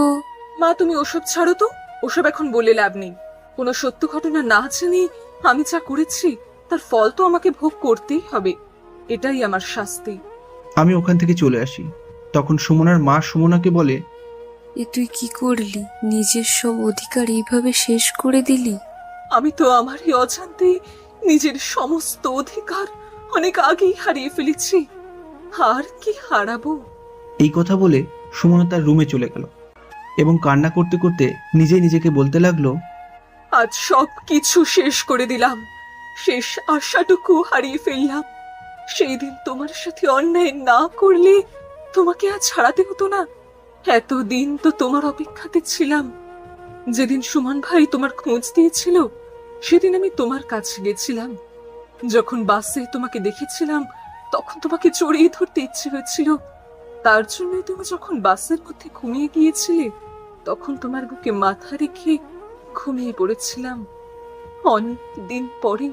মা, তুমি ওসব ছাড়ো তো, ওসব এখন বলে লাভ নেই। কোনো সত্য ঘটনা না জেনে আমি যা করেছি তার ফল তো আমাকে ভোগ করতেই হবে, এটাই আমার শাস্তি। আমি ওখান থেকে চলে আসি। তখন সুমনার মা সুমনাকে বলে, এ তুই কি করলি? নিজের সব অধিকার এইভাবে শেষ করে দিলি? আমি তো আমারই অজান্তে নিজের সমস্ত অধিকার অনেক আগেই হারিয়ে ফেলেছি, আর কি হারাবো? এই কথা বলে সুমনা তার রুমে চলে গেল এবং কান্না করতে করতে নিজেই নিজেকে বলতে লাগলো, আজ সব কিছু শেষ করে দিলাম, শেষ আশাটুকু হারিয়ে ফেললাম। সেই দিন তোমার সাথে অন্যায় না করলে তোমাকে আজ ছাড়াতে হতো না। এতদিন তো তোমার অপেক্ষাতে ছিলাম। যেদিন সুমন ভাই তোমার খোঁজ দিয়েছিল সেদিন আমি তোমার কাছে গেছিলাম। যখন বাসে তোমাকে দেখেছিলাম তখন তোমাকে জড়িয়ে ধরতে ইচ্ছে হয়েছিল। তার জন্যই তুমি যখন বাসের মধ্যে ঘুমিয়ে গিয়েছিলে তখন তোমার বুকে মাথা রেখে ঘুমিয়ে পড়েছিলাম। অনেক দিন পরে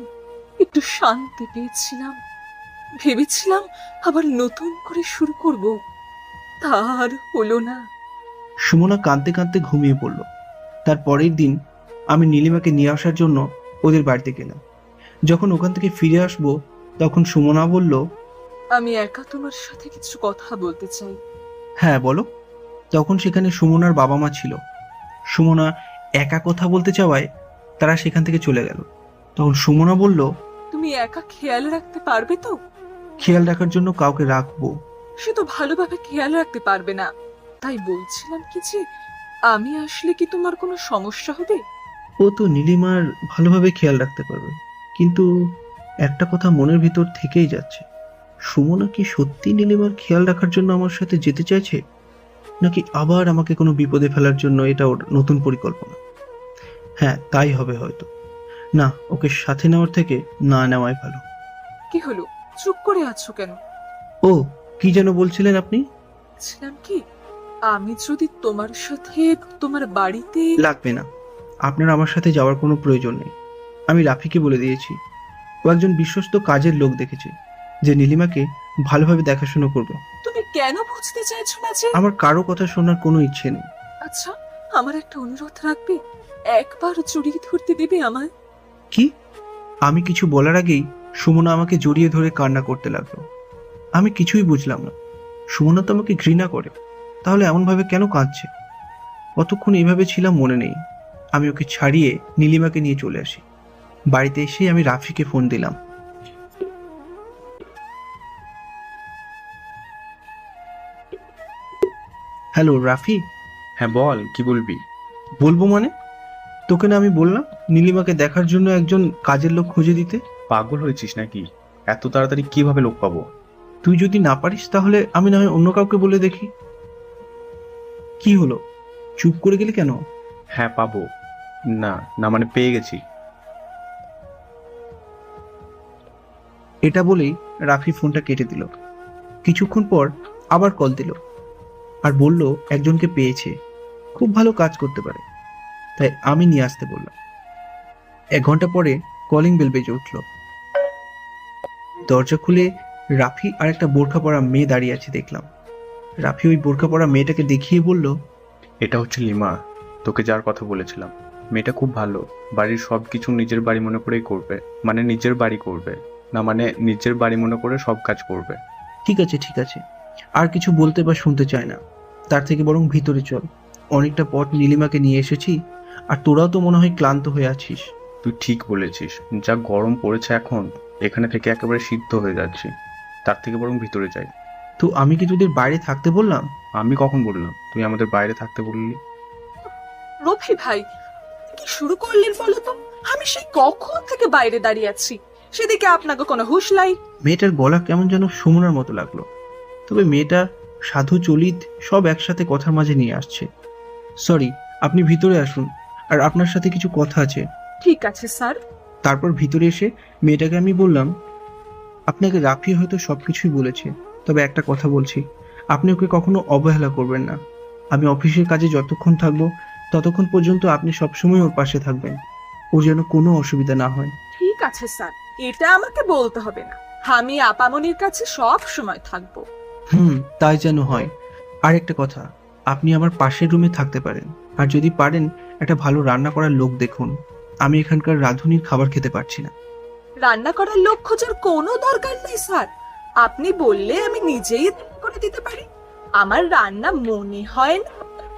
একটু শান্তি পেয়েছিলাম, ভেবেছিলাম আবার নতুন করে শুরু করব, তার হলো না। সুমনা কাঁদতে কাঁদতে ঘুমিয়ে পড়ল। তার পরের দিন আমি নীলিমাকে নিয়ে আসার জন্য ওদের বাড়িতে গেলাম। যখন ওখান থেকে ফিরে আসবো তখন সুমনা বলল, আমি একা তোমার সাথে কিছু কথা বলতে চাই। হ্যাঁ বলো। তখন সেখানে সুমনার বাবা মা ছিল। সুমনা একা কথা বলতে চাওয়ায় তারা সেখান থেকে চলে গেল। তখন সুমনা বলল, তুমি একা খেয়াল রাখতে পারবে তো? খেয়াল রাখার জন্য কাউকে রাখবো। সে তো ভালোভাবে খেয়াল রাখতে পারবে না, তাই বলছিলাম কি যে আমি আসলে কি তোমার কোনো সমস্যা হবে? ও তো নীলিমার ভালোভাবে খেয়াল রাখতে পারবে, কিন্তু একটা কথা মনের ভিতর থেকেই যাচ্ছে, সুমনা কি সত্যি নীলিমার খেয়াল রাখার জন্য আমার সাথে যেতে চাইছে, নাকি আবার আমাকে কোনো বিপদে ফেলার জন্য এটা ওর নতুন পরিকল্পনা? হ্যাঁ, তাই হবে হয়তো। না, ওকে সাথে নেওয়ার থেকে না নেওয়াই ভালো। কি হলো, চুপ করে আছো কেন? ও, কি যেন বলছিলেন আপনি? ছিলাম কি, আমি যদি তোমার সাথে তোমার বাড়িতে... লাগবে না, আপনার আমার সাথে যাওয়ার কোনো প্রয়োজন নেই। আমি রাফিকে বলে দিয়েছি। ও একজন বিশ্বস্ত কাজের লোক দেখেছে যে নীলিমাকে ভালোভাবে দেখাশোনা করবে। তুমি কেন বুঝতে চাইছো না যে... আমার কারো কথা শোনার কোনো ইচ্ছে নেই। আচ্ছা, আমার একটা অনুরোধ রাখবে, একবার জড়িয়ে ধরতে দেবে আমায়? কি? আমি কিছু বলার আগেই সুমনা আমাকে জড়িয়ে ধরে কান্না করতে লাগলো। আমি কিছুই বুঝলাম না। সুমনা তো আমাকে ঘৃণা করে, তাহলে এমনভাবে কেন কাঁদছে? কতক্ষণ এইভাবে ছিলাম মনে নেই। আমি ওকে ছাড়িয়ে নীলিমাকে নিয়ে চলে আসি। বাড়িতে এসেই আমি রাফিকে ফোন দিলাম। হ্যালো রাফি। হ্যাঁ বল, কি বলবি? বলবো মানে? তোকে না আমি বললাম নীলিমাকে দেখার জন্য একজন কাজের লোক খুঁজে দিতে? পাগল হয়েছিস নাকি? এত তাড়াতাড়ি কিভাবে লোক পাবো? তুই যদি না পারিস তাহলে আমি না হয় অন্য কাউকে বলে দেখি। কি হলো, চুপ করে গেলি কেন? হ্যাঁ পাবো। না না মানে পেয়ে গেছি। এটা বলেই রাফি ফোনটা কেটে দিল। কিছুক্ষণ পর আবার কল দিল আর বলল একজনকে পেয়েছে, খুব ভালো কাজ করতে পারে, তাই আমি নিয়ে আসতে বললাম। 1 ঘন্টা পরে কলিং বেল বেজে উঠল। দরজা খুলে রাফি আর একটা বোরখা পরা মেয়ে দাঁড়িয়ে আছে দেখলাম। রাফি ওই বোরখা পরা মেয়েটাকে দেখিয়ে বলল, এটা হচ্ছে লিমা, তোকে যার কথা বলেছিলাম। মেয়েটা খুব ভালো, বাড়ির সব কিছু নিজের বাড়ি মনে করেই করবে। মানে নিজের বাড়ি করবে না, মানে নিজের বাড়ি মনে করে সব কাজ করবে। ঠিক আছে ঠিক আছে, আর কিছু বলতে বা শুনতে চায় না। তার থেকে বরং ভিতরে চল, অনেকটা পথ নীলিমাকে নিয়ে এসেছি, আর তোরাও তো মনে হয় ক্লান্ত হয়ে আছিস। তুই ঠিক বলেছিস, যা গরম পড়েছে এখন, এখানে থেকে একেবারে সিদ্ধ হয়ে যাচ্ছি। তার থেকে বরং ভিতরে যাই। তো আমি কি তোদের বাইরে থাকতে বললাম? আমি কখন বললাম তুই আমাদের বাইরে থাকতে বললি? রফি ভাই, কি শুরু করলেন বলো তো? আমি সেই কখন থেকে বাইরে দাঁড়িয়ে আছি, সেদিকে আপনাকে কোনো হুঁশ নাই। মেয়েটার গলা কেমন যেন সুমনার মতো লাগলো, তবে মেয়েটা সাধু চলিত সব একসাথে কথার মাঝে নিয়ে আসছে। সরি, আপনি ভিতরে আসুন, আর আপনার সাথে কিছু কথা আছে। ঠিক আছে স্যার। তারপর ভিতরে এসে মেয়েটাকে আমি বললাম, আপনাকে রাফি হয়তো সবকিছুই বলেছে, তবে একটা কথা বলছি, আপনি ওকে কখনো অবহেলা করবেন না। আমি অফিসের কাজে যতক্ষণ থাকবো ততক্ষণ পর্যন্ত আপনি সবসময় ওর পাশে থাকবেন, ওর যেন কোনো অসুবিধা না হয়। ঠিক আছে স্যার, এটা আমাকে বলতে হবে না, আমি আপামনির কাছে সব সময় থাকবো। তাই যেন হয়। আর একটা কথা, আপনি আমার পাশের রুমে থাকতে পারেন, আর যদি পারেন একটা ভালো রান্না করার লোক দেখুন। আমি এখানকার রাঁধুনির খাবার খেতে পারছি না। রান্না করার লোক খোঁজার কোনো দরকার নেই স্যার, আপনি বললে আমি নিজেই রান্না করে দিতে পারি। আমার রান্না মনে হয় না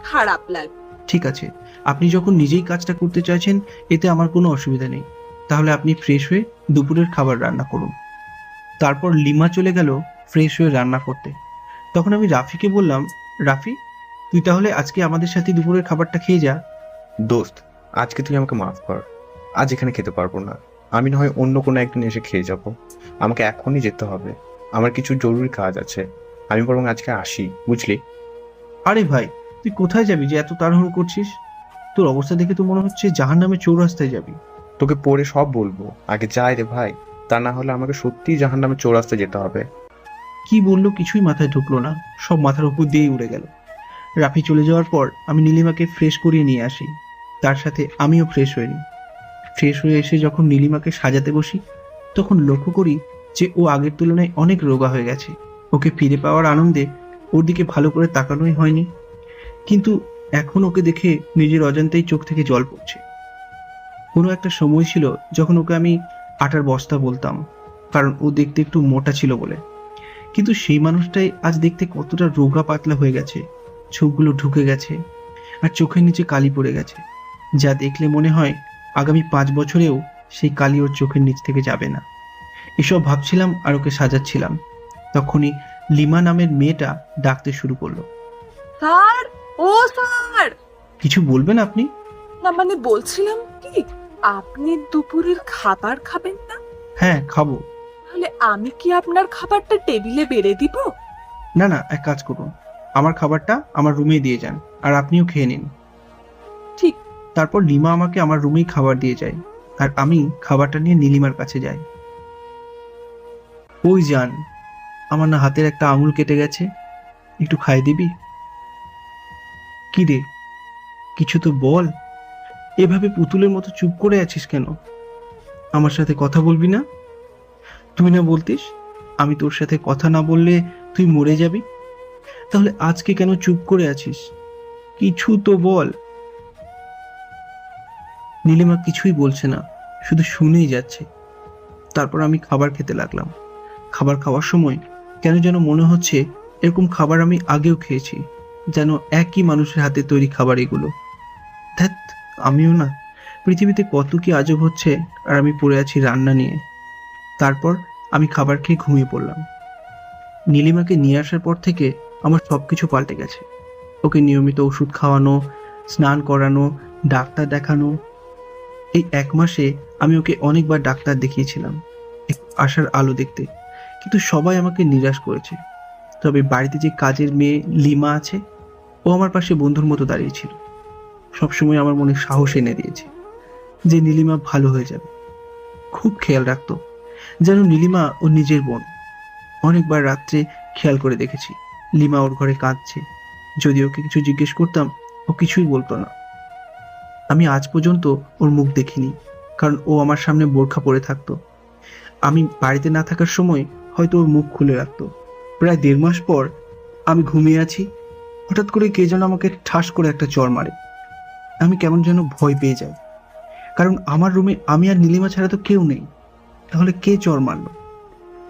খারাপ লাগে। ঠিক আছে, আপনি যখন নিজেই কাজটা করতে চাইছেন এতে আমার কোনো অসুবিধা নেই। তাহলে আপনি ফ্রেশ হয়ে দুপুরের খাবার রান্না করুন। তারপর লিমা চলে গেল ফ্রেশ হয়ে রান্না করতে। তখন আমি রাফিকে বললাম, রাফি তুই তাহলে আজকে আমাদের সাথে দুপুরের খাবারটা খেয়ে যা। দোস্ত, আজকে তুই আমাকে মাফ কর, আজ এখানে খেতে পারবো না। আমি না হয় অন্য কোনো একদিন এসে খেয়ে যাব। আমাকে এখনই যেতে হবে, আমার কিছু জরুরি কাজ আছে। আমি বরং আজকে আসি, বুঝলি? আরে ভাই, তুই কোথায় যাবি যে এত তাড়াহুড়ো করছিস? তোর অবস্থা দেখে তো মনে হচ্ছে জাহান্নামে চৌরাস্তায় যাবি। তোকে পরে সব বলবো, আগে যাই রে ভাই, তা না হলে আমাকে সত্যিই জাহান্নামে চৌরাস্তায় যেতে হবে। কি বললো কিছুই মাথায় ঢুকলো না, সব মাথার উপর দিয়েই উড়ে গেল। রাফি চলে যাওয়ার পর আমি নীলিমাকে ফ্রেশ করিয়ে নিয়ে আসি, তার সাথে আমিও ফ্রেশ হয়ে নিই। ফ্রেশ হয়ে এসে যখন নীলিমাকে সাজাতে বসি তখন লক্ষ্য করি যে ও আগের তুলনায় অনেক রোগা হয়ে গেছে। ওকে ফিরে পাওয়ার আনন্দে ওর দিকে ভালো করে তাকানোই হয়নি, কিন্তু এখন ওকে দেখে নিজের অজান্তেই চোখ থেকে জল পড়ছে। কোনো একটা সময় ছিল যখন ওকে আমি আটার বস্তা বলতাম, কারণ ও দেখতে একটু মোটা ছিল বলে। কিন্তু সেই মানুষটাই আজ দেখতে কতটা রোগা পাতলা হয়ে গেছে, চোখগুলো ঢুকে গেছে আর চোখের নিচে কালি পড়ে গেছে, যা দেখলে মনে হয় আগামী 5 বছরেও সেই কালি ওর চোখের নিচ থেকে যাবে না। এসব ভাবছিলাম আর ওকে সাজাচ্ছিলাম, তখনই লিমা নামের মেয়েটা ডাকতে শুরু করলো। স্যার, ও স্যার। কিছু বলবেন আপনি? না মানে বলছিলাম কি, আপনি দুপুরের খাবার খাবেন না? হ্যাঁ খাবো। তাহলে আমি কি আপনার খাবারটা টেবিলে বেড়ে দিব? না না, এক কাজ করুন, আমার খাবারটা আমার রুমে দিয়ে যান, আর আপনিও খেয়ে নিন। ঠিক। তারপর লিমা আমাকে আমার রুমেই খাবার দিয়ে যায়, আর আমি খাবারটা নিয়ে নীলিমার কাছে যাই। ওই যান, আমার না হাতের একটা আঙুল কেটে গেছে, একটু খাই দিবি? কি রে, কিছু তো বল, এভাবে পুতুলের মতো চুপ করে আছিস কেন? আমার সাথে কথা বলবি না? তুই না বলতিস আমি তোর সাথে কথা না বললে তুই মরে যাবি? তাহলে আজকে কেন চুপ করে আছিস? কিছু তো বল। নীলিমা কিছুই বলছে না, শুধু শুনেই যাচ্ছে। তারপর আমি খাবার খেতে লাগলাম। খাবার খাওয়ার সময় কেন যেন মনে হচ্ছে এরকম খাবার আমি আগেও খেয়েছি, যেন একই মানুষের হাতে তৈরি খাবার এগুলো। ধ্যাৎ, আমিও না, পৃথিবীতে কত কি আজব হচ্ছে আর আমি পড়ে আছি রান্না নিয়ে। তারপর আমি খাবার খেয়ে ঘুমিয়ে পড়লাম। নীলিমাকে নিয়ে আসার পর থেকে আমার সবকিছু পাল্টে গেছে। ওকে নিয়মিত ওষুধ খাওয়ানো, স্নান করানো, ডাক্তার দেখানো। এই 1 মাসে আমি ওকে অনেকবার ডাক্তার দেখিয়েছিলাম একটু আশার আলো দেখতে, কিন্তু সবাই আমাকে নিরাশ করেছে। তবে বাড়িতে যে কাজের মেয়ে লিমা আছে, ও আমার পাশে বন্ধুর মতো দাঁড়িয়েছিল। সবসময় আমার মনে সাহস এনে দিয়েছে যে নীলিমা ভালো হয়ে যাবে। খুব খেয়াল রাখতো, যেন নীলিমা ওর নিজের বোন। অনেকবার রাত্রে খেয়াল করে দেখেছি লিমা ওর ঘরে কাঁদছে। যদি ওকে কিছু জিজ্ঞেস করতাম, ও কিছুই বলতো না। আমি আজ পর্যন্ত ওর মুখ দেখিনি, কারণ ও আমার সামনে বোরখা পরে থাকতো। আমি বাড়িতে না থাকার সময় হয়তো ওর মুখ খুলে রাখতো। প্রায় 1.5 মাস পর আমি ঘুমিয়ে আছি, হঠাৎ করে কে যেন আমাকে ঠাস করে একটা চড় মারে। আমি কেমন যেন ভয় পেয়ে যাই, কারণ আমার রুমে আমি আর নীলিমা ছাড়া তো কেউ নেই। তাহলে কে চড় মারলো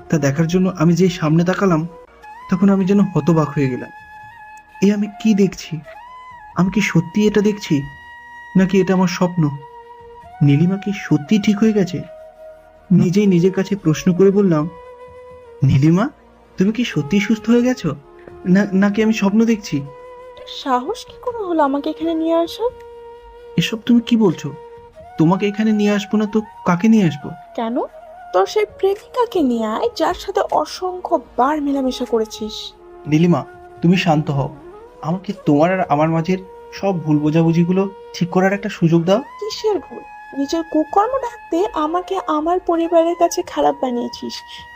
তা দেখার জন্য আমি যেই সামনে তাকালাম, তখন আমি যেন হতবাক হয়ে গেলাম। আমি কি দেখছি? আমি কি সত্যি এটা দেখছি, নাকি এটা আমার স্বপ্ন? নীলিমা কি সত্যি ঠিক হয়ে গেছে? নিজেই নিজের কাছে প্রশ্ন করে বললাম, নীলিমা, তুমি কি সত্যি সুস্থ হয়ে গেছো, নাকি আমি স্বপ্ন দেখছি? সাহস কি করে হলো আমাকে এখানে নিয়ে আসার? এসব তুমি কি বলছো? তোমাকে এখানে নিয়ে আসবো না তো কাকে নিয়ে আসবো? কেন? তোর সেই প্রেমিকাকে নিয়ে আয়, যার সাথে অসংখ্য বার মেলামেশা করেছিস। নীলিমা, তুমি শান্ত হও। আমাকে তোমার আর আমার মাঝের সব ভুল বোঝাবুঝিগুলো ঠিক করার একটা সুযোগ দাও। কিসের ভুল? নিজের কুকর্ম ঢাকতে আমাকে আমার পরিবারের কাছে খারাপ বানিয়েছিস।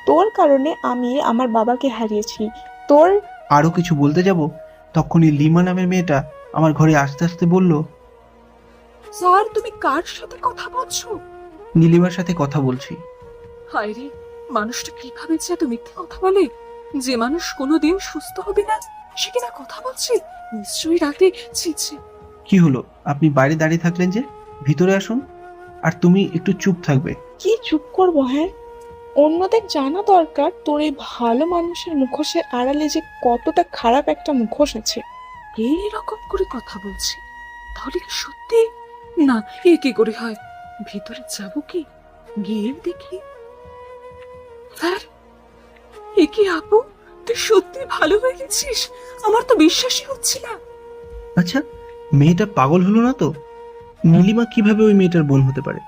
তোর কারণে আমি আমার বাবাকে হারিয়েছি। তোর আরো কিছু বলতে যাব, তখনই লিমা নামের মেয়েটা আমার ঘরে আস্তে আস্তে বলল, স্যার, তুমি কার সাথে কথা বলছো? নীলিমার সাথে কথা বলছি। হায় রে, মানুষটা কিভাবে যে এত মিথ্যে কথা বলে! যে মানুষ কোনোদিন সুস্থ হবে না, সে কিনা কথা বলছে! নিশ্চয়ই রাতে ছিছে। কি হলো, আপনি বাইরে দাঁড়িয়ে থাকলেন যে? ভিতরে আসুন। আর তুমি একটু চুপ থাকবে। কি চুপ করবো? হ্যাঁ, অন্যদের জানা দরকার তোর এই ভালো মানুষের মুখোশের আড়ালে যে কতটা খারাপ একটা মুখোশ আছে। এইরকম করে কথা বলছি, তাহলে কি সত্যি? না, এ কি করে হয়? ভিতরে যাব কি, গিয়ে দেখি। স্যার, এ কি আপু, তুই সত্যি ভালো হয়ে গেছিস? আমার তো বিশ্বাসই হচ্ছে না। আচ্ছা, মেয়েটা পাগল হলো না তো? নীলিমা কিভাবে ওই মেয়েটার বোন হতে পারে?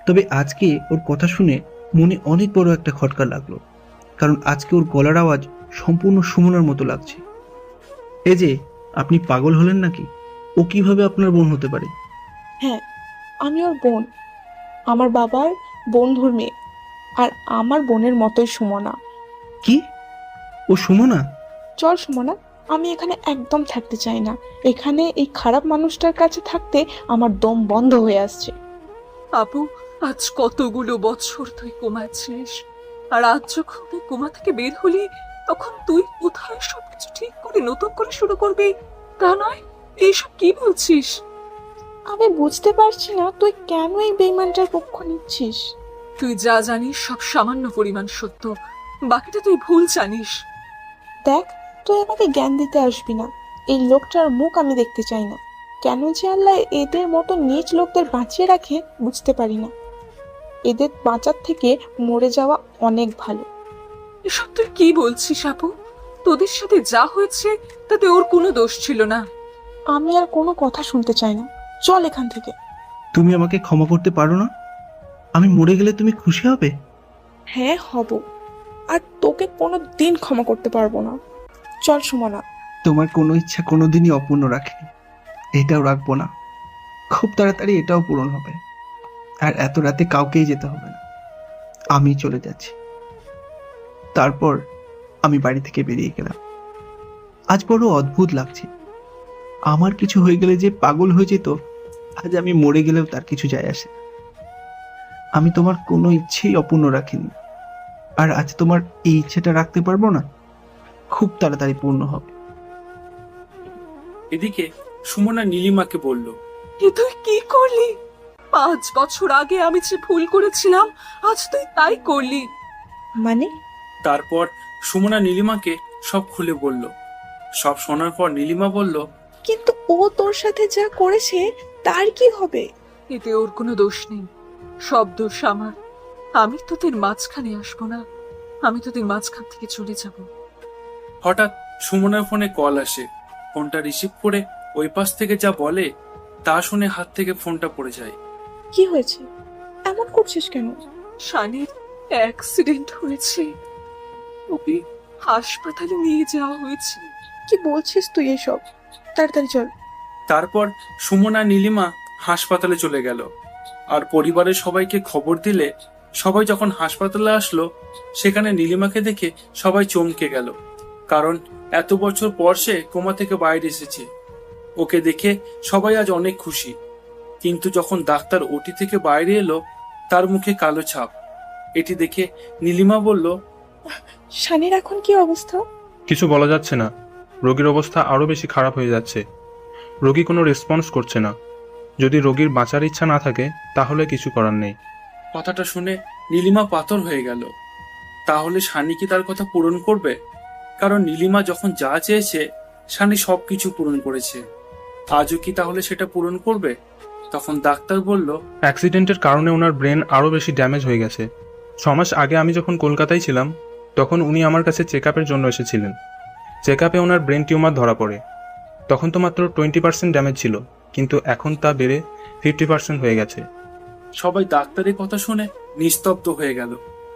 তবে আজকে ওর কথা শুনে মনে অনেক বড় একটা খটকা লাগলো, কারণ আজকে ওর গলার আওয়াজ সম্পূর্ণ সুমনার মতো লাগছে। এই যে, আপনি পাগল হলেন নাকি? ও কিভাবে আপনার বোন হতে পারে? হ্যাঁ, আমি ওর বোন, আমার বাবার বন্ধুর মেয়ে, আর আমার বোনের মতোই সুমনা। কি? ও সুমনা? চল সুমনা, আমি এখানে একদম থাকতে চাই না। এখানে এই খারাপ মানুষটার কাছে থাকতে আমার দম বন্ধ হয়ে আসছে। আপু, আজ কতগুলো বছর তুই কোমায় ছিলিস, আর আজ যখন তুই কোমা থেকে বের হলি, তখন তুই কোথায় সবকিছু ঠিক করে নতুন করে শুরু করবি? তা নয়, এইসব কি বলছিস? আমি বুঝতে পারছি না তুই কেন এই বেইমানটার পক্ষ নিচ্ছিস। তুই যা জানিস সব সামান্য পরিমাণ সত্য, বাকিটা তুই ভুল জানিস। দেখ, তুই আমাকে জ্ঞান দিতে আসবি না। এই লোকটার মুখ আমি দেখতে চাই না। কেন যে আল্লাহ এদের মতো নীচ লোকদের বাঁচিয়ে রাখে বুঝতে পারি না। এদের বাঁচার থেকে মরে যাওয়া অনেক ভালো। এসব তুই কি বলছিস আপু? তোদের সাথে যা হয়েছে তাতে ওর কোনো দোষ ছিল না। আমি আর কোনো কথা শুনতে চাই না, চল এখান থেকে। তুমি আমাকে ক্ষমা করতে পারো না? আমি মরে গেলে তুমি খুশি হবে? হ্যাঁ, হব। আর তোকে কোনো দিন ক্ষমা করতে পারবো না। চল সুমনা। তোমার কোনো ইচ্ছা কোনোদিনই অপূর্ণ রাখিনি, এটাও রাখবো না। খুব তাড়াতাড়ি এটাও পূরণ হবে। আর এত রাতে কাউকেই যেতে হবে না, আমি চলে যাচ্ছি। তারপর আমি বাড়ি থেকে বেরিয়ে গেলাম। আজ বড় অদ্ভুত লাগছে। আমার কিছু হয়ে গেলে যে পাগল হয়ে যেত, আজ আমি মরে গেলেও তার কিছু যায় আসে না। আমি তোমার কোনো ইচ্ছেই অপূর্ণ রাখিনি, আর আজ তোমার এই ইচ্ছেটা রাখতে পারবো না, খুব তাড়াতাড়ি পূর্ণ হবে। এদিকে সুমনা নীলিমাকে বলল, এ তুই কি করলি? 5 বছর আগে আমি যে ভুল করেছিলাম, আজ তুই তাই করলি। মানে? তারপর সুমনা নীলিমাকে সব খুলে বলল। সব শোনার পর নীলিমা বলল, কিন্তু ও তোর সাথে যা করেছে তার কি হবে? এতে ওর কোনো দোষ নেই, সব দোষ আমার। আমি তোদের মাঝখানে আসবো না, আমি তোদের মাঝখান থেকে চলে যাব। হঠাৎ সুমনার ফোনে কল আসে। ফোনটা রিসিভ করে ওই পাশ থেকে যা বলে তা শুনে হাত থেকে ফোনটা পড়ে যায়। কি হয়েছে? এমন করছিস কেন? শানির অ্যাক্সিডেন্ট হয়েছে, ওকে হাসপাতালে নিয়ে যাওয়া হয়েছে। কি বলছিস তুই এসব? তাড়াতাড়ি চল। তারপর সুমন আর নীলিমা হাসপাতালে চলে গেল। আর পরিবারের সবাইকে খবর দিলে সবাই যখন হাসপাতালে আসলো, সেখানে নীলিমাকে দেখে সবাই চমকে গেল। কারণ এত বছর পর সে কোমা থেকে বাইরে এসেছে। ওকে দেখে সবাই আজ অনেক খুশি। কিন্তু যখন ডাক্তার ওটি থেকে বাইরে এলো, তার মুখে কালো ছাপ। এটি দেখে নীলিমা বলল, শানির এখন কি অবস্থা? কিছু বলা যাচ্ছে না, রোগীর অবস্থা আরো বেশি খারাপ হয়ে যাচ্ছে। রোগী কোনো রেসপন্স করছে না। যদি রোগীর বাঁচার ইচ্ছা না থাকে তাহলে কিছু করার নেই। কথাটা শুনে নীলিমা পাথর হয়ে গেল। তাহলে শানি কি তার কথা পূরণ করবে? কারণ নীলিমা যখন যা চেয়েছে শানি সবকিছু পূরণ করেছে। আজও কি তাহলে সেটা পূরণ করবে? তখন ডাক্তার বলল, অ্যাক্সিডেন্টের কারণে ওনার ব্রেন আরো বেশি ড্যামেজ হয়ে গেছে। 6 মাস আগে আমি যখন কলকাতায় ছিলাম তখন উনি আমার কাছে চেক আপের জন্য এসেছিলেন। চেক আপে ওনার ব্রেন টিউমার ধরা পড়ে। তখন তো মাত্র 20% ড্যামেজ ছিল, কিন্তু এখন তা বেড়ে 50% হয়ে গেছে। সবাই ডাক্তারের কথা শুনে নিস্তব্ধ হয়ে গেল।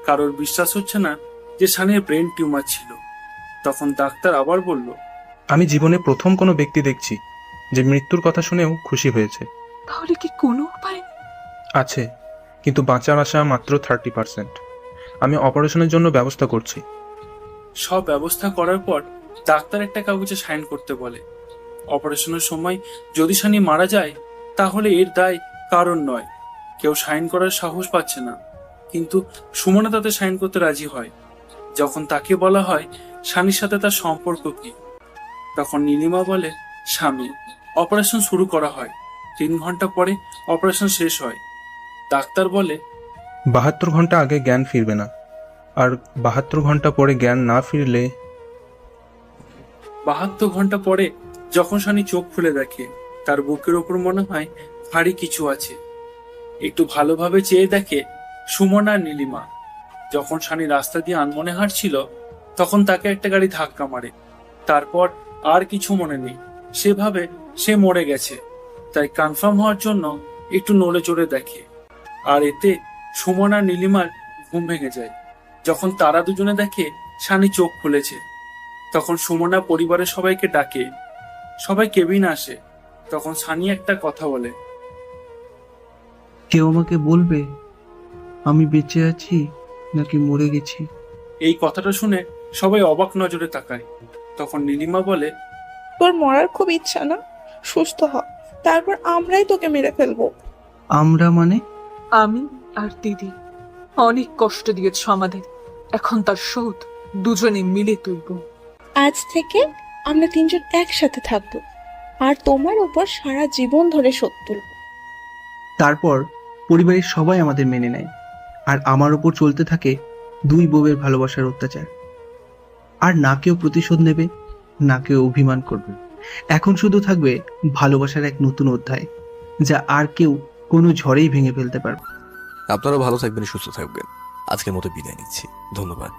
কারোর বিশ্বাস হচ্ছে না যে শানির ব্রেন টিউমার ছিল। তখন ডাক্তার আবার বলল, আমি জীবনে প্রথম কোনো ব্যক্তি দেখছি যে মৃত্যুর কথা শুনেও খুশি হয়েছে। তাহলে কি কোনো উপায় নেই? আছে, কিন্তু বাঁচার আশা মাত্র 30%। আমি অপারেশনের জন্য ব্যবস্থা করছি। সব ব্যবস্থা করার পর ডাক্তার একটা কাগজে সাইন করতে বলে। অপারেশনের সময় যদি শানি মারা যায় তাহলে এর দায় কারণ নয়। কেউ সাইন করার সাহস পাচ্ছে না, কিন্তু সুমনা তাতে সাইন করতে রাজি হয়। যখন তাকে বলা হয় শানির সাথে তার সম্পর্ক কি, তখন নীলিমা বলে, স্বামী। অপারেশন শুরু করা হয়। 3 ঘন্টা পরে অপারেশন শেষ হয়। ডাক্তার বলে, 72 ঘন্টা আগে জ্ঞান ফিরবে না, আর 72 ঘন্টা পরে জ্ঞান না ফিরলে 72 ঘন্টা পরে যখন শানি চোখ খুলে দেখে, তার বুকের ওপর মনে হয় ভারী কিছু আছে। একটু ভালোভাবে চেয়ে দেখে সুমন আর নীলিমা। যখন শানি রাস্তা দিয়ে আনমনে হাঁটছিল তখন তাকে একটা গাড়ি ধাক্কা মারে। তারপর আর কিছু মনে নেই। সেভাবে সে মরে গেছে। তাই কনফার্ম হওয়ার জন্য একটু নড়ে চড়ে দেখে, আর এতে সুমন আর নীলিমার ঘুম ভেঙে যায়। যখন তারা দুজনে দেখে শানি চোখ খুলেছে, তখন সুমনা পরিবারের সবাইকে ডাকে। সবাই কেবিন আসে। তখন শানি একটা কথা বলে, কেউ আমাকে বলবে আমি বেঁচে আছি নাকি মরে গেছি? এই কথাটা শুনে সবাই অবাক নজরে তাকায়। তখন নীলিমা বলে, তোর মরার খুব ইচ্ছা না? সুস্থ হ, তারপর আমরাই তোকে মেরে ফেলবো। আমরা মানে? আমি আর দিদি অনেক কষ্ট দিয়েছ আমাদের। এখন তার শোধ দুজনে মিলে তুলব। আজ থেকে আমরা 3 জন একসাথে থাকবো, আর তোমার উপর সারা জীবন ধরে শোধ তুলব। তারপর পরিবারের সবাই আমাদের মেনে নেয়, আর আমার উপর চলতে থাকে 2 বউয়ের ভালোবাসার অত্যাচার। আর না কেউ প্রতিশোধ নেবে, না কেউ অভিমান করবে। এখন শুধু থাকবে ভালোবাসার এক নতুন অধ্যায়, যা আর কেউ কোনো ঝড়েই ভেঙে ফেলতে পারবে। আপনারা ভালো থাকবেন, সুস্থ থাকবেন। আজকের মতো বিদায় নিচ্ছি। ধন্যবাদ।